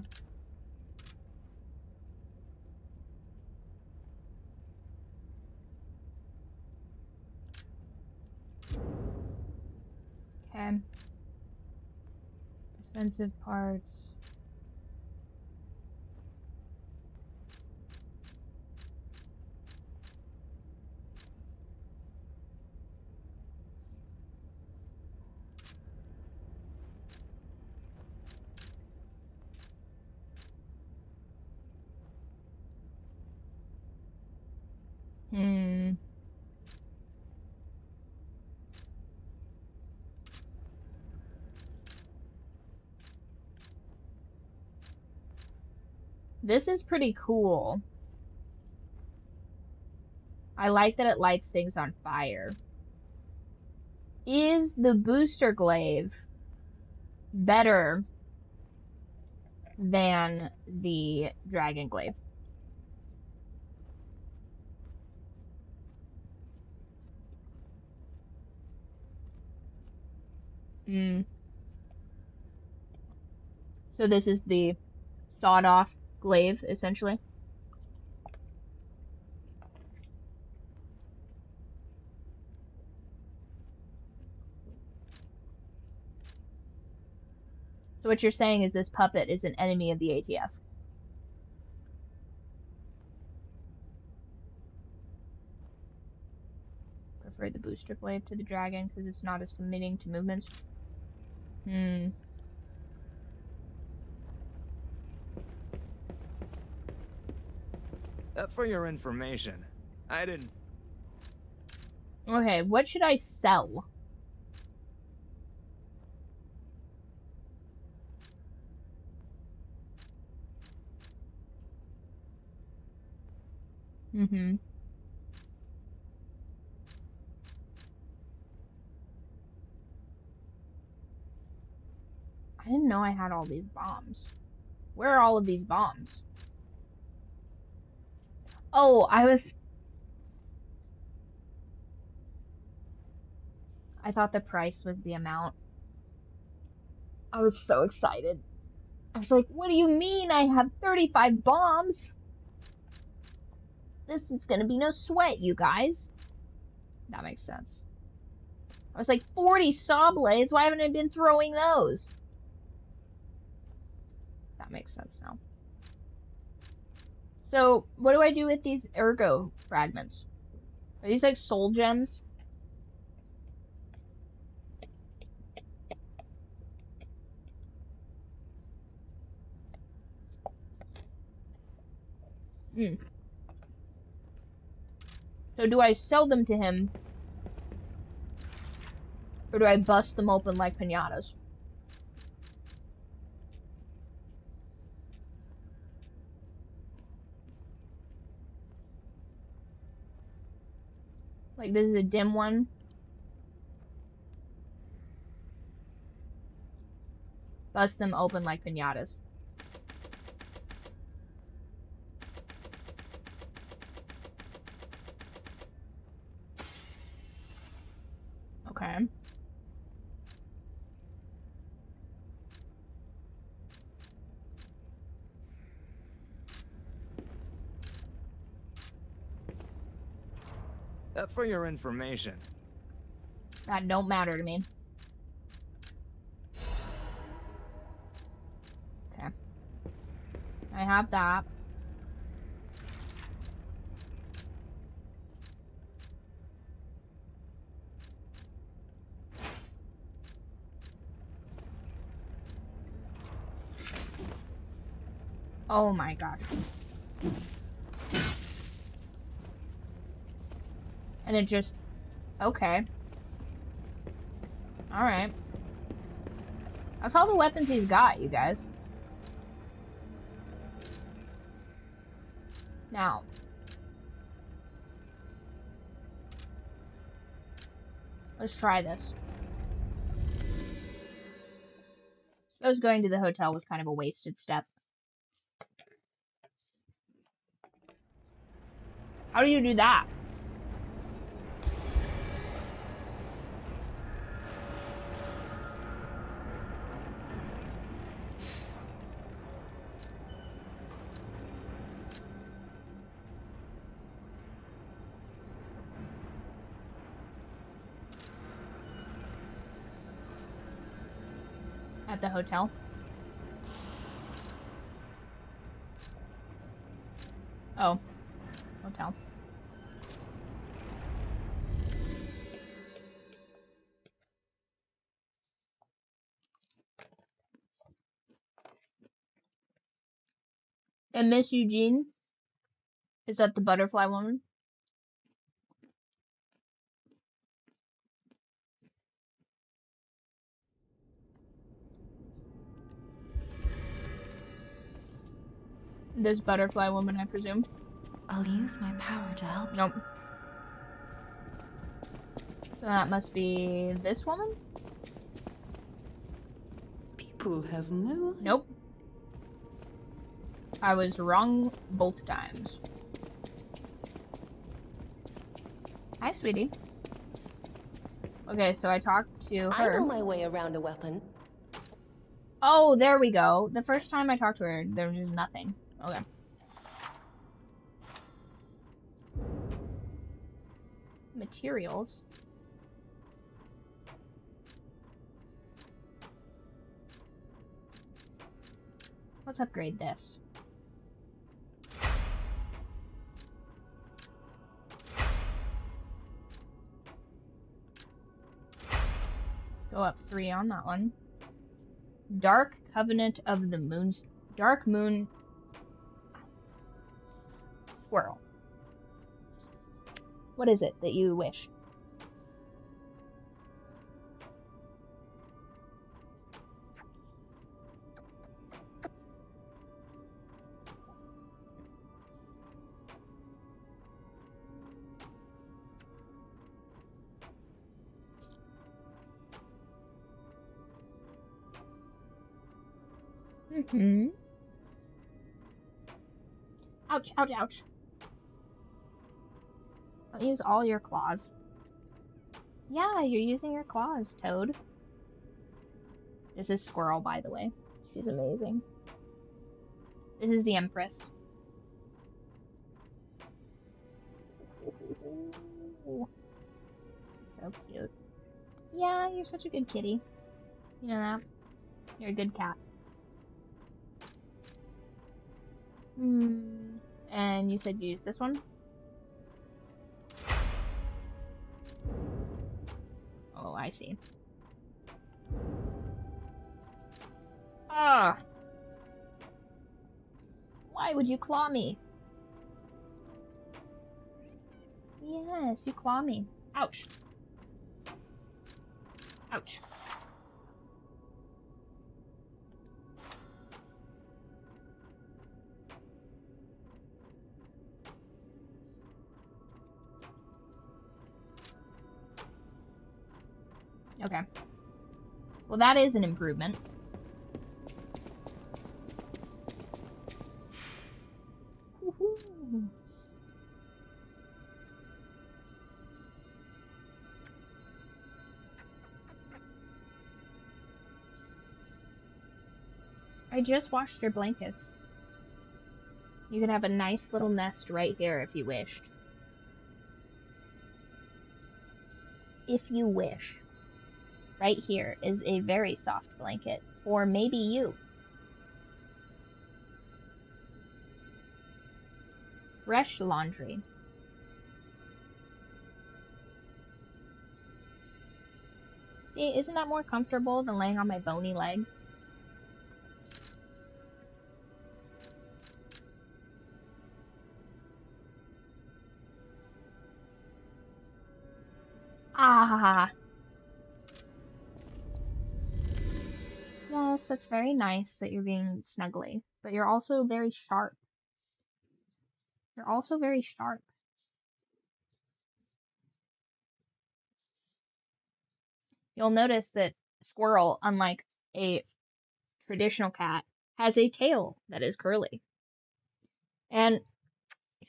Okay. Defensive parts. Hmm. This is pretty cool. I like that it lights things on fire. Is the booster glaive better than the dragon glaive? Mm. So this is the sawed-off glaive, essentially. So what you're saying is this puppet is an enemy of the ATF. Prefer the booster glaive to the dragon because it's not as committing to movements. Hmm. For your information, I didn't... Okay, what should I sell? Mm-hmm. I didn't know I had all these bombs. Where are all of these bombs? Oh, I thought the price was the amount. I was so excited. I was like, what do you mean I have 35 bombs? This is gonna be no sweat, you guys. That makes sense. I was like, 40 saw blades? Why haven't I been throwing those? That makes sense now. So, what do I do with these ergo fragments? Are these like soul gems? Hmm. So do I sell them to him? Or do I bust them open like piñatas? Like this is a dim one. Bust them open like piñatas. Okay. For your information. That don't matter to me. Okay. I have that. Oh my gosh. And it just... Okay. Alright. That's all the weapons he's got, you guys. Now. Let's try this. Suppose going to the hotel was kind of a wasted step. How do you do that? At the hotel. Oh. Hotel. And Miss Eugene? Is that the butterfly woman? This butterfly woman, I presume. I'll use my power to help. Nope. So that must be this woman? People have no... Nope. I was wrong both times. Hi, sweetie. Okay, so I talked to her. I know my way around a weapon. Oh, there we go. The first time I talked to her, there was nothing. Okay. Materials. Let's upgrade this. Go up 3 on that one. Dark Covenant of the Moons. Dark Moon Squirrel. What is it that you wish? Ouch, ouch, ouch. Don't use all your claws. Yeah, you're using your claws, Toad. This is Squirrel, by the way. She's amazing. This is the Empress. Ooh. So cute. Yeah, you're such a good kitty. You know that? You're a good cat. And you said you use this one? Oh, I see. Ah! Why would you claw me? Yes, you claw me. Ouch. Ouch. Okay. Well, that is an improvement. Woohoo. I just washed your blankets. You can have a nice little nest right here if you wished. If you wish. Right here is a very soft blanket for maybe you. Fresh laundry. See, isn't that more comfortable than laying on my bony leg? Ah. Yes, that's very nice that you're being snuggly, but you're also very sharp. You're also very sharp. You'll notice that Squirrel, unlike a traditional cat, has a tail that is curly. And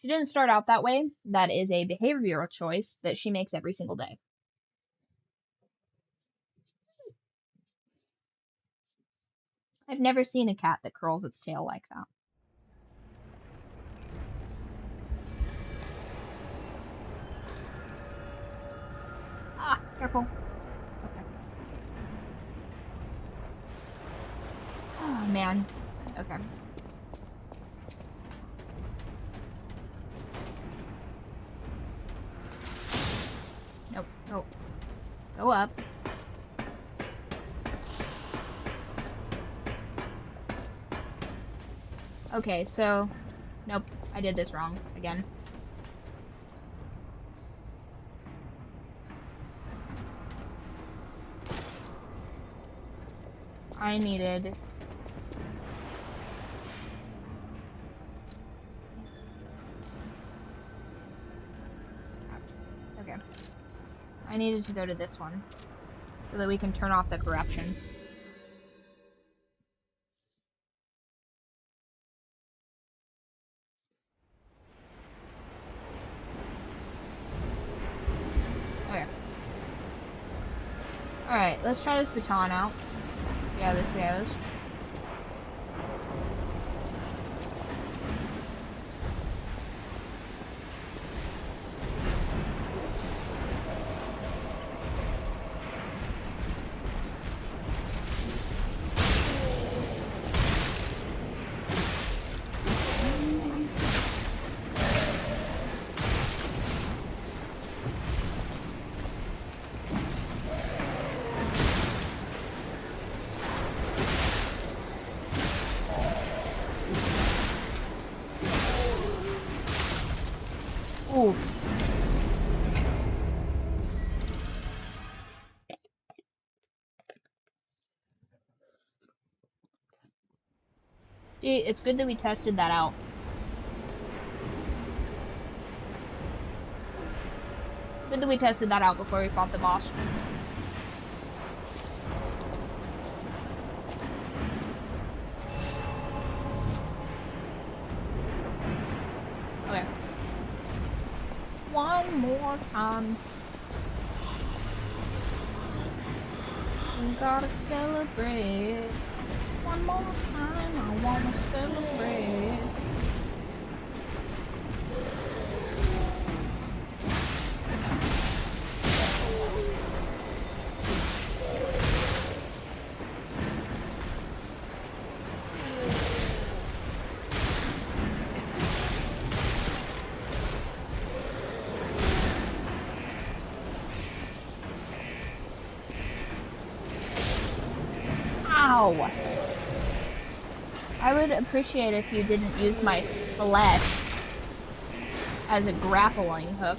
she didn't start out that way. That is a behavioral choice that she makes every single day. I've never seen a cat that curls its tail like that. Ah, careful. Okay. Oh, man. Okay. Nope, nope. Go up. Okay, so... Nope, I did this wrong again. I needed... Okay. I needed to go to this one, so that we can turn off the corruption. Okay. Alright, let's try this baton out. See how this goes. Oof. See, it's good that we tested that out. Good that we tested that out before we fought the boss. Okay. One more time. We gotta celebrate. One more time, I wanna celebrate. Ow! I would appreciate if you didn't use my flesh as a grappling hook.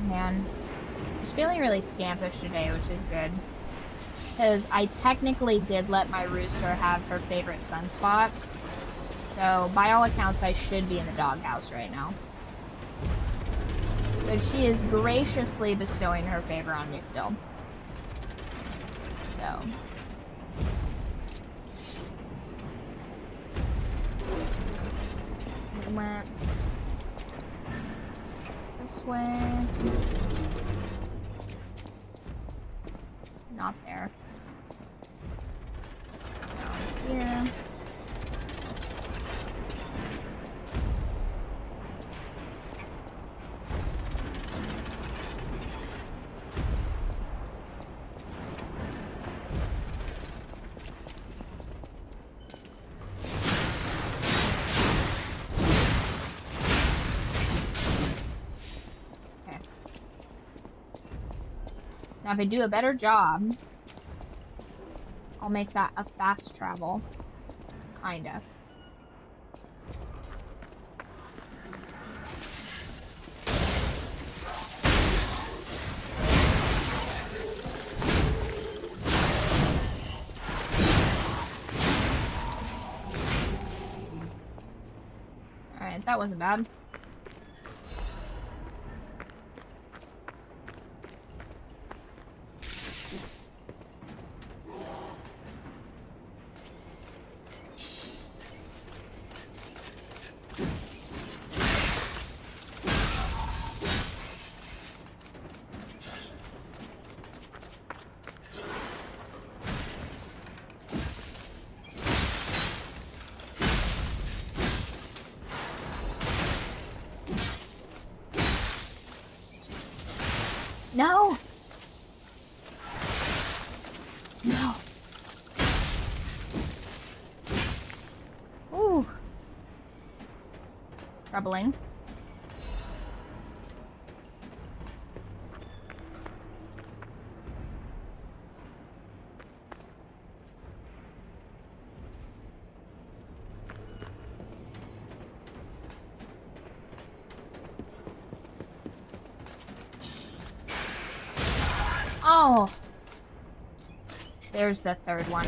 Man, I'm just feeling really scampish today, which is good. Because I technically did let my rooster have her favorite sunspot. So, by all accounts, I should be in the doghouse right now. But she is graciously bestowing her favor on me still. go. We went this way. Not there. Down here. Now, if I do a better job, I'll make that a fast travel. Kinda. Alright, that wasn't bad. No! No. Ooh. Troubling. Oh, there's the third one.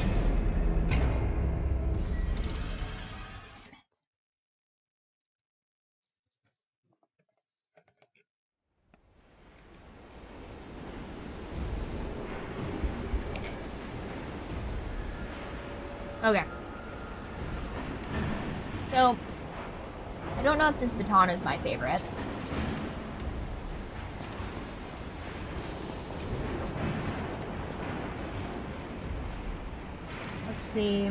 Okay. So, I don't know if this baton is my favorite. Let's see.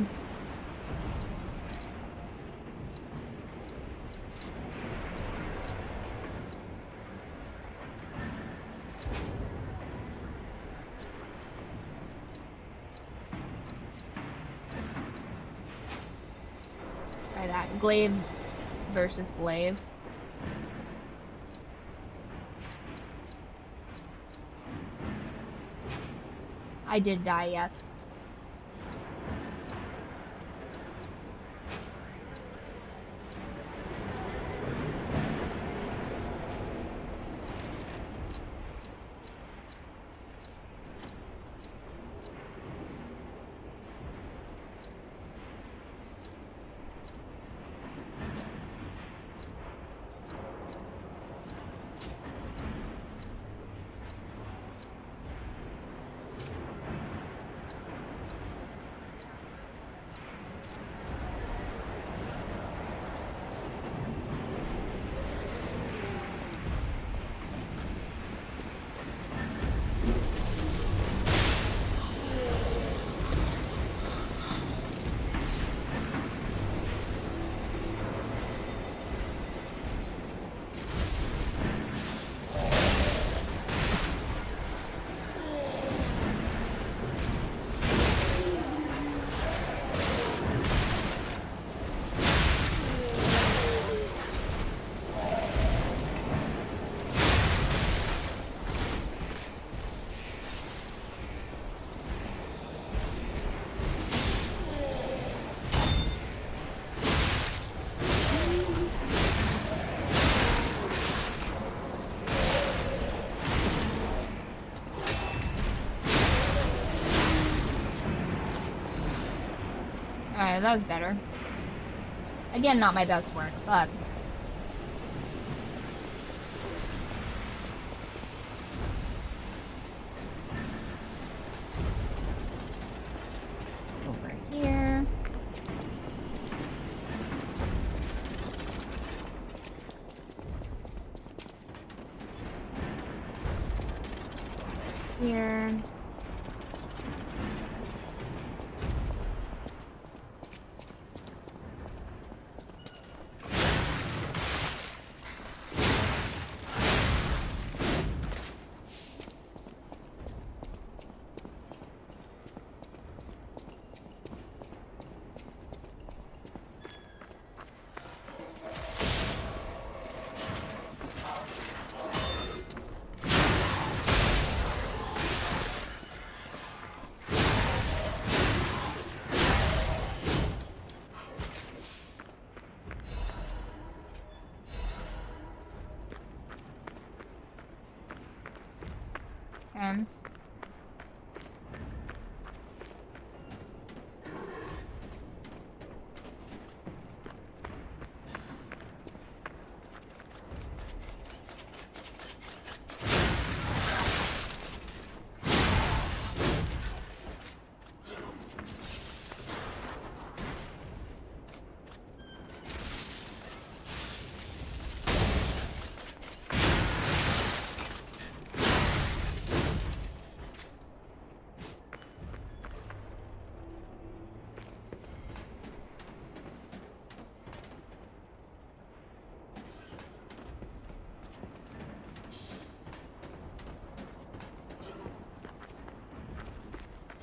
Try that. Glaive versus glaive. I did die, yes. Alright, that was better. Again, not my best work, but...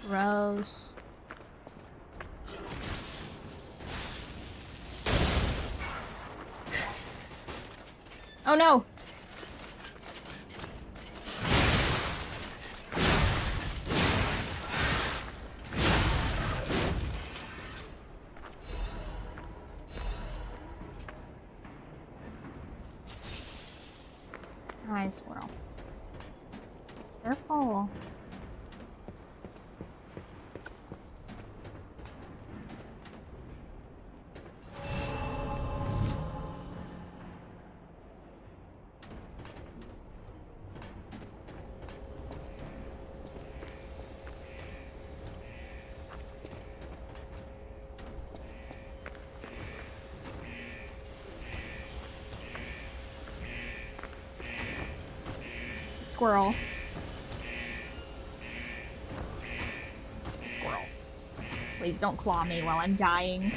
Gross. Oh no! Hi, squirrel. Careful. Squirrel. Squirrel. Please don't claw me while I'm dying.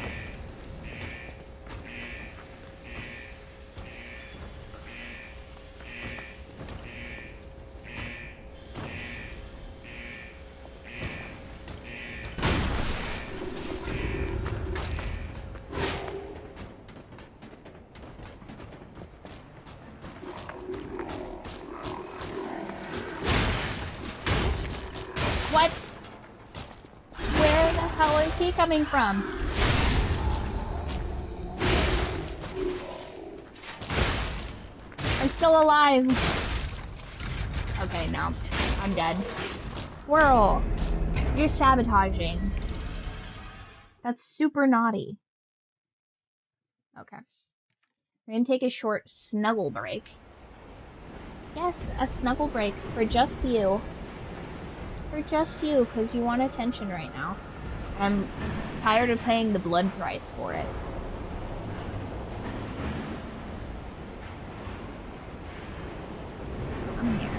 What? Where the hell is he coming from? I'm still alive. Okay, no. I'm dead. Squirrel, you're sabotaging. That's super naughty. Okay. We're gonna take a short snuggle break. Yes, a snuggle break for just you. For just you, because you want attention right now. I'm tired of paying the blood price for it. Come here.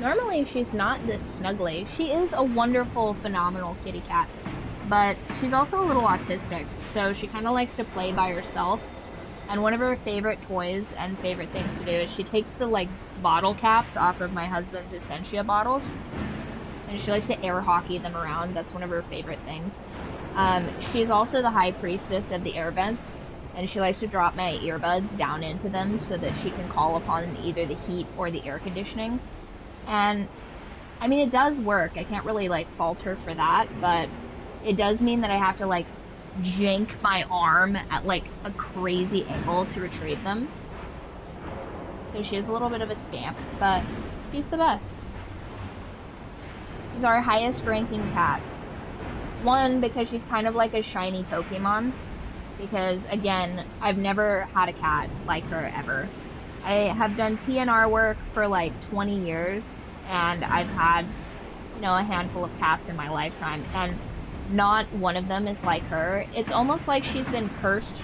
Normally she's not this snuggly. She is a wonderful, phenomenal kitty cat. But she's also a little autistic, so she kind of likes to play by herself. And one of her favorite toys and favorite things to do is she takes the, like, bottle caps off of my husband's Essentia bottles. And she likes to air hockey them around. That's one of her favorite things. She's also the high priestess of the air vents. And she likes to drop my earbuds down into them so that she can call upon either the heat or the air conditioning. And, I mean, it does work. I can't really, like, fault her for that, but it does mean that I have to, like, jank my arm at, like, a crazy angle to retrieve them. So she is a little bit of a scamp, but she's the best. She's our highest ranking cat. One, because she's kind of like a shiny Pokemon. Because, again, I've never had a cat like her ever. I have done TNR work for, like, 20 years. And I've had, you know, a handful of cats in my lifetime. And not one of them is like her. It's almost like she's been cursed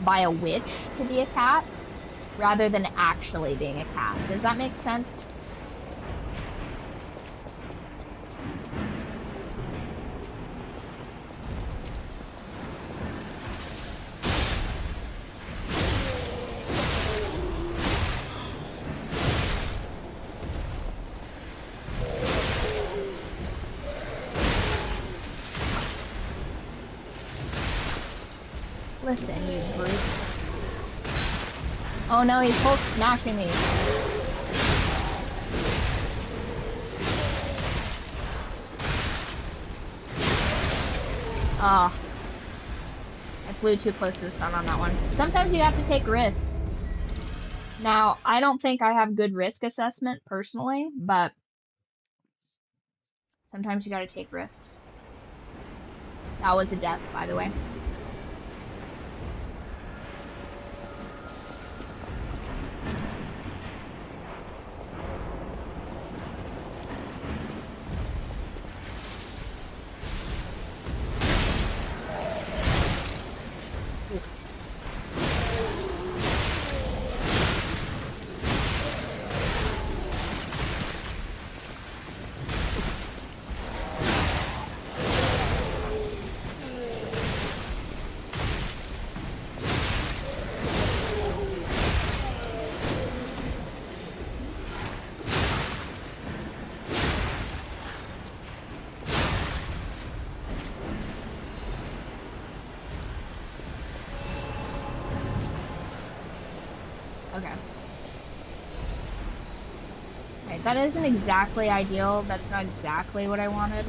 by a witch to be a cat, rather than actually being a cat. Does that make sense? Listen, you brute. Oh no, he's Hulk smashing me. Ah. I flew too close to the sun on that one. Sometimes you have to take risks. Now, I don't think I have good risk assessment personally, but sometimes you gotta take risks. That was a death, by the way. Okay. Right, that isn't exactly ideal. That's not exactly what I wanted.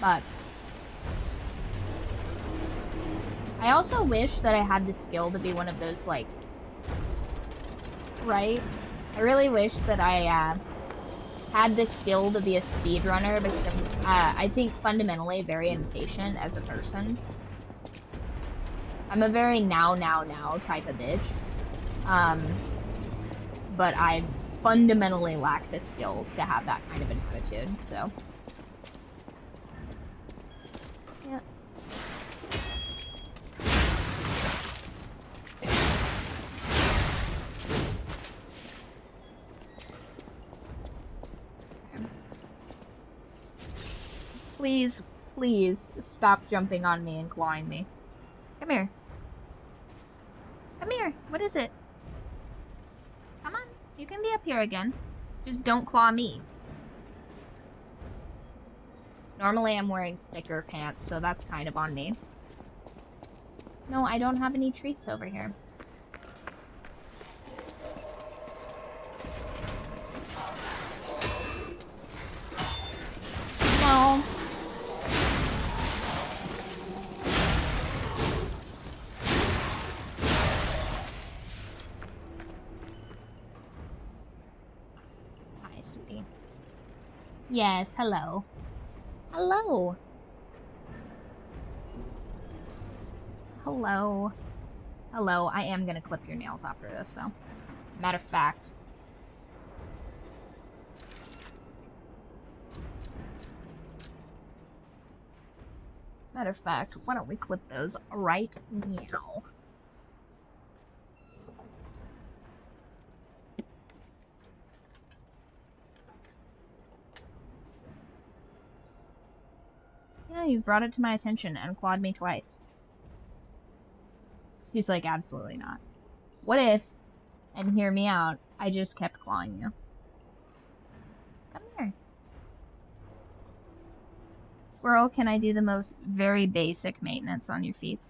But I also wish that I had the skill to be one of those, like, right? I really wish that I had the skill to be a speedrunner, because I'm, I think, fundamentally very impatient as a person. I'm a very now type of bitch. But I fundamentally lack the skills to have that kind of an attitude, so. Yeah. Please, please stop jumping on me and clawing me. Come here. Come here. What is it? Come on. You can be up here again. Just don't claw me. Normally I'm wearing thicker pants, so that's kind of on me. No, I don't have any treats over here. No. Yes, hello. Hello. Hello. Hello, I am gonna clip your nails after this, though. Matter of fact. Matter of fact, why don't we clip those right now? Yeah, you've brought it to my attention and clawed me twice. He's like, absolutely not. What if, and hear me out, I just kept clawing you? Come here. Squirrel, can I do the most very basic maintenance on your feet?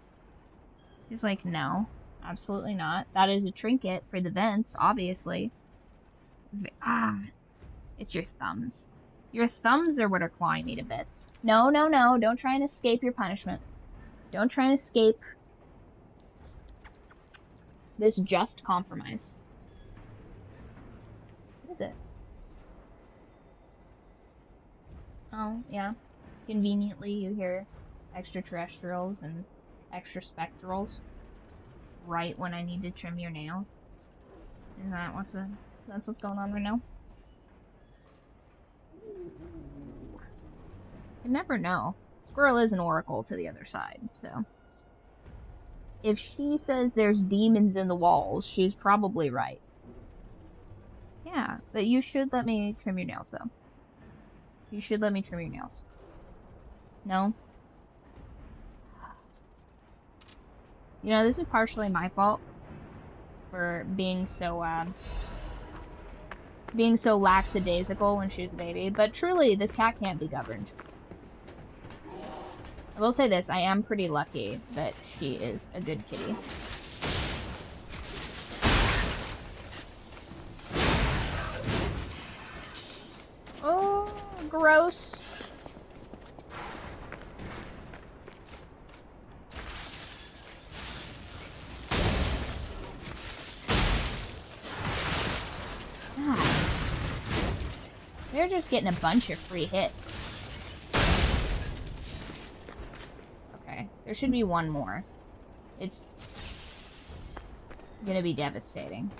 He's like, no, absolutely not. That is a trinket for the vents, obviously. It's your thumbs. Your thumbs are what are clawing me to bits. No, no, no. Don't try and escape your punishment. Don't try and escape this just compromise. What is it? Oh, yeah. Conveniently, you hear extraterrestrials and extra spectrals right when I need to trim your nails. Is that that's what's going on right now? You never know. Squirrel is an oracle to the other side, so. If she says there's demons in the walls, she's probably right. Yeah, but you should let me trim your nails, though. You should let me trim your nails. No? You know, this is partially my fault for being so lackadaisical when she was a baby, but truly, this cat can't be governed. I will say this, I am pretty lucky that she is a good kitty. Oh, gross. God. They're just getting a bunch of free hits. There should be one more. It's gonna be devastating.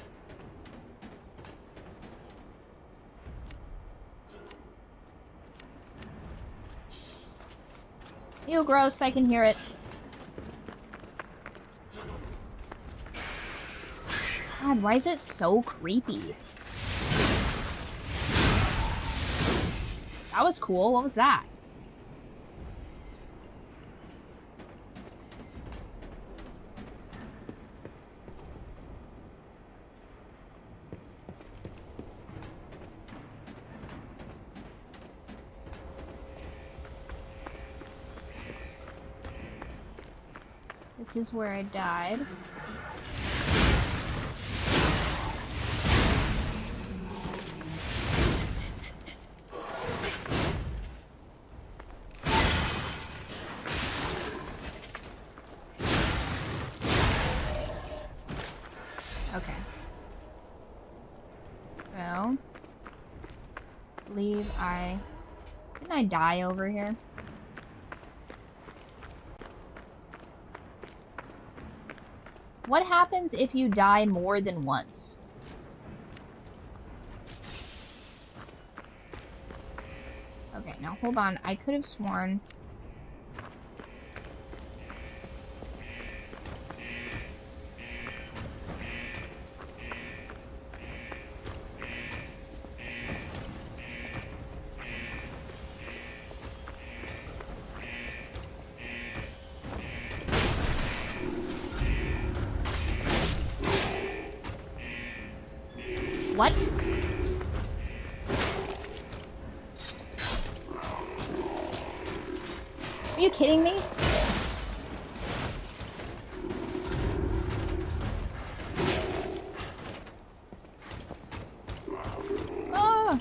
Ew, gross, I can hear it. God, why is it so creepy? That was cool, what was that? This is where I died. believe didn't I die over here? What happens if you die more than once? Okay, now hold on. I could have sworn. What? Are you kidding me? Ah!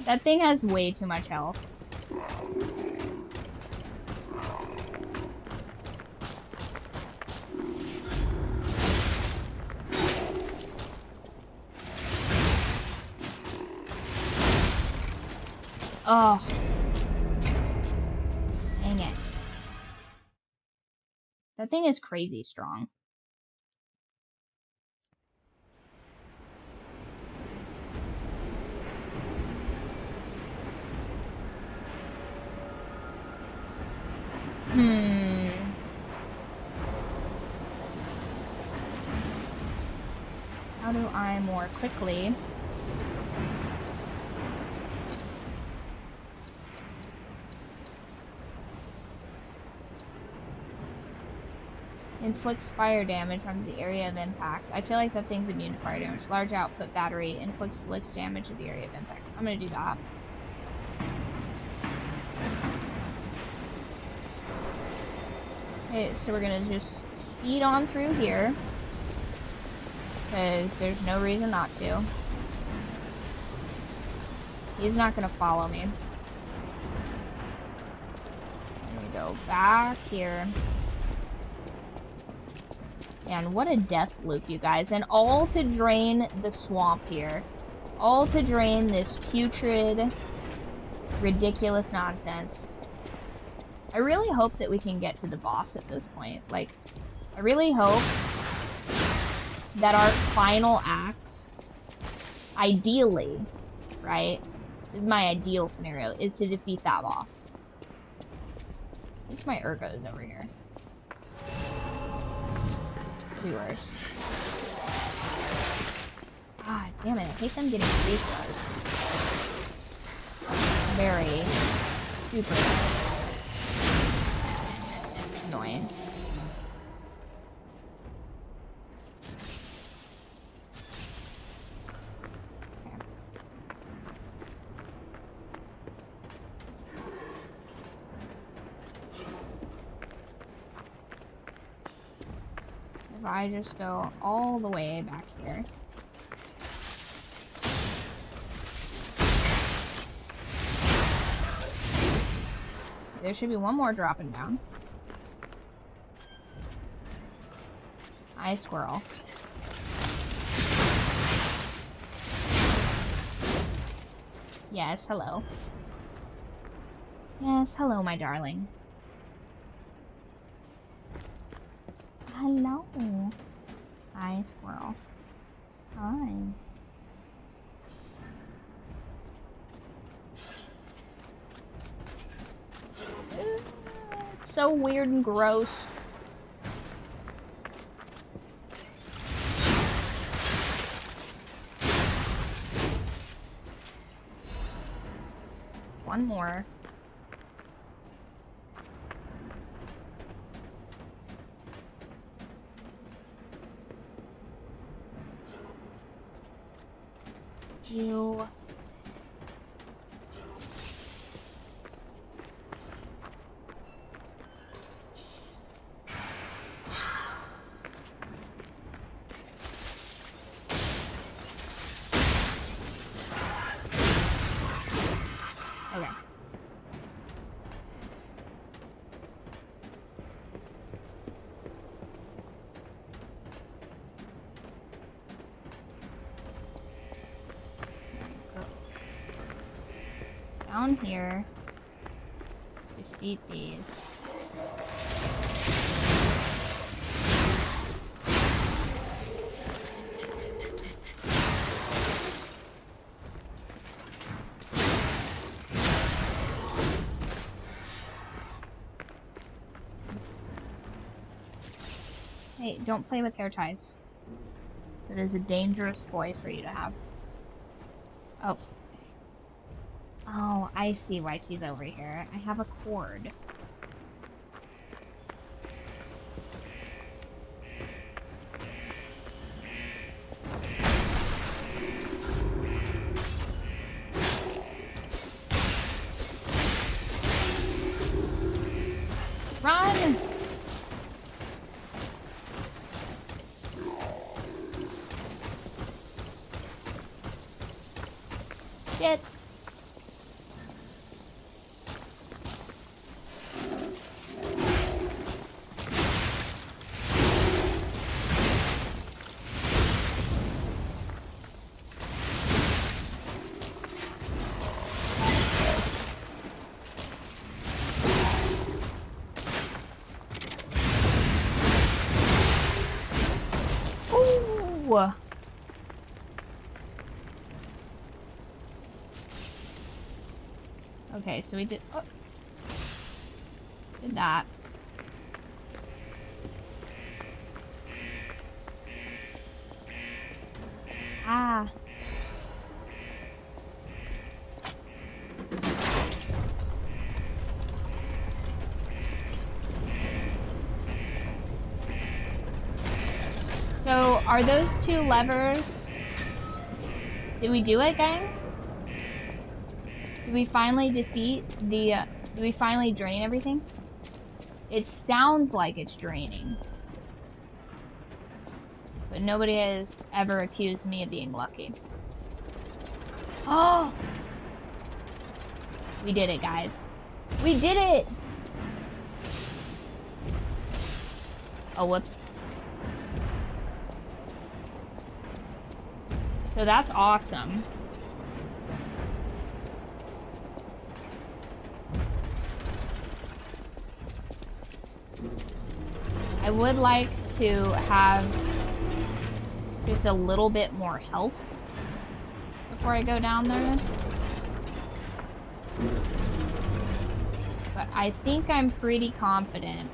That thing has way too much health. Oh. Dang it. That thing is crazy strong. How do I more quickly inflicts fire damage on the area of impact? I feel like that thing's immune to fire damage. Large output battery inflicts blitz damage to the area of impact. I'm gonna do that. Okay, so we're gonna just speed on through here, because there's no reason not to. He's not gonna follow me. And we go back here. And what a death loop, you guys. And all to drain the swamp here. All to drain this putrid, ridiculous nonsense. I really hope that we can get to the boss at this point. Like, I really hope that our final act, ideally, right? This is my ideal scenario, is to defeat that boss. At least my Ergo's over here. Could be worse. God damn it, I hate them getting face rush. Very super annoying. If I just go all the way back here. There should be one more dropping down. Hi, squirrel. Yes, hello. Yes, hello, my darling. Hello. Hi, squirrel. Hi. It's so weird and gross. One more. You. Okay. Down here, defeat these. Hey, don't play with hair ties. It is a dangerous toy for you to have. Oh. Oh, I see why she's over here. I have a cord. Run! Shit. Ooh. Okay, so we did that. Ah. So, are those two levers? Did we do it, gang? Did we finally defeat the, did we finally drain everything? It sounds like it's draining. But nobody has ever accused me of being lucky. Oh! We did it, guys. We did it! Oh, whoops. So that's awesome. I would like to have just a little bit more health before I go down there. But I think I'm pretty confident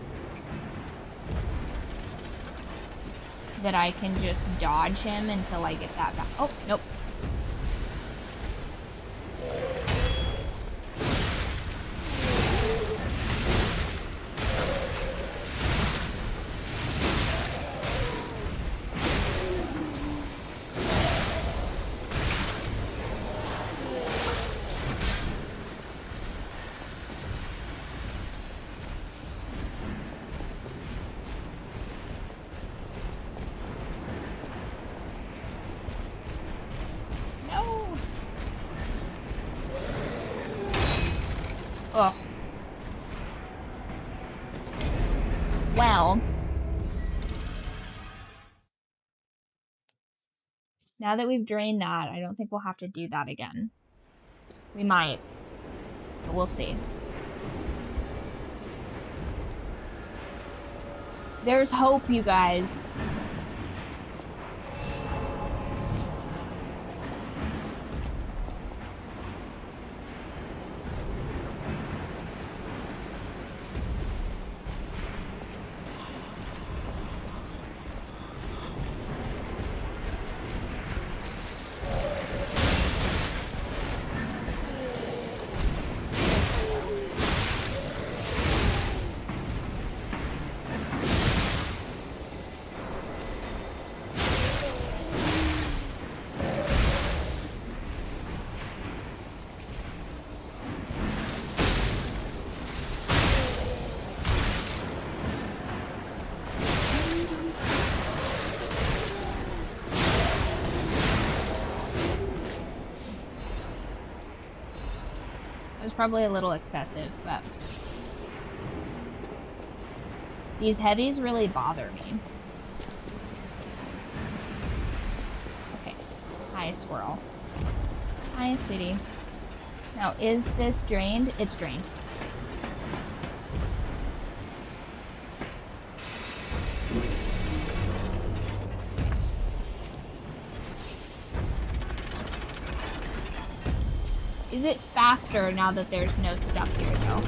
that I can just dodge him until I get that back. Oh, nope. Ugh. Well, now that we've drained that, I don't think we'll have to do that again. We might, but we'll see. There's hope, you guys. probably a little excessive, but these heavies really bother me. Okay. Hi, squirrel. Hi, sweetie. Now, is this drained? It's drained. Is it faster now that there's no stuff here, though?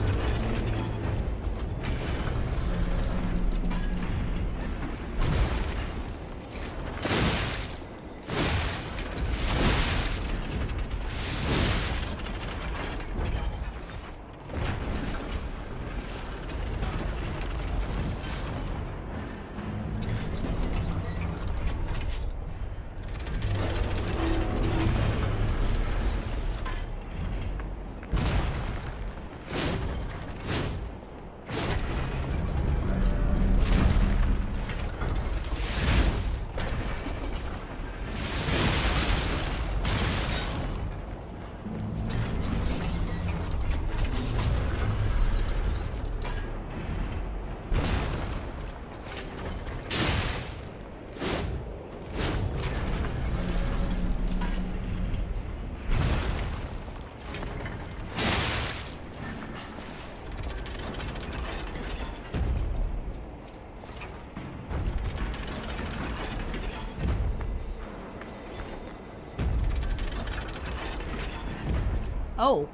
Oh.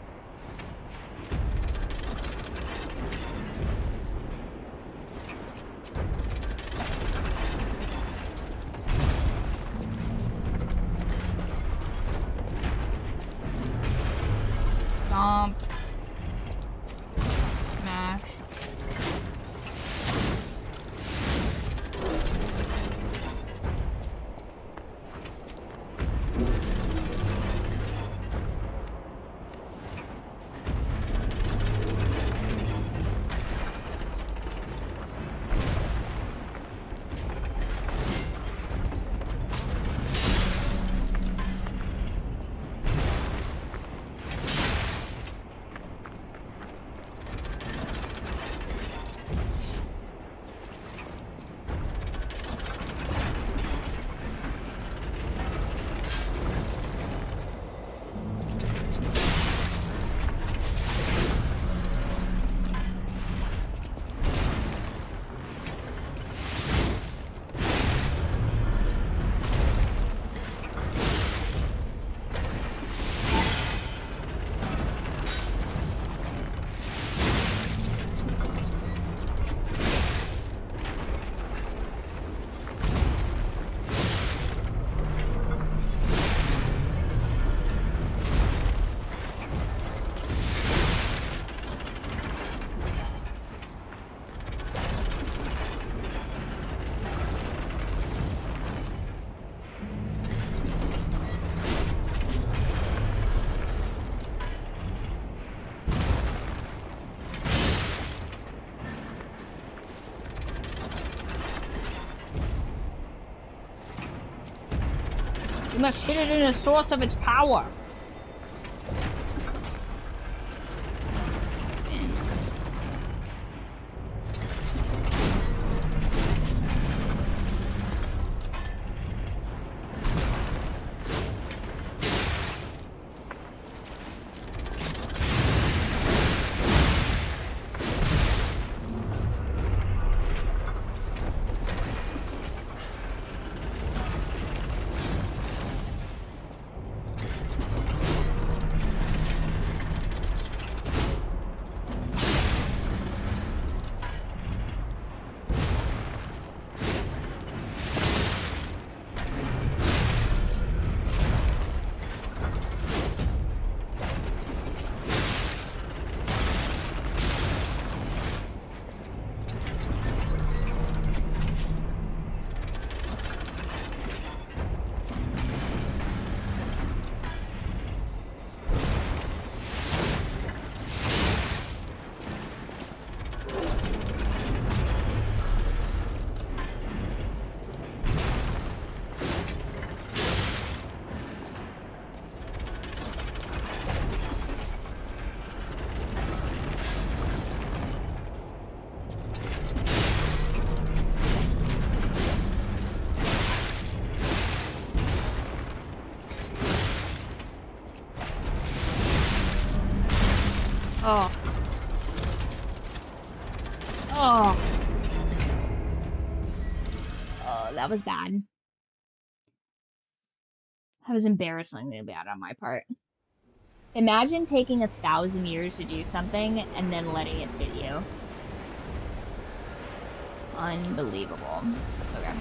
Stomp. Smash. You must hit it in the source of its power. Oh. Oh. Oh, that was bad. That was embarrassingly bad on my part. Imagine taking 1,000 years to do something and then letting it fit you. Unbelievable. Okay.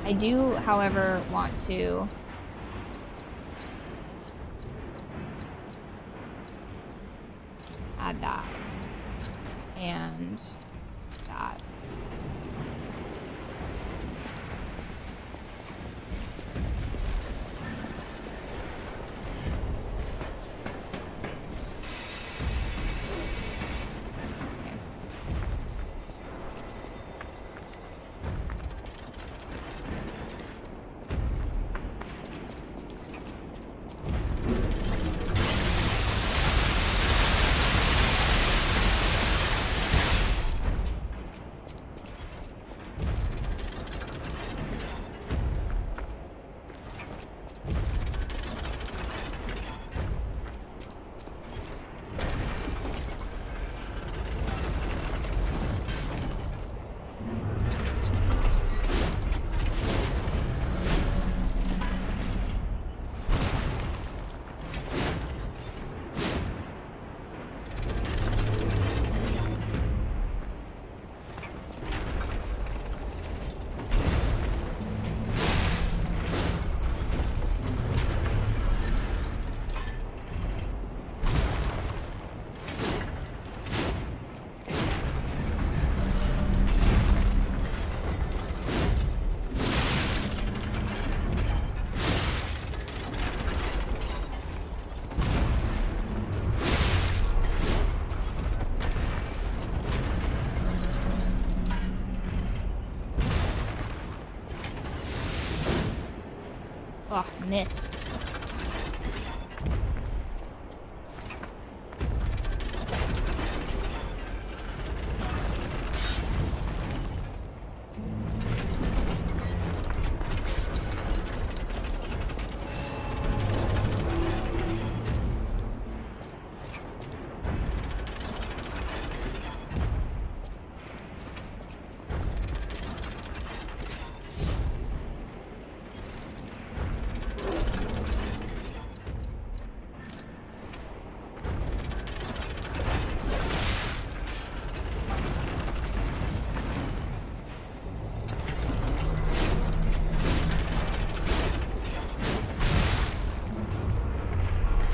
I do, however, want to add that and that. Oh, miss.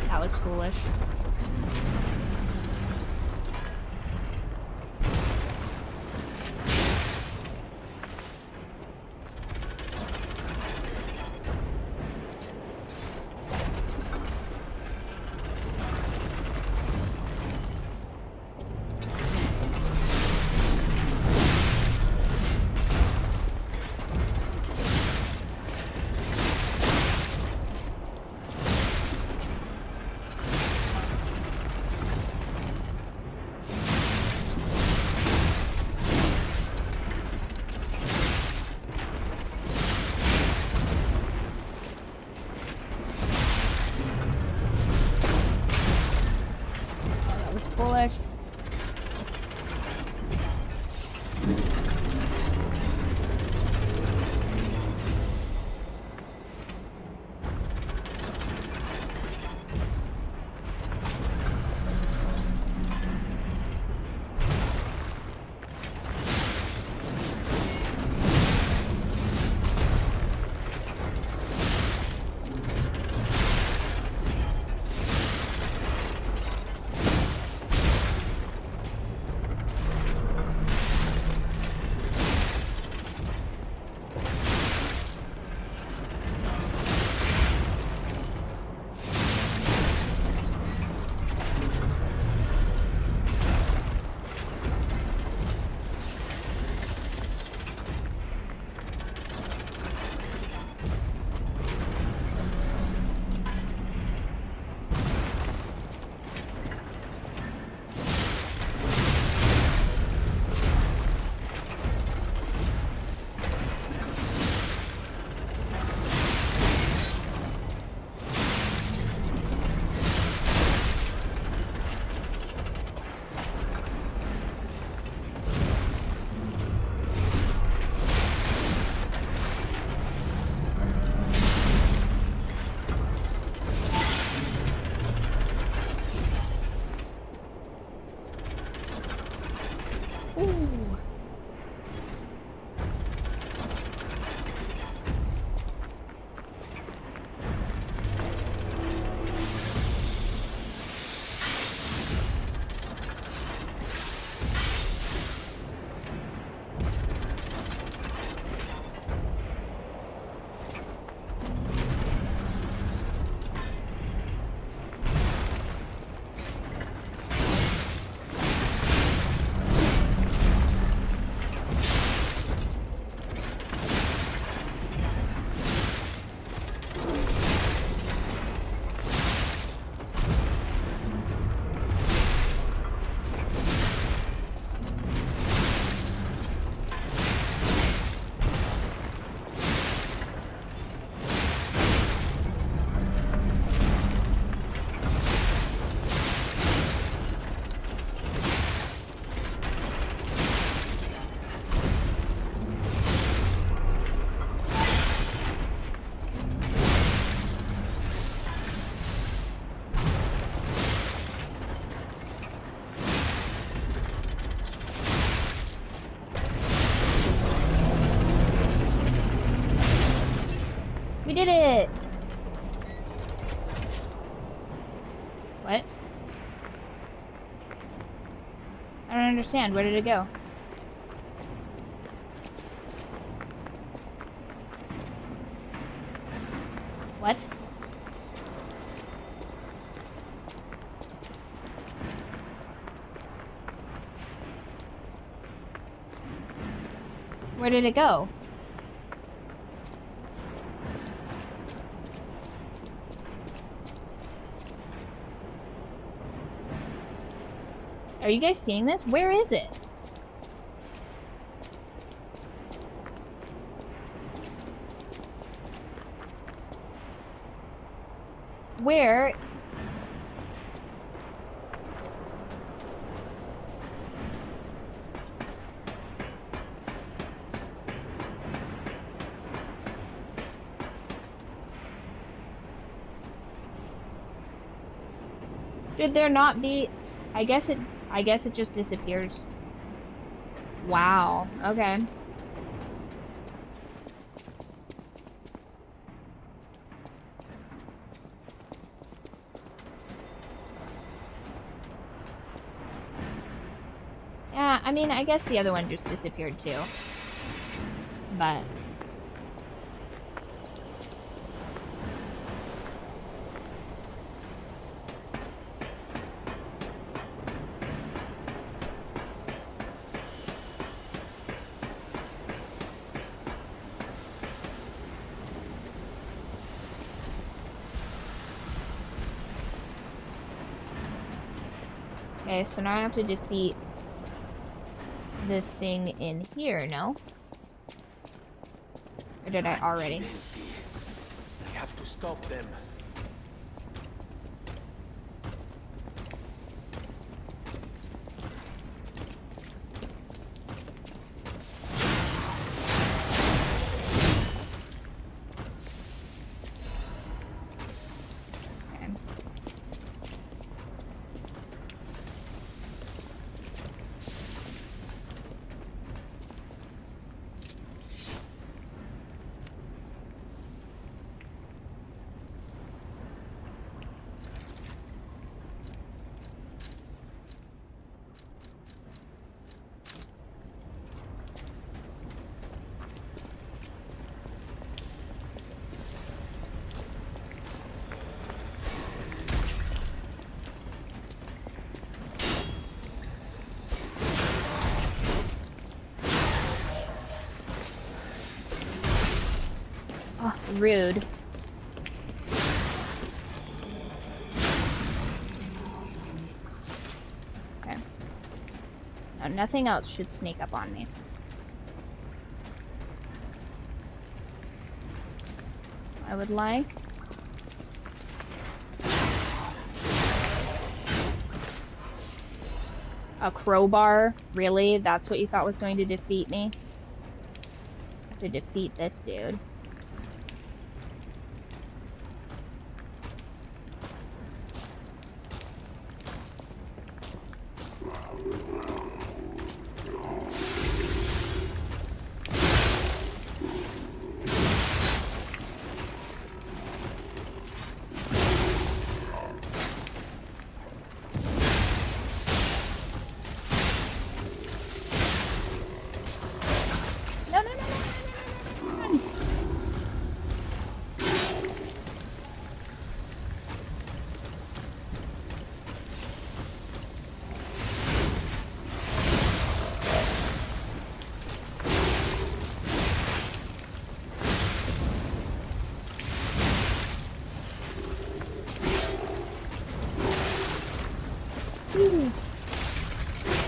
That was foolish. Foolish. We did it! What? I don't understand. Where did it go? What? Where did it go? Are you guys seeing this? Where is it? Where? Should there not be? I guess it just disappears. Wow. Okay. Yeah, I mean, I guess the other one just disappeared too. But okay, so now I have to defeat the thing in here, no? Or did I already? I have to stop them. Oh, rude. Okay. Now, nothing else should sneak up on me. I would like a crowbar. Really? That's what you thought was going to defeat me? I have to defeat this dude.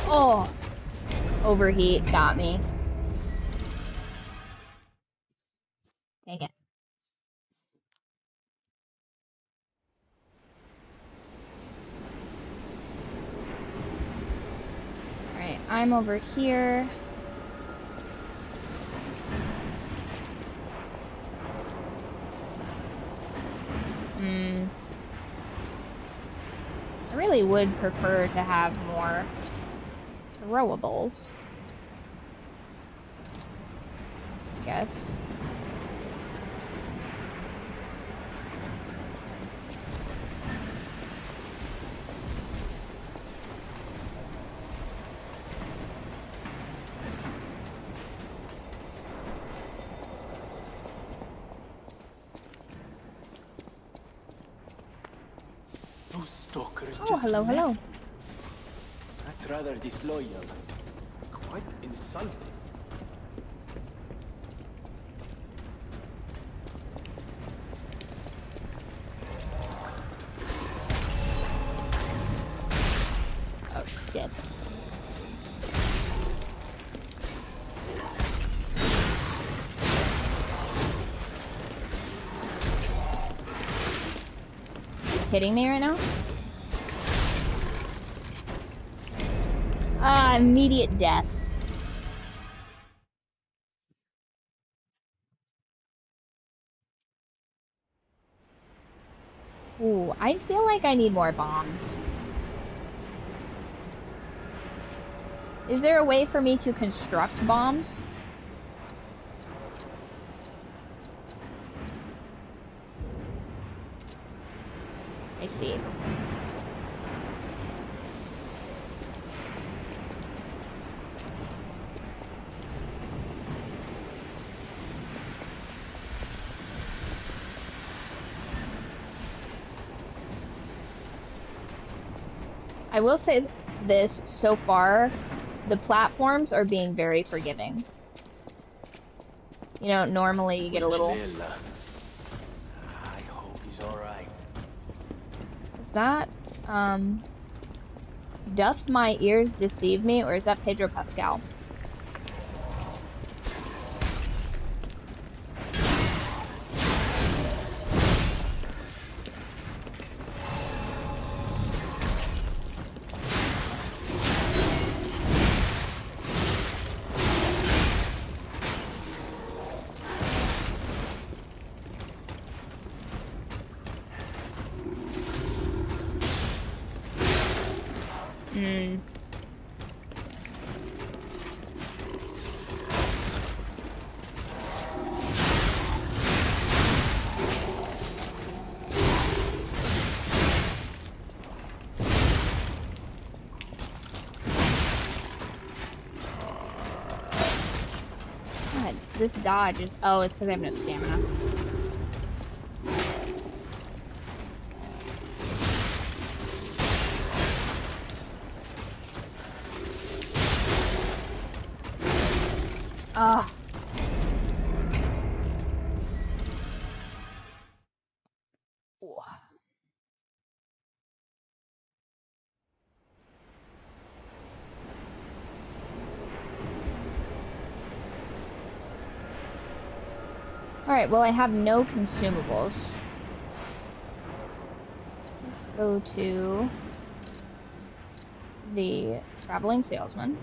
Oh, overheat got me. Dang it. Alright, I'm over here. I really would prefer to have more throwables, I guess. Stalker's Oh, just hello, left. hello. That's rather disloyal. Quite insulting. Oh, shit. Hitting me right now? Immediate death. Ooh, I feel like I need more bombs. Is there a way for me to construct bombs? I see. I will say this, so far, the platforms are being very forgiving. You know, normally you get a little... I hope he's alright. Is that, doth my ears deceive me, or is that Pedro Pascal? God, this dodge is... Oh, it's because I have no stamina. Ah. Alright, well I have no consumables. Let's go to the traveling salesman.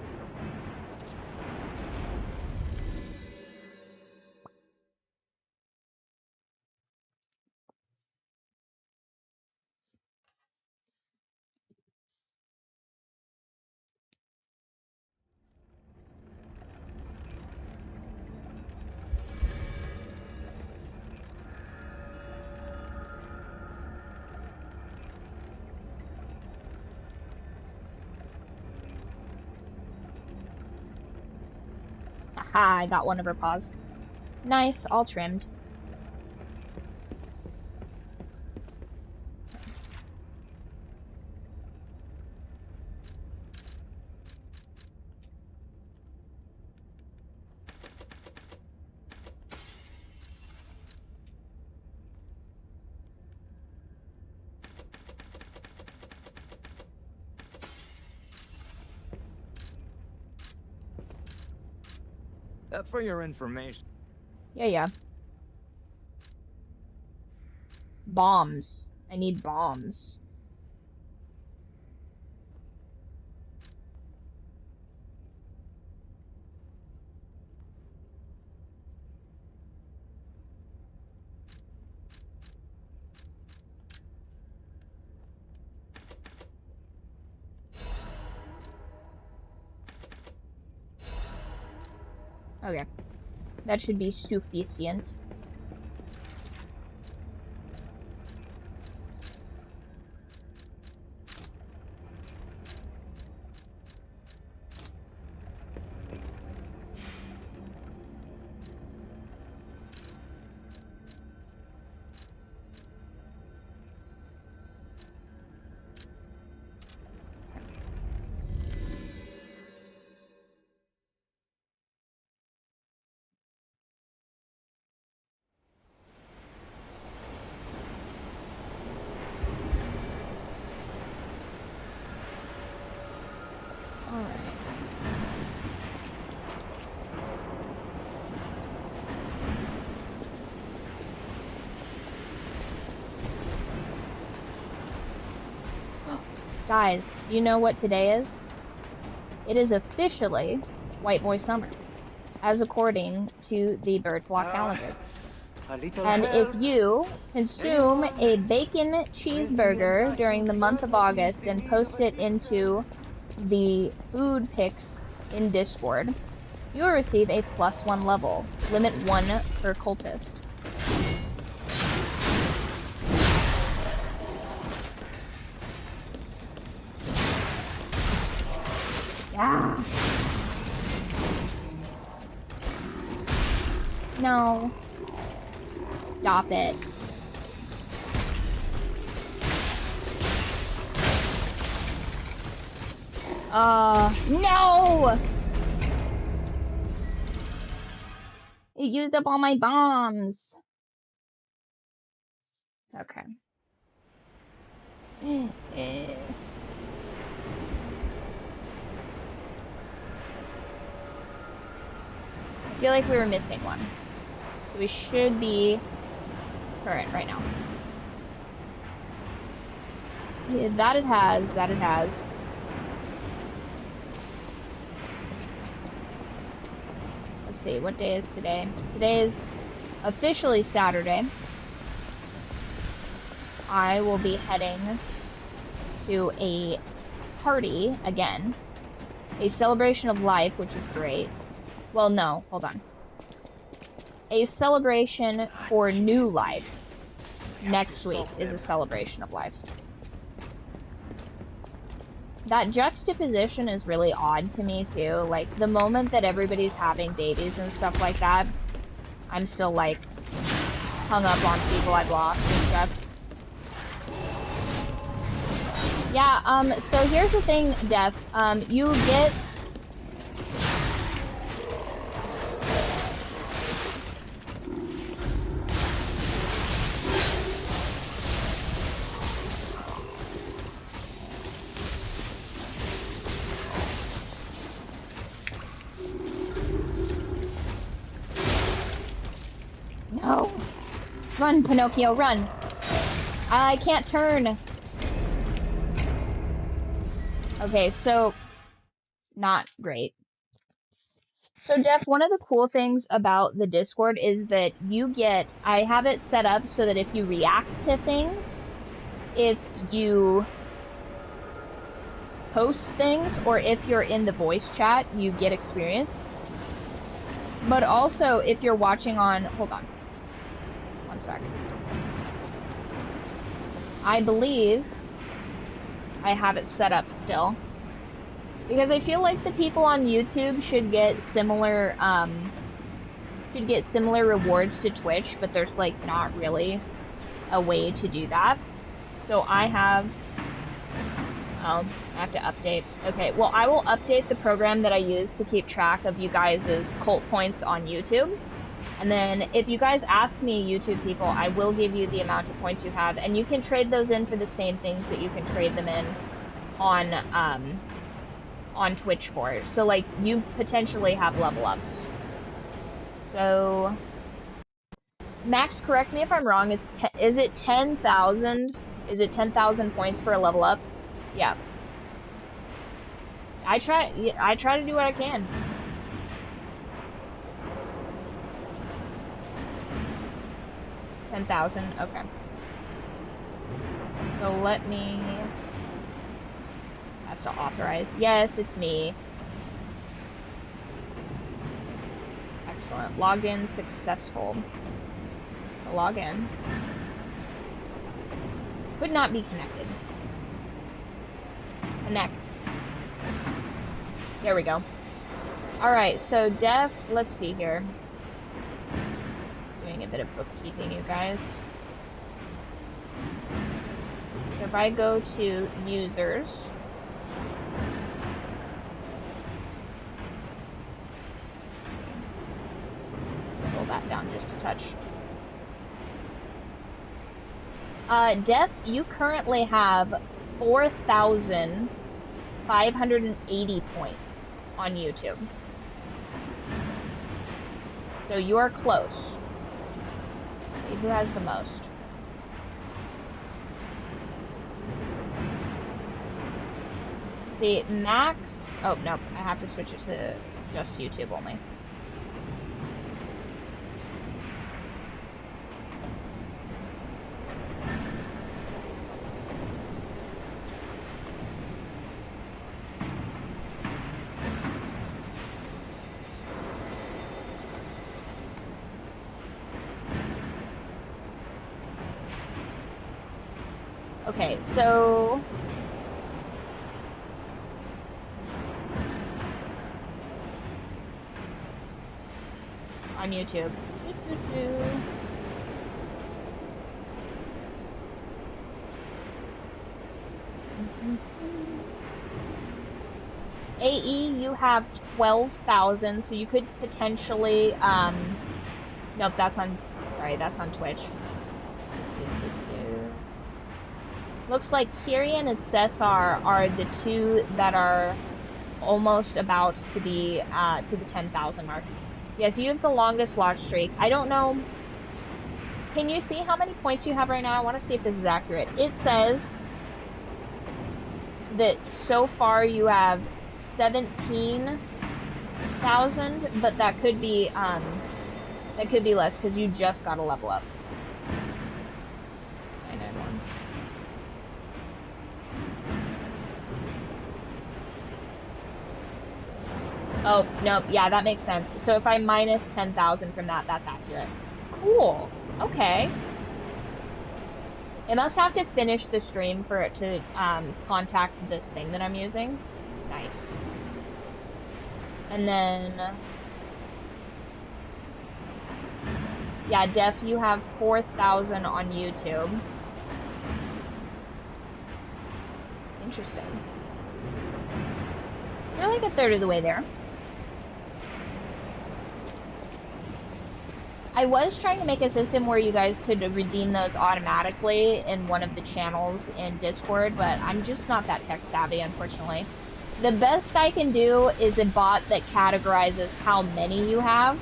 Aha, I got one of her paws. Nice, all trimmed. For your information. Yeah. Bombs. I need bombs. Okay. That should be sufficient. Guys, do you know what today is? It is officially White Boy Summer, as according to the Byrd Flock calendar. And if you consume a bacon cheeseburger during the month of August and post it into the food pics in Discord, you will receive a +1 level, limit 1 per cultist. Yeah. No. Stop it. No! It used up all my bombs. Okay. I feel like we were missing one. We should be current right now. Yeah, that it has, that it has. Let's see, what day is today? Today is officially Saturday. I will be heading to a party again. A celebration of life, which is great. Well, no, hold on. A celebration for new life. Next week is a celebration of life. That juxtaposition is really odd to me, too. Like, the moment that everybody's having babies and stuff like that, I'm still, like, hung up on people I've lost and stuff. Yeah, so here's the thing, Def. You get... No. Run, Pinocchio, run. I can't turn. Okay, so not great. So Def, one of the cool things about the Discord is that you get, I have it set up so that if you react to things, if you post things, or if you're in the voice chat, you get experience. But also, if you're watching on, hold on, one second. I believe I have it set up still. Because I feel like the people on YouTube should get similar rewards to Twitch, but there's like not really a way to do that. So I have I have to update. Okay, well, I will update the program that I use to keep track of you guys' cult points on YouTube. And then if you guys ask me, YouTube people, I will give you the amount of points you have, and you can trade those in for the same things that you can trade them in on Twitch for. So like you potentially have level ups. So Max, correct me if I'm wrong. Is it 10,000? Is it 10,000 points for a level up? Yeah. I try to do what I can. $10,000. Okay. So let me. Has to authorize. Yes, it's me. Excellent. Login successful. Login. Could not be connected. Connect. There we go. Alright, so Def, let's see here. Doing a bit of bookkeeping, you guys. So if I go to users, pull that down just a touch. Def, you currently have 4,580 points on YouTube. So you are close. See who has the most. See, max... Oh, nope. I have to switch it to just YouTube only. Okay, so... on YouTube. AE, you have 12,000, so you could potentially, nope, that's on, sorry, that's on Twitch. Looks like Kyrian and Cesar are the two that are almost about to be, to the 10,000 mark. Yes, you have the longest watch streak. I don't know. Can you see how many points you have right now? I want to see if this is accurate. It says that so far you have 17,000, but that could be less because you just got a level up. 991. Oh, no, yeah, that makes sense. So if I minus 10,000 from that, that's accurate. Cool. Okay. It must have to finish the stream for it to contact this thing that I'm using. Nice. And then... yeah, Def, you have 4,000 on YouTube. Interesting. You're like a third of the way there. I was trying to make a system where you guys could redeem those automatically in one of the channels in Discord, but I'm just not that tech savvy, unfortunately. The best I can do is a bot that categorizes how many you have.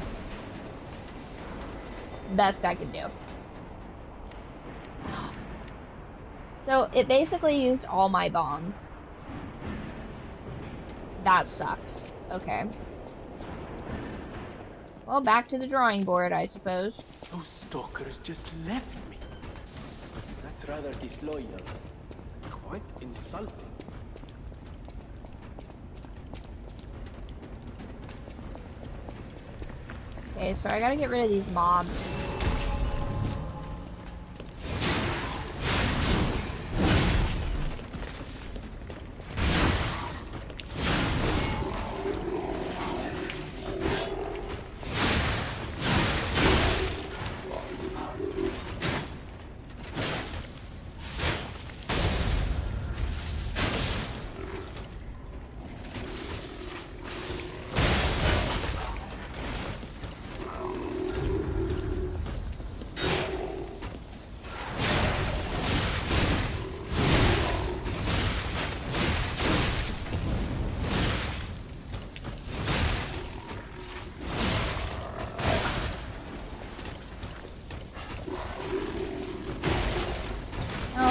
Best I can do. So it basically used all my bombs. That sucks. Okay. Well, back to the drawing board, I suppose. Those stalkers just left me. That's rather disloyal. Quite insulting. Okay, so I gotta get rid of these mobs.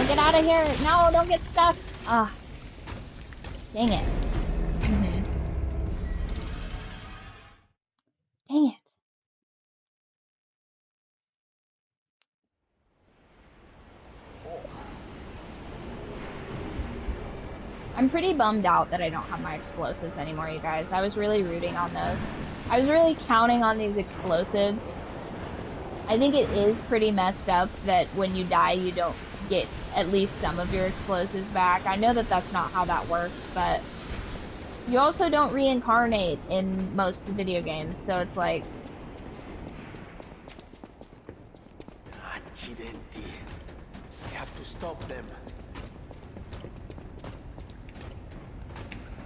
Get out of here! No, don't get stuck! Ah. Dang it. Dang it. I'm pretty bummed out that I don't have my explosives anymore, you guys. I was really rooting on those. I was really counting on these explosives. I think it is pretty messed up that when you die, you don't get at least some of your explosives back. I know that that's not how that works, but you also don't reincarnate in most video games, so it's like... Accidenti. I have to stop them.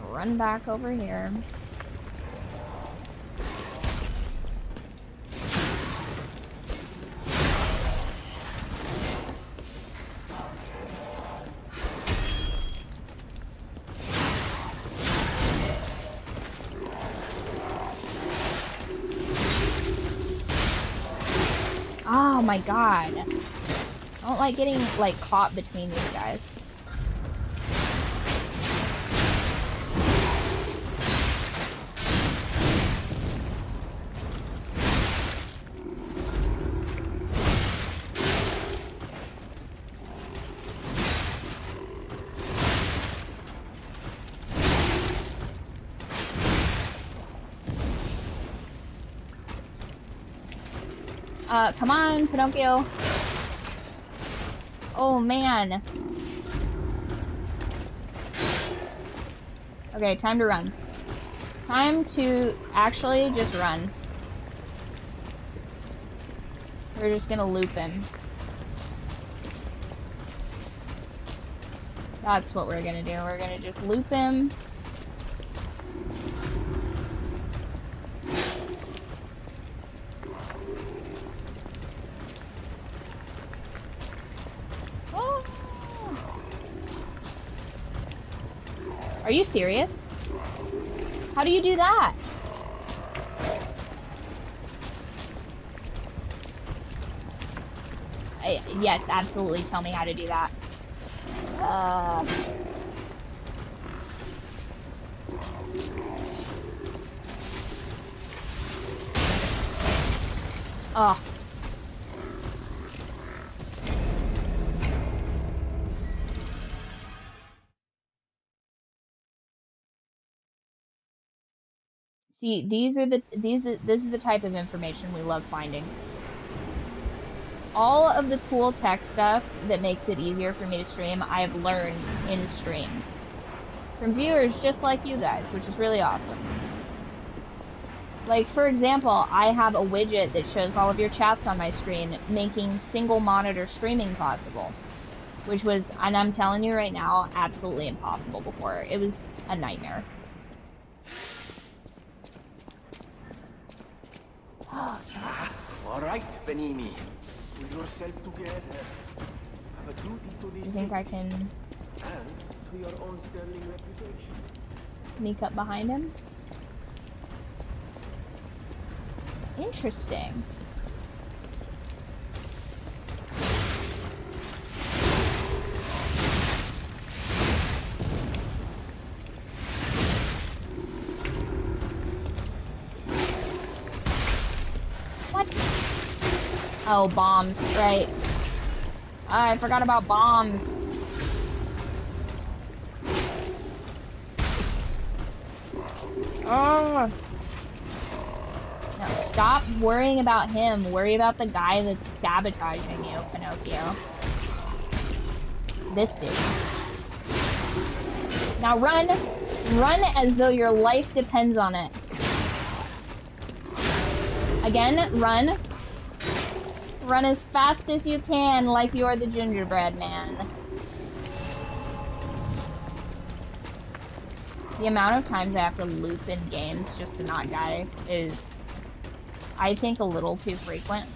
Run back over here. Oh my god. I don't like getting, like, caught between these guys. Come on, Pinocchio. Oh, man. Okay, time to run. Time to actually just run. We're just gonna loop him. That's what we're gonna do. We're gonna just loop him. Oh. Are you serious? How do you do that? Yes, absolutely. Tell me how to do that. Oh. See, this is the type of information we love finding. All of the cool tech stuff that makes it easier for me to stream, I have learned in stream. From viewers just like you guys, which is really awesome. Like, for example, I have a widget that shows all of your chats on my screen, making single monitor streaming possible. Which was, and I'm telling you right now, absolutely impossible before. It was a nightmare. Alright, Benini. Pull yourself together. Have a duty to this You think I can and to your own sterling reputation. sneak up behind him? Interesting. What? Oh, bombs, right. I forgot about bombs. Oh. Now stop worrying about him. Worry about the guy that's sabotaging you, Pinocchio. This dude. Now run. Run as though your life depends on it. Again, run. Run as fast as you can like you're the gingerbread man. The amount of times I have to loop in games just to not die is, I think, a little too frequent.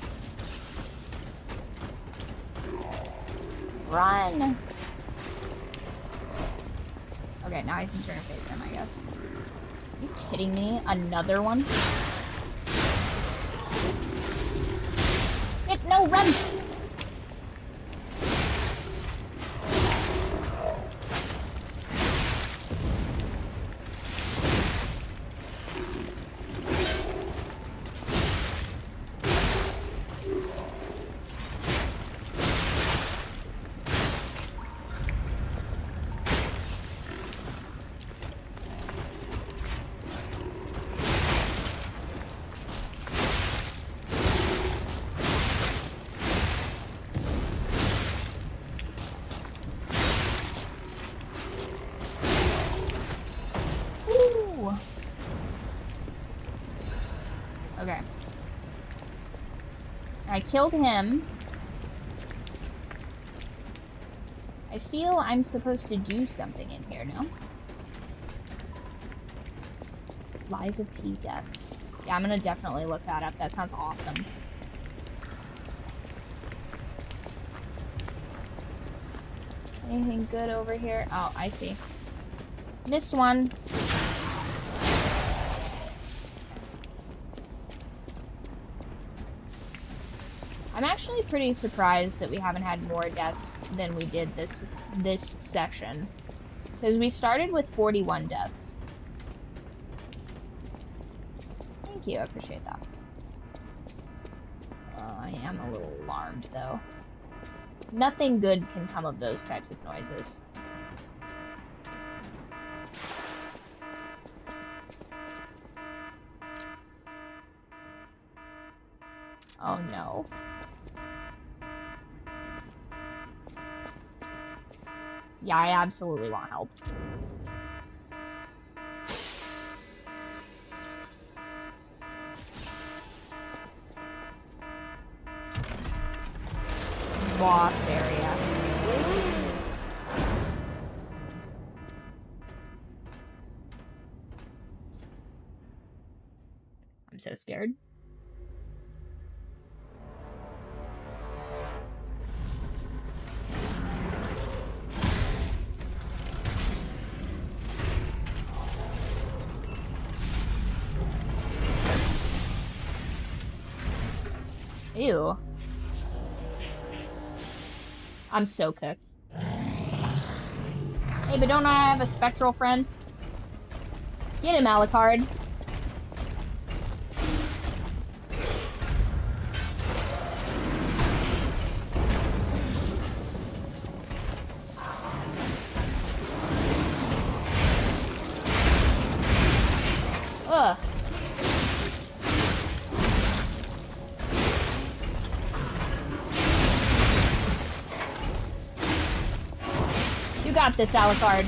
Run! Okay, now I can turn and face him, I guess. Are you kidding me? Another one? No, run! Okay. I killed him. I feel I'm supposed to do something in here, no? Lies of P deaths. Yeah, I'm gonna definitely look that up. That sounds awesome. Anything good over here? Oh, I see. Missed one. I'm actually pretty surprised that we haven't had more deaths than we did this section. Because we started with 41 deaths. Thank you, I appreciate that. I am a little alarmed, though. Nothing good can come of those types of noises. Oh no. Yeah, I absolutely want help. Boss area. I'm so scared. Ew. I'm so cooked. Hey, but don't I have a spectral friend? Get him, Alucard. Ugh. You got this, Alucard.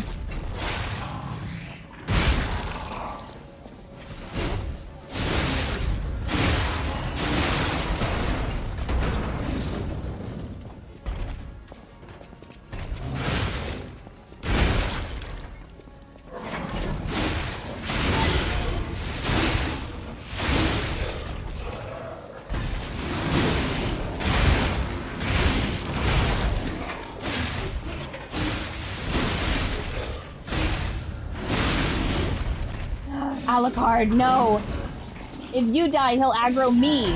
Alucard, no! If you die, he'll aggro me!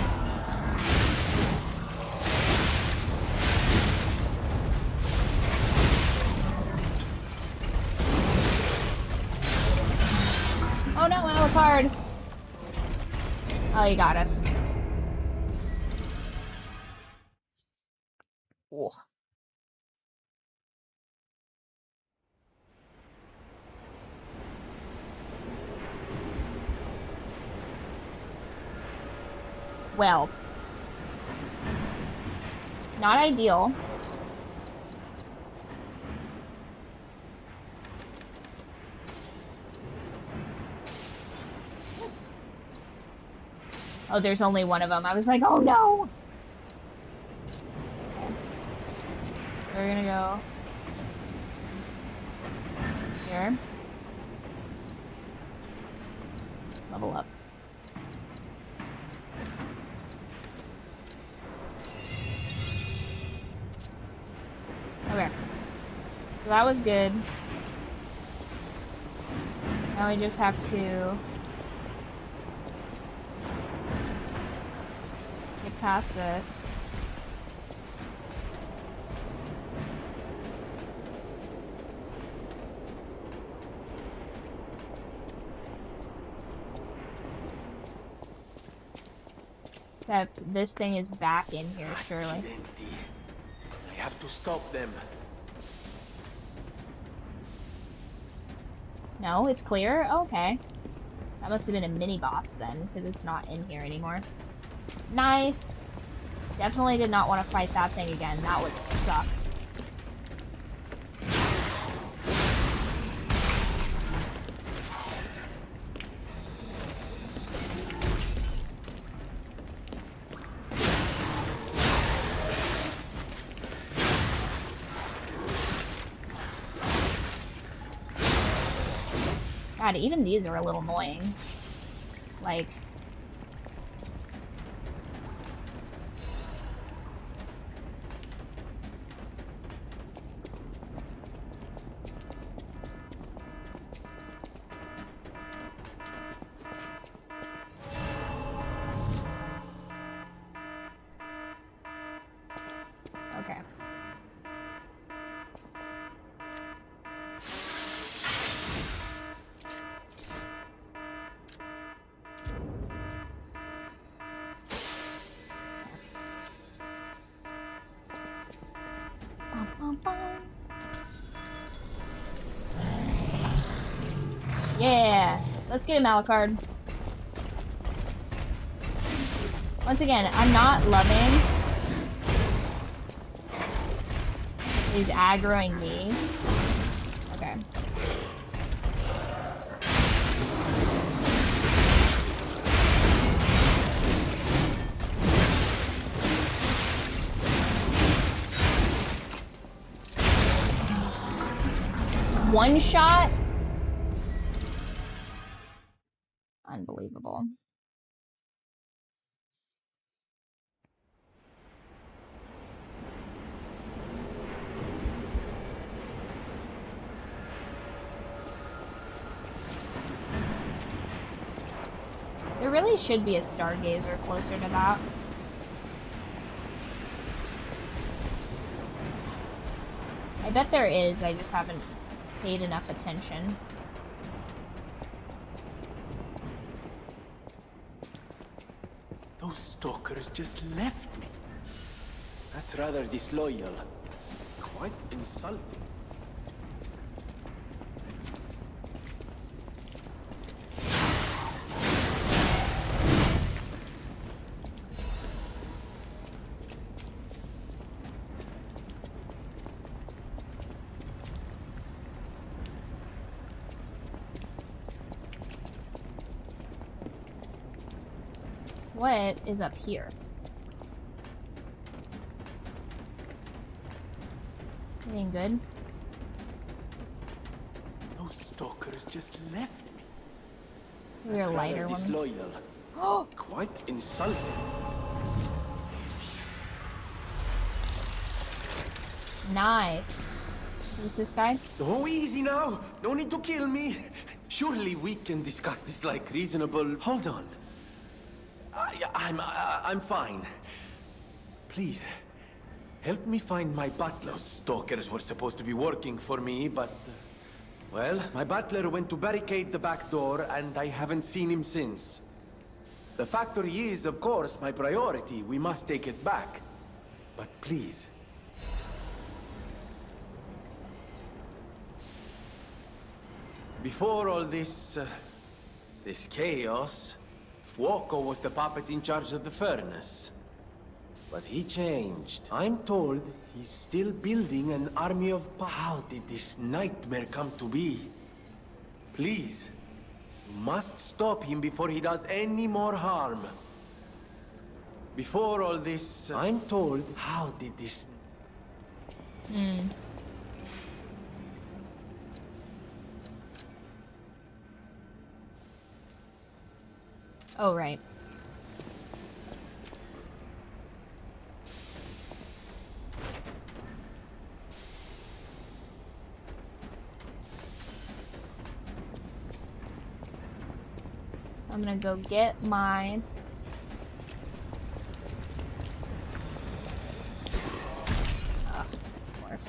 Oh no, Alucard! Oh, you got us. Ooh. Well, not ideal. Oh, there's only one of them. I was like, oh no! Okay. We're gonna go here. Level up. Okay. So that was good. Now we just have to get past this. Except this thing is back in here, surely. I have to stop them. No, it's clear? Okay. That must have been a mini-boss then, because it's not in here anymore. Nice! Definitely did not want to fight that thing again. That would suck. God, even these are a little annoying. Like... Okay. Yeah! Let's get him, Alucard. Once again, I'm not loving. He's aggroing me. Okay. One shot? Unbelievable. There really should be a stargazer closer to that. I bet there is, I just haven't paid enough attention. Those stalkers just left me. That's rather disloyal. Quite insulting. What is up here? Anything good? Those stalkers just left me. Maybe a That's lighter rather one. disloyal. Oh! Quite insulting. Nice. Is this guy? Oh, easy now. No need to kill me. Surely we can discuss this like reasonable... Hold on. I'm fine. Please, help me find my butler. Those stalkers were supposed to be working for me, but... well, my butler went to barricade the back door, and I haven't seen him since. The factory is, of course, my priority. We must take it back. But please... before all this chaos, Fuoco was the puppet in charge of the furnace. But he changed. I'm told he's still building an army of... How did this nightmare come to be? Please, you must stop him before he does any more harm. Before all this... I'm told... How did this... Oh, right. I'm gonna go get my... Ugh, of course.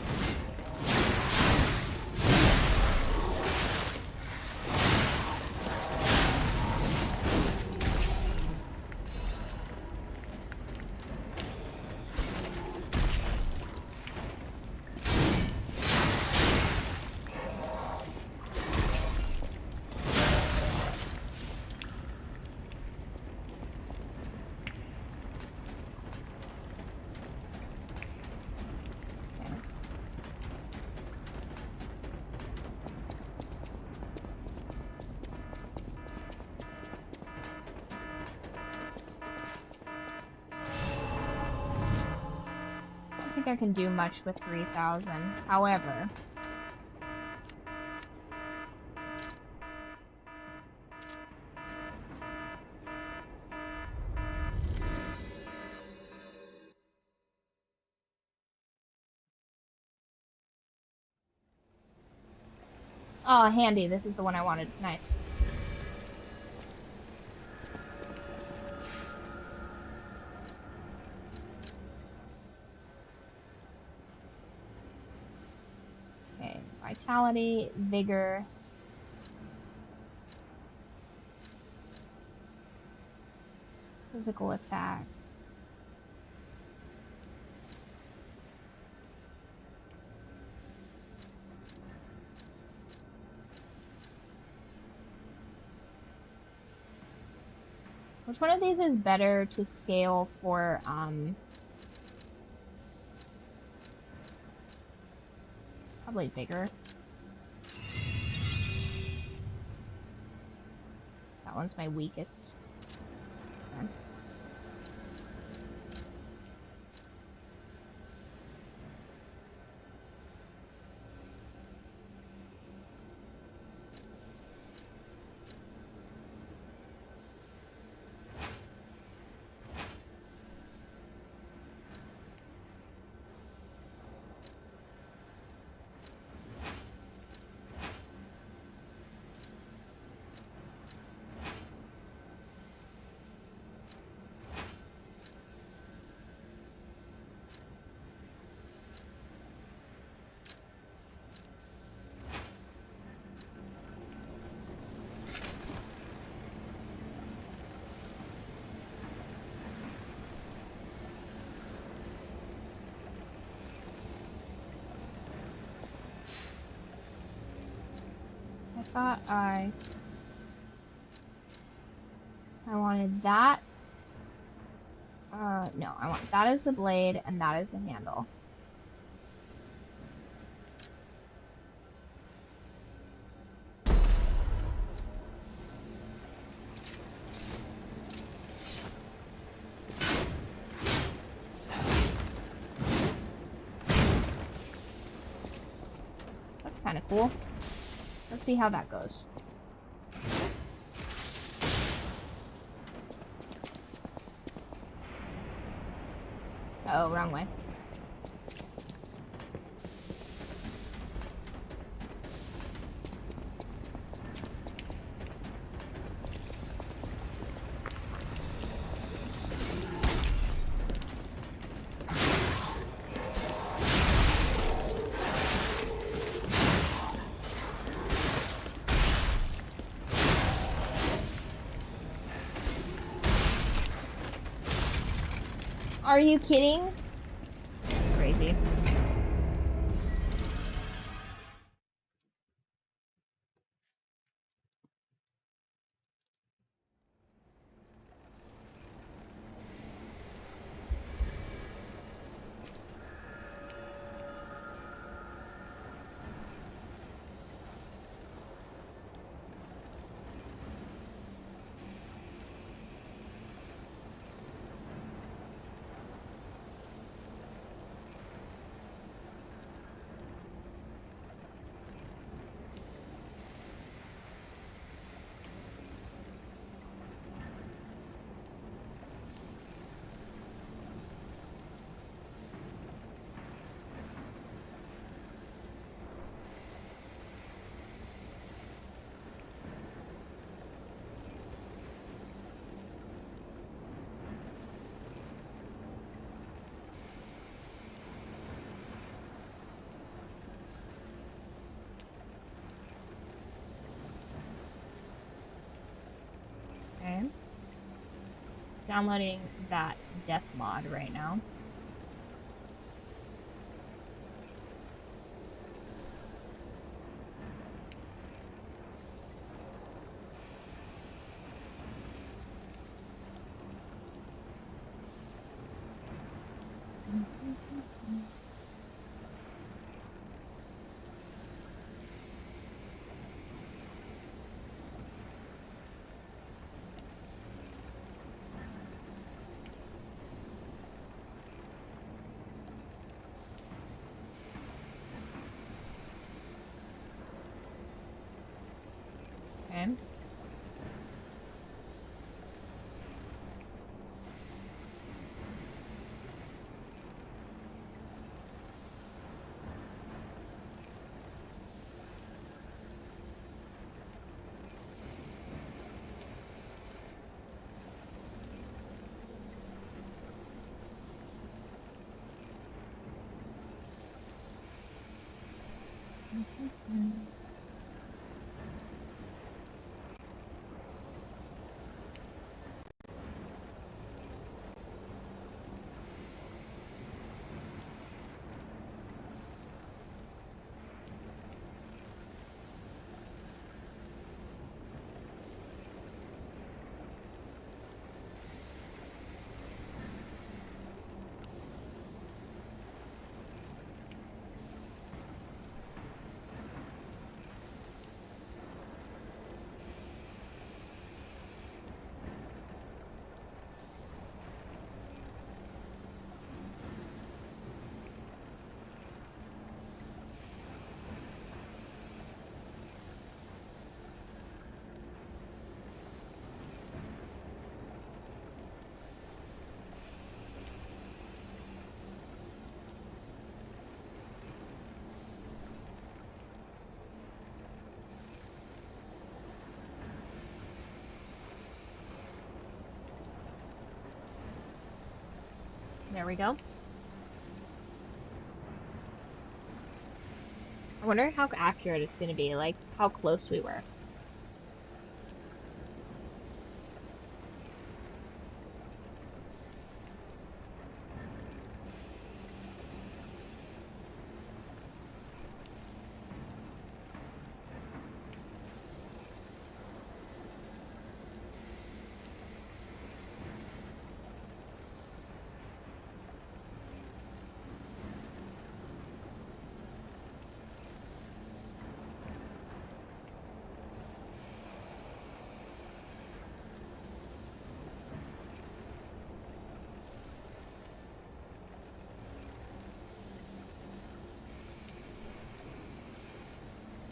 I don't think I can do much with 3,000. However, oh, handy. This is the one I wanted. Nice. Okay, vitality, vigor. Physical attack. Which one of these is better to scale for, probably bigger. That one's my weakest. Okay. Thought I wanted that. No, I want that as the blade and that as the handle. That's kind of cool. Let's see how that goes. Uh-oh, wrong way. Are you kidding? That's crazy. Okay. Downloading that death mod right now. Okay. There we go. I wonder how accurate it's going to be, like how close we were.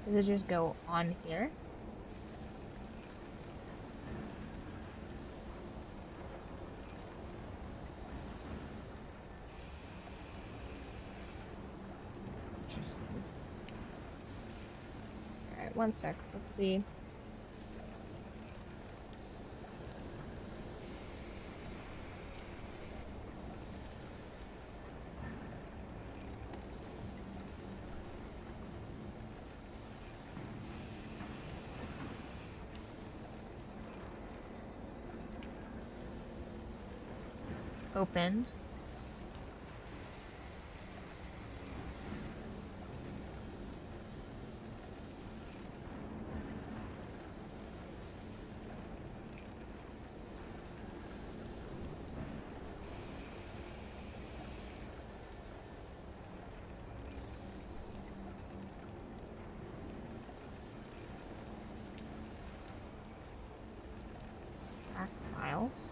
Does it just go on here? Interesting. Alright, one sec. Let's see. Open. Back to files.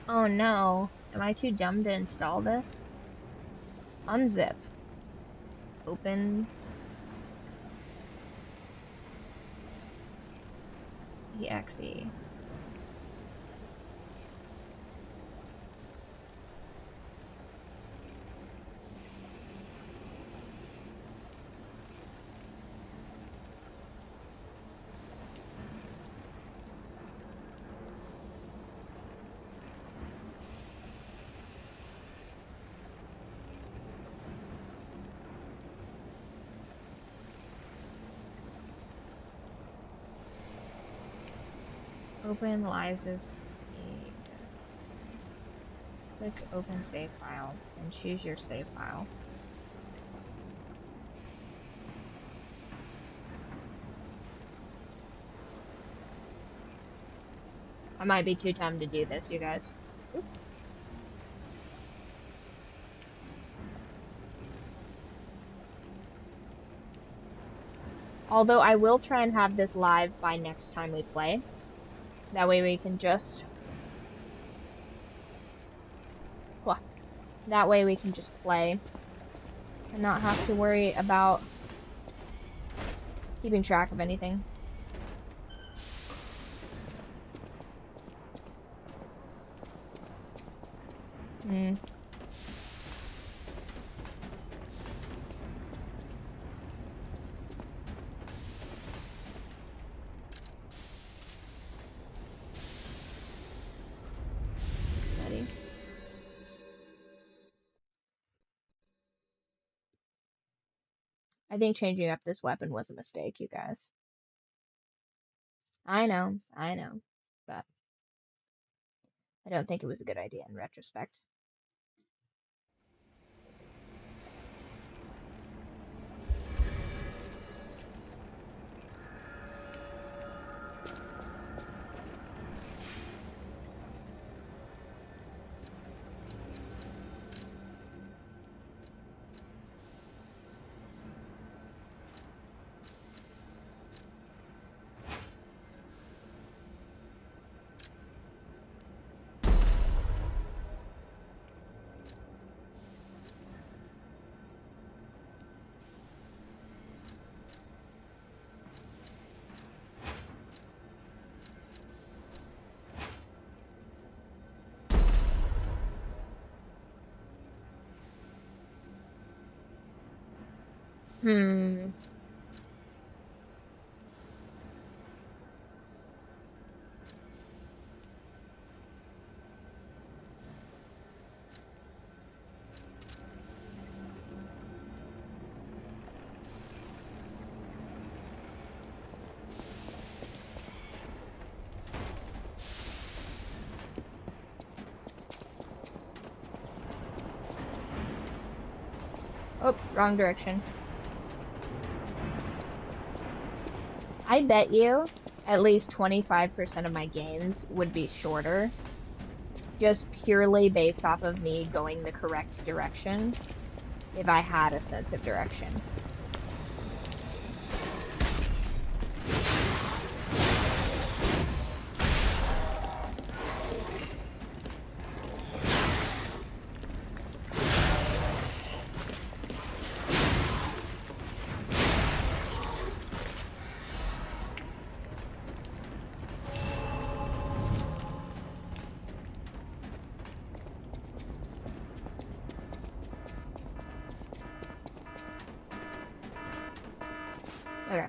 Oh no. Am I too dumb to install this? Unzip. Open. exe. Open lives of aid. Click open save file and choose your save file. I might be too dumb to do this, you guys. Oop. Although I will try and have this live by next time we play. That way we can just... Well, that way we can just play and not have to worry about keeping track of anything. Ready? I think changing up this weapon was a mistake, you guys. I know, but I don't think it was a good idea in retrospect. Hmm. Oh, wrong direction. I bet you at least 25% of my games would be shorter, just purely based off of me going the correct direction if I had a sense of direction. Okay.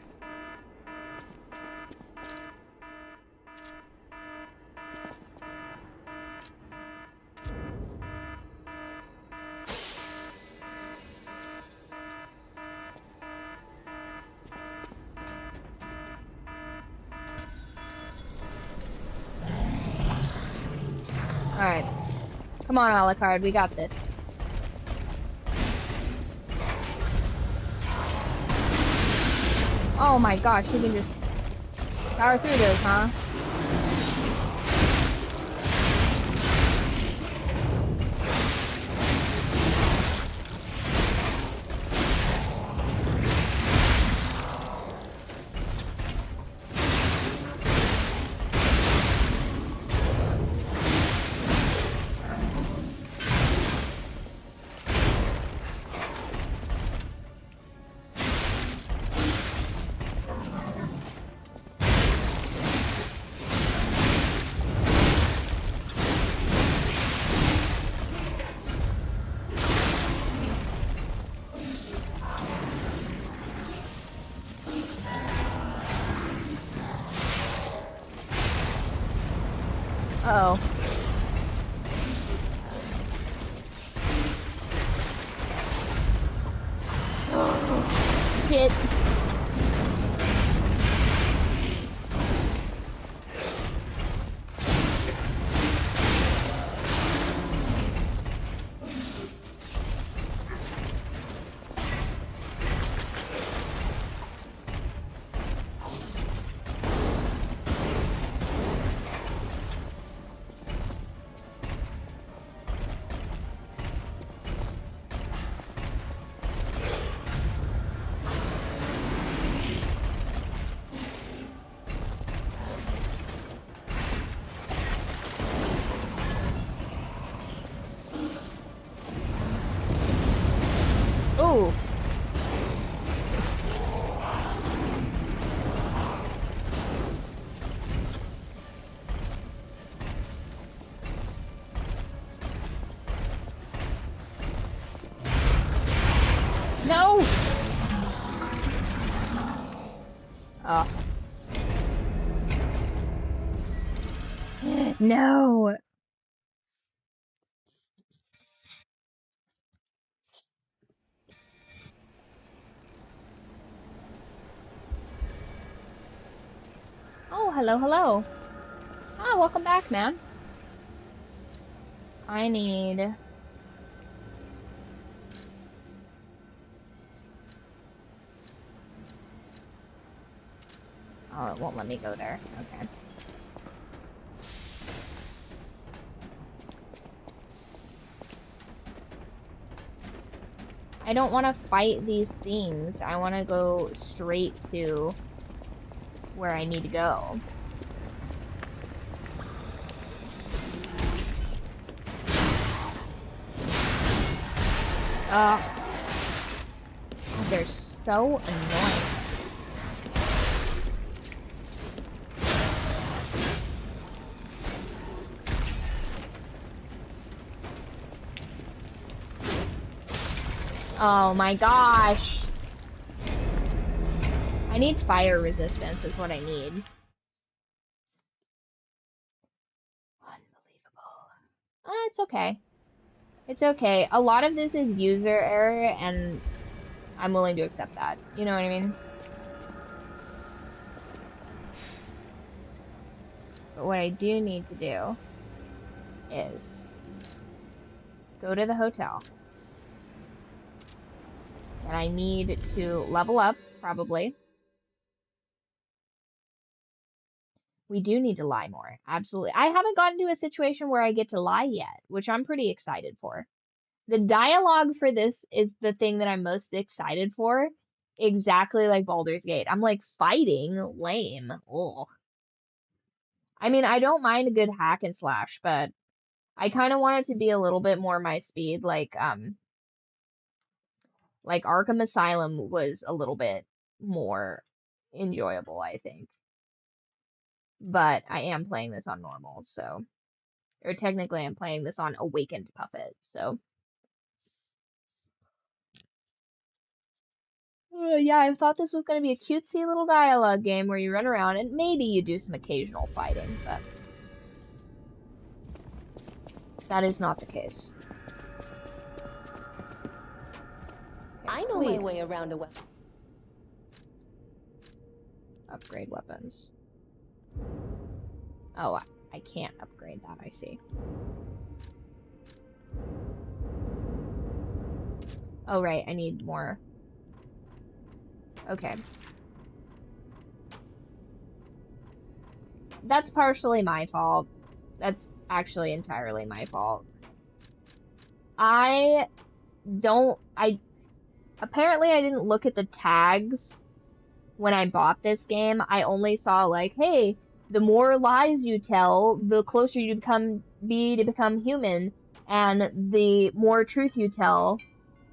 Alright. Come on, Alucard, we got this. Oh my gosh, you can just power through those, huh? Uh-oh. Shit. Ooh. No! Oh. No! Oh, hello, hello. Ah, welcome back, man. I need... Oh, it won't let me go there. Okay. I don't want to fight these things. I want to go straight to where I need to go. Ugh. They're so annoying. Oh my gosh. I need fire resistance is what I need. Unbelievable. It's okay. It's okay. A lot of this is user error, and I'm willing to accept that. You know what I mean? But what I do need to do is go to the hotel. And I need to level up, probably. We do need to lie more. Absolutely. I haven't gotten to a situation where I get to lie yet, which I'm pretty excited for. The dialogue for this is the thing that I'm most excited for. Exactly like Baldur's Gate. I'm like, fighting? Lame. Ugh. I mean, I don't mind a good hack and slash, but I kind of want it to be a little bit more my speed. Like Arkham Asylum was a little bit more enjoyable, I think. But I am playing this on normal, so. Or technically I'm playing this on Awakened Puppet, so. Yeah, I thought this was going to be a cutesy little dialogue game where you run around and maybe you do some occasional fighting, but. That is not the case. I know my way around a weapon. Upgrade weapons. Oh, I can't upgrade that, I see. Oh, right, I need more. Okay. That's partially my fault. That's actually entirely my fault. Apparently I didn't look at the tags when I bought this game. I only saw like, hey, the more lies you tell, the closer you become human, and the more truth you tell,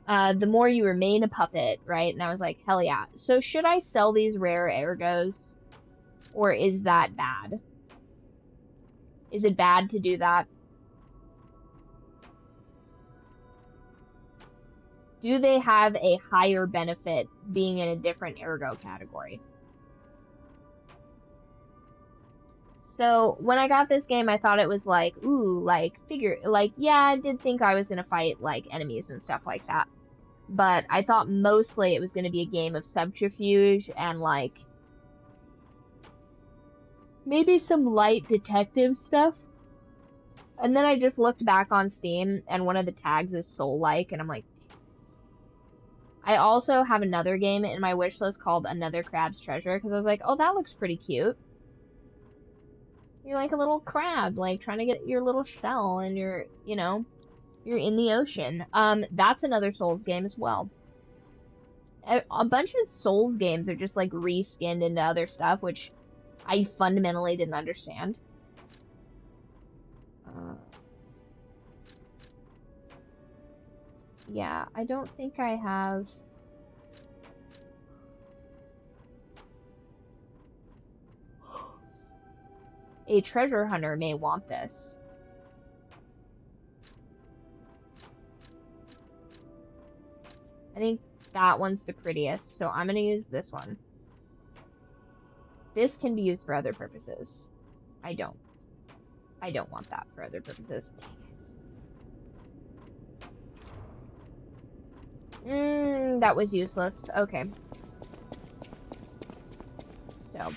the more you remain a puppet, right? And I was like, hell yeah. So should I sell these rare ergos, or is that bad? Is it bad to do that? Do they have a higher benefit being in a different ergo category? So when I got this game, I thought it was like, ooh, like yeah, I did think I was gonna fight like enemies and stuff like that. But I thought mostly it was gonna be a game of subterfuge and like maybe some light detective stuff. And then I just looked back on Steam and one of the tags is soul-like, and I'm like, I also have another game in my wish list called Another Crab's Treasure, because I was like, oh, that looks pretty cute. You're like a little crab, like trying to get your little shell, and you're in the ocean. That's another Souls game as well. A bunch of Souls games are just like reskinned into other stuff, which I fundamentally didn't understand. Yeah, I don't think I have. A treasure hunter may want this. I think that one's the prettiest, so I'm gonna use this one. This can be used for other purposes. I don't want that for other purposes. Dang it. That was useless. Okay. So.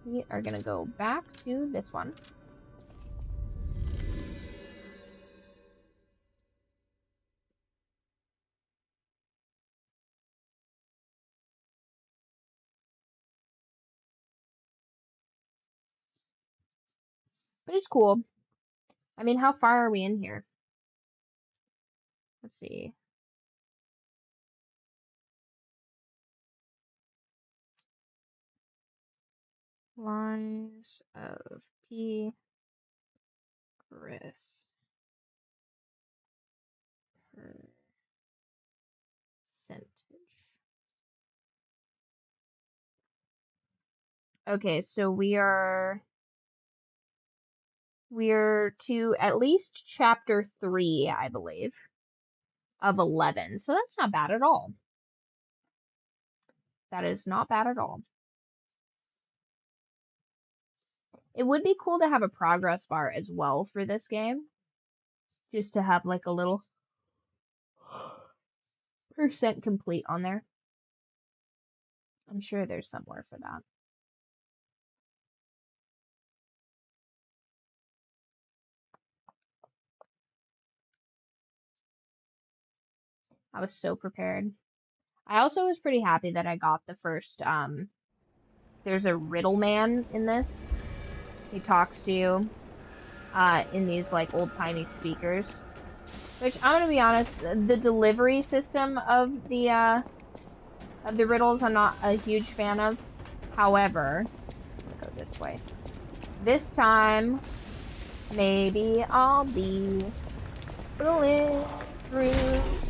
We are gonna go back to this one. But it's cool. I mean, how far are we in here? Let's see. Lines of P. Percentage. Okay, so we're to at least chapter 3, I believe, of 11. So that's not bad at all. That is not bad at all. It would be cool to have a progress bar as well for this game. Just to have like a little % complete on there. I'm sure there's somewhere for that. I was so prepared. I also was pretty happy that I got the first, there's a riddle man in this. He talks to you, in these, like, old-timey speakers. Which, I'm gonna be honest, the delivery system of the riddles I'm not a huge fan of. However, go this way. This time, maybe I'll be bulletproof.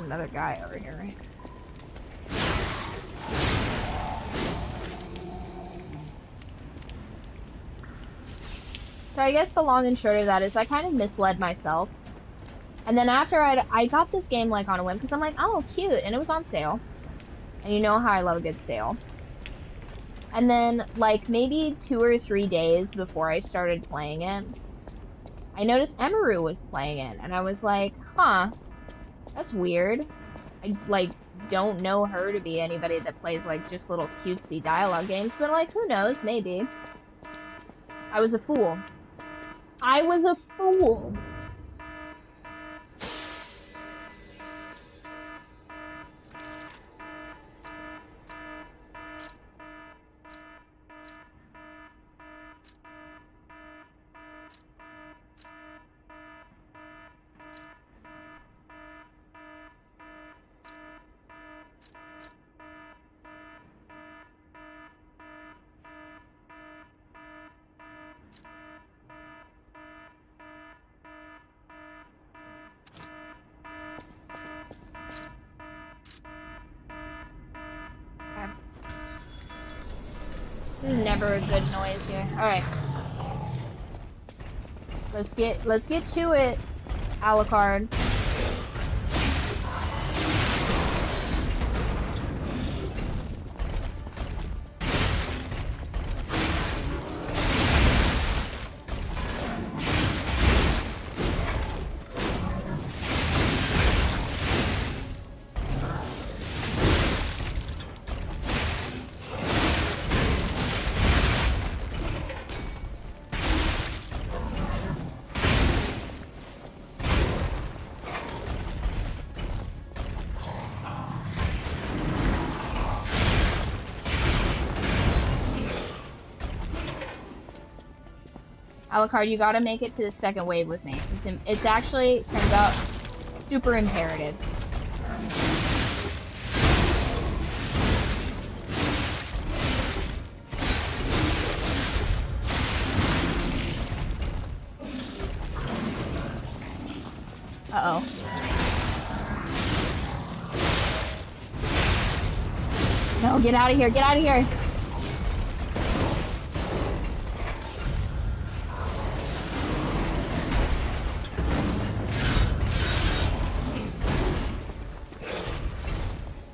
Another guy over here, right? So I guess the long and short of that is I kind of misled myself. And then after I got this game like on a whim because I'm like, oh, cute, and it was on sale. And you know how I love a good sale. And then like maybe 2 or 3 days before I started playing it, I noticed Emaru was playing it, and I was like, huh. That's weird. I, like, don't know her to be anybody that plays, like, just little cutesy dialogue games, but, like, who knows? Maybe. I was a fool. I was a fool! This is never a good noise here. Alright. Let's get to it, Alucard. Alucard, you gotta make it to the second wave with me. It's actually, turns out, super imperative. Uh-oh. No, get out of here, get out of here!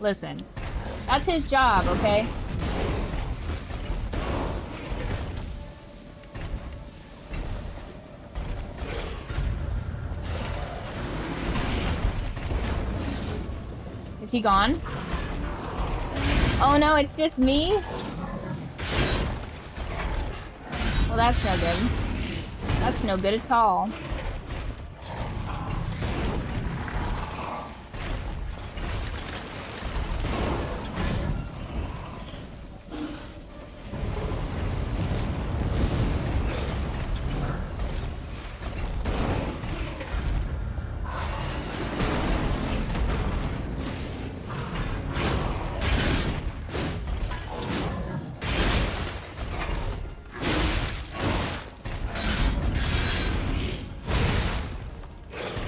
Listen, that's his job, okay? Is he gone? Oh no, it's just me? Well, that's no good. That's no good at all.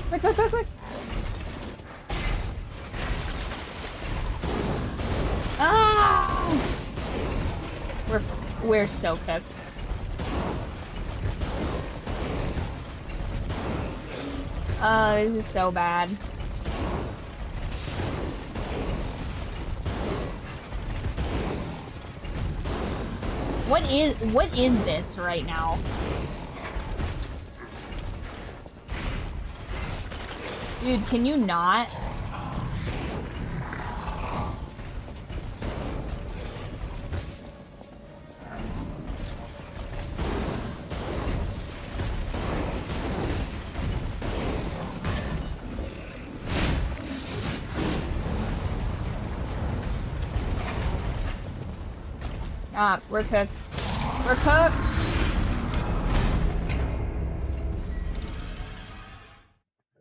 Quick, quick, quick, quick! Ah! We're so cooked. Oh, this is so bad. What is this right now? Dude, can you not? Ah, we're cooked. We're cooked!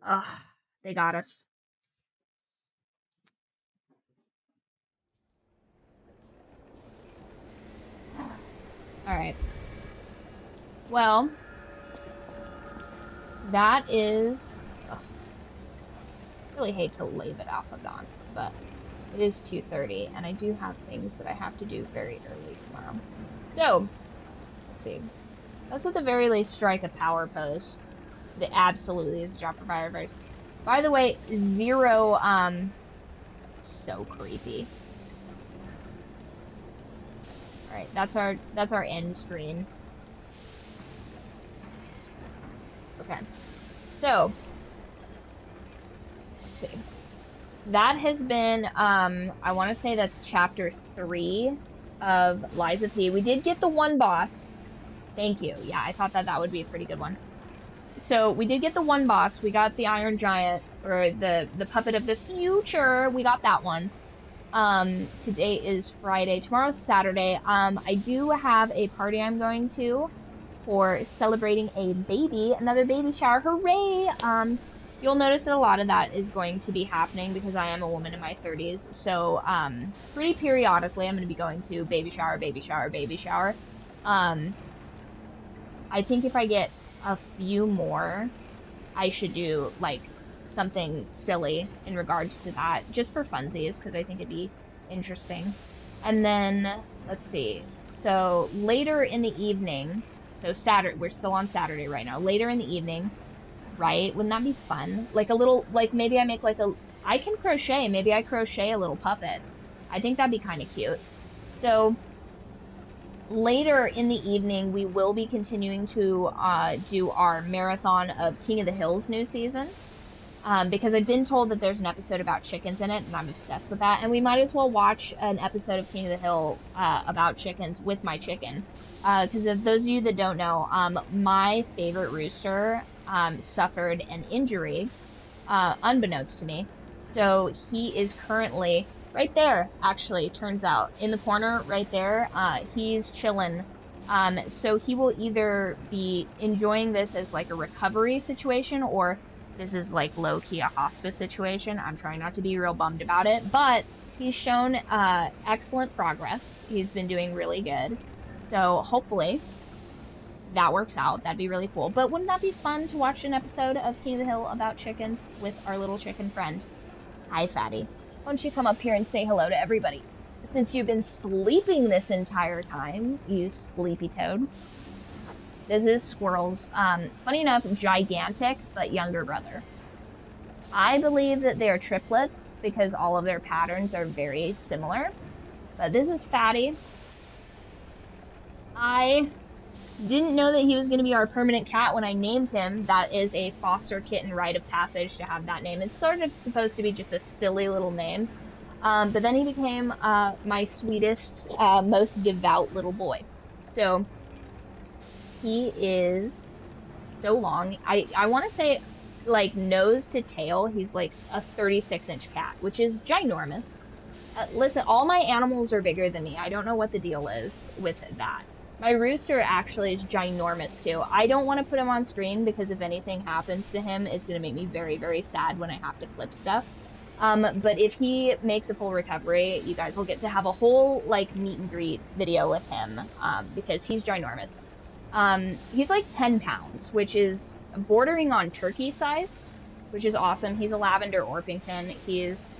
Ugh, they got us. Alright. Well, that is... Ugh, I really hate to leave it off of that, but it is 2:30, and I do have things that I have to do very early tomorrow. So, let's see. Let's at the very least strike a power pose. That absolutely is a job for firefighters. By the way, Zero, so creepy. Alright, that's our end screen. Okay. So, let's see. That has been, I want to say that's chapter 3 of Liza P. We did get the one boss. Thank you. Yeah, I thought that would be a pretty good one. So, we did get the one boss. We got the Iron Giant, or the Puppet of the Future. We got that one. Today is Friday. Tomorrow's Saturday. I do have a party I'm going to for celebrating a baby. Another baby shower. Hooray! You'll notice that a lot of that is going to be happening because I am a woman in my 30s. So, pretty periodically, I'm going to be going to baby shower, baby shower, baby shower. I think if I get a few more, I should do, like, something silly in regards to that, just for funsies, because I think it'd be interesting. And then, let's see. So, later in the evening, so Saturday, we're still on Saturday right now. Later in the evening, right? Wouldn't that be fun? Like a little, like maybe I make like I can crochet. Maybe I crochet a little puppet. I think that'd be kind of cute. So later in the evening, we will be continuing to do our marathon of King of the Hill's new season. Because I've been told that there's an episode about chickens in it, and I'm obsessed with that. And we might as well watch an episode of King of the Hill about chickens with my chicken. Because if those of you that don't know, my favorite rooster suffered an injury, unbeknownst to me. So he is currently right there, actually, turns out, in the corner right there. He's chilling. So he will either be enjoying this as like a recovery situation, or this is like low-key a hospice situation. I'm trying not to be real bummed about it, but he's shown excellent progress. He's been doing really good. So hopefully that works out. That'd be really cool. But wouldn't that be fun to watch an episode of King of the Hill about chickens with our little chicken friend? Hi, Fatty. Why don't you come up here and say hello to everybody? Since you've been sleeping this entire time, you sleepy toad. This is Squirrel's, funny enough, gigantic but younger brother. I believe that they are triplets because all of their patterns are very similar. But this is Fatty. I didn't know that he was going to be our permanent cat when I named him. That is a foster kitten rite of passage to have that name. It's sort of supposed to be just a silly little name. But then he became my sweetest, most devout little boy. So he is so long. I want to say, like, nose to tail, he's like a 36-inch cat, which is ginormous. Listen, all my animals are bigger than me. I don't know what the deal is with that. My rooster actually is ginormous too. I don't want to put him on screen because if anything happens to him, it's going to make me very, very sad when I have to clip stuff. But if he makes a full recovery, you guys will get to have a whole, like, meet and greet video with him, because he's ginormous. He's like 10 pounds, which is bordering on turkey sized, which is awesome. He's a Lavender Orpington. He's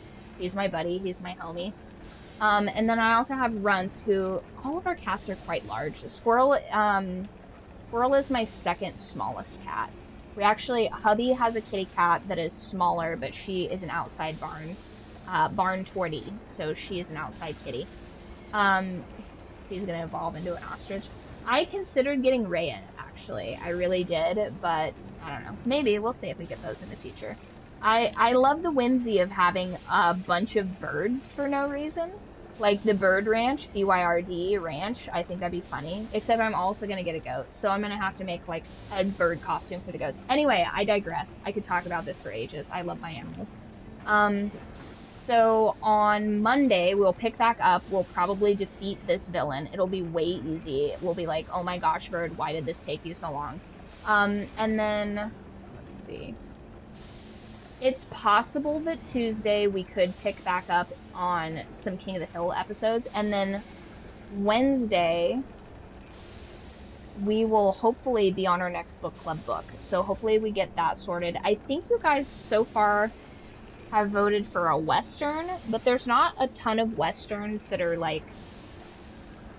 my buddy. He's my homie. And then I also have Runts, who all of our cats are quite large. Squirrel is my second smallest cat. We actually, hubby has a kitty cat that is smaller, but she is an outside barn tortie, so she is an outside kitty. He's gonna evolve into an ostrich. I considered getting Rhea, actually. I really did, but I don't know. Maybe, we'll see if we get those in the future. I love the whimsy of having a bunch of birds for no reason. Like the Byrd Ranch, BYRD Ranch, I think that'd be funny. Except I'm also going to get a goat, so I'm going to have to make like a bird costume for the goats. Anyway, I digress. I could talk about this for ages. I love my animals. So on Monday, we'll pick back up. We'll probably defeat this villain. It'll be way easy. We'll be like, oh my gosh, Byrd, why did this take you so long? And then, let's see. It's possible that Tuesday we could pick back up on some King of the Hill episodes, and then Wednesday we will hopefully be on our next book club book. So hopefully we get that sorted. I think you guys so far have voted for a Western, but there's not a ton of Westerns that are like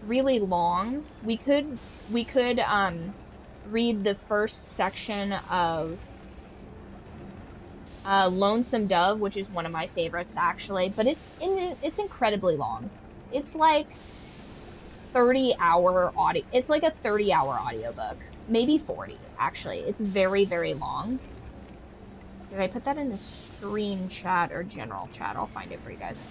really long. We could read the first section of Lonesome Dove, which is one of my favorites actually, but it's incredibly long. It's like 30-hour audio. It's like a 30-hour audiobook, maybe 40 actually. It's very, very long. Did I put that in the stream chat or general chat? I'll find it for you guys.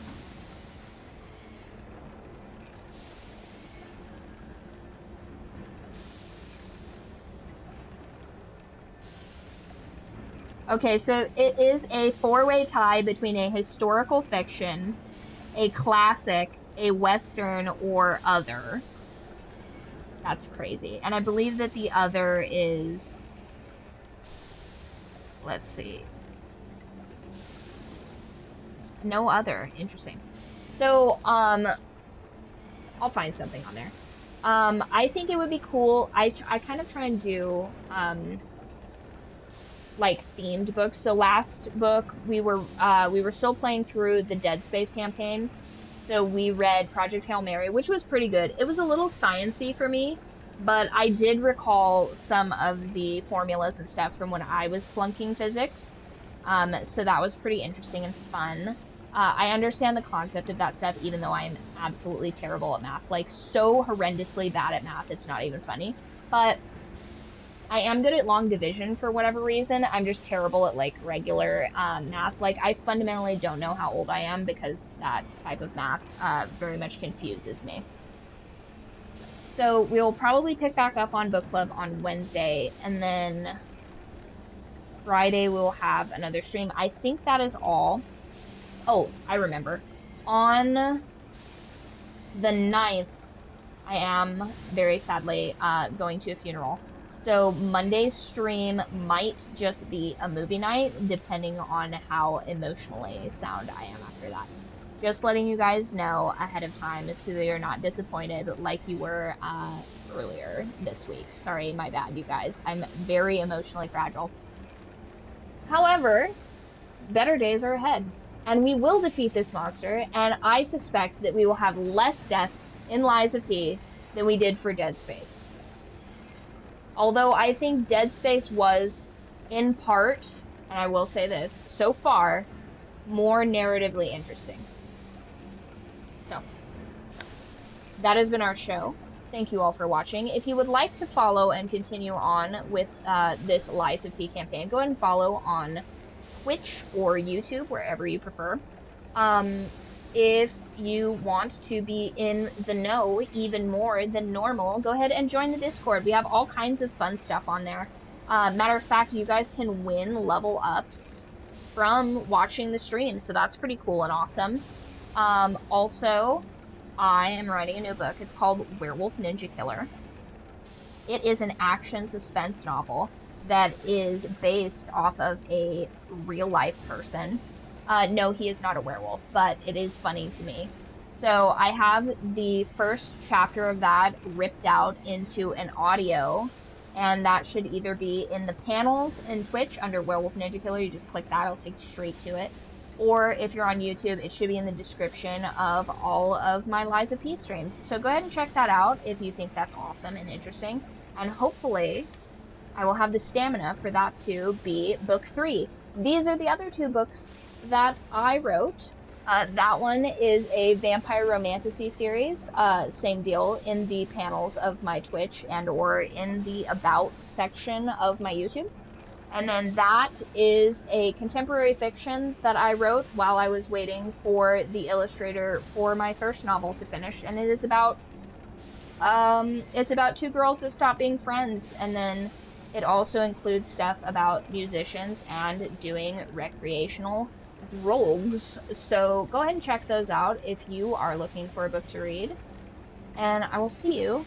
Okay, so it is a four-way tie between a historical fiction, a classic, a Western, or other. That's crazy. And I believe that the other is... Let's see. No other. Interesting. So, I'll find something on there. I think it would be cool. I kind of try and do, like themed books. So last book we were still playing through the Dead Space campaign. So we read Project Hail Mary, which was pretty good. It was a little sciencey for me, but I did recall some of the formulas and stuff from when I was flunking physics. So that was pretty interesting and fun. I understand the concept of that stuff, even though I'm absolutely terrible at math. Like, so horrendously bad at math, it's not even funny. But I am good at long division for whatever reason. I'm just terrible at, like, regular math. Like, I fundamentally don't know how old I am because that type of math very much confuses me. So we'll probably pick back up on book club on Wednesday, and then Friday we'll have another stream. I think that is all. Oh, I remember. On the 9th, I am very sadly going to a funeral. So Monday's stream might just be a movie night, depending on how emotionally sound I am after that. Just letting you guys know ahead of time so that you're not disappointed like you were earlier this week. Sorry, my bad, you guys. I'm very emotionally fragile. However, better days are ahead. And we will defeat this monster, and I suspect that we will have less deaths in Lies of P than we did for Dead Space. Although I think Dead Space was, in part, and I will say this, so far, more narratively interesting. So, that has been our show. Thank you all for watching. If you would like to follow and continue on with this Lies of P campaign, go ahead and follow on Twitch or YouTube, wherever you prefer. If you want to be in the know even more than normal, go ahead and join the Discord. We have all kinds of fun stuff on there. Matter of fact, you guys can win level ups from watching the stream, so that's pretty cool and awesome. Also, I am writing a new book. It's called Werewolf Ninja Killer. It is an action suspense novel that is based off of a real-life person. No, he is not a werewolf, but it is funny to me. So I have the first chapter of that ripped out into an audio, and that should either be in the panels in Twitch under Werewolf Ninja Killer. You just click that, it'll take you straight to it. or if you're on YouTube, it should be in the description of all of my Lies of P streams. So go ahead and check that out if you think that's awesome and interesting. And hopefully I will have the stamina for that to be book 3. These are the other 2 books that I wrote. That one is a vampire romantasy series. Same deal in the panels of my Twitch and or in the About section of my YouTube. And then that is a contemporary fiction that I wrote while I was waiting for the illustrator for my first novel to finish. And it is about, it's about 2 girls that stop being friends. And then it also includes stuff about musicians and doing recreational drugs. So go ahead and check those out if you are looking for a book to read. And I will see you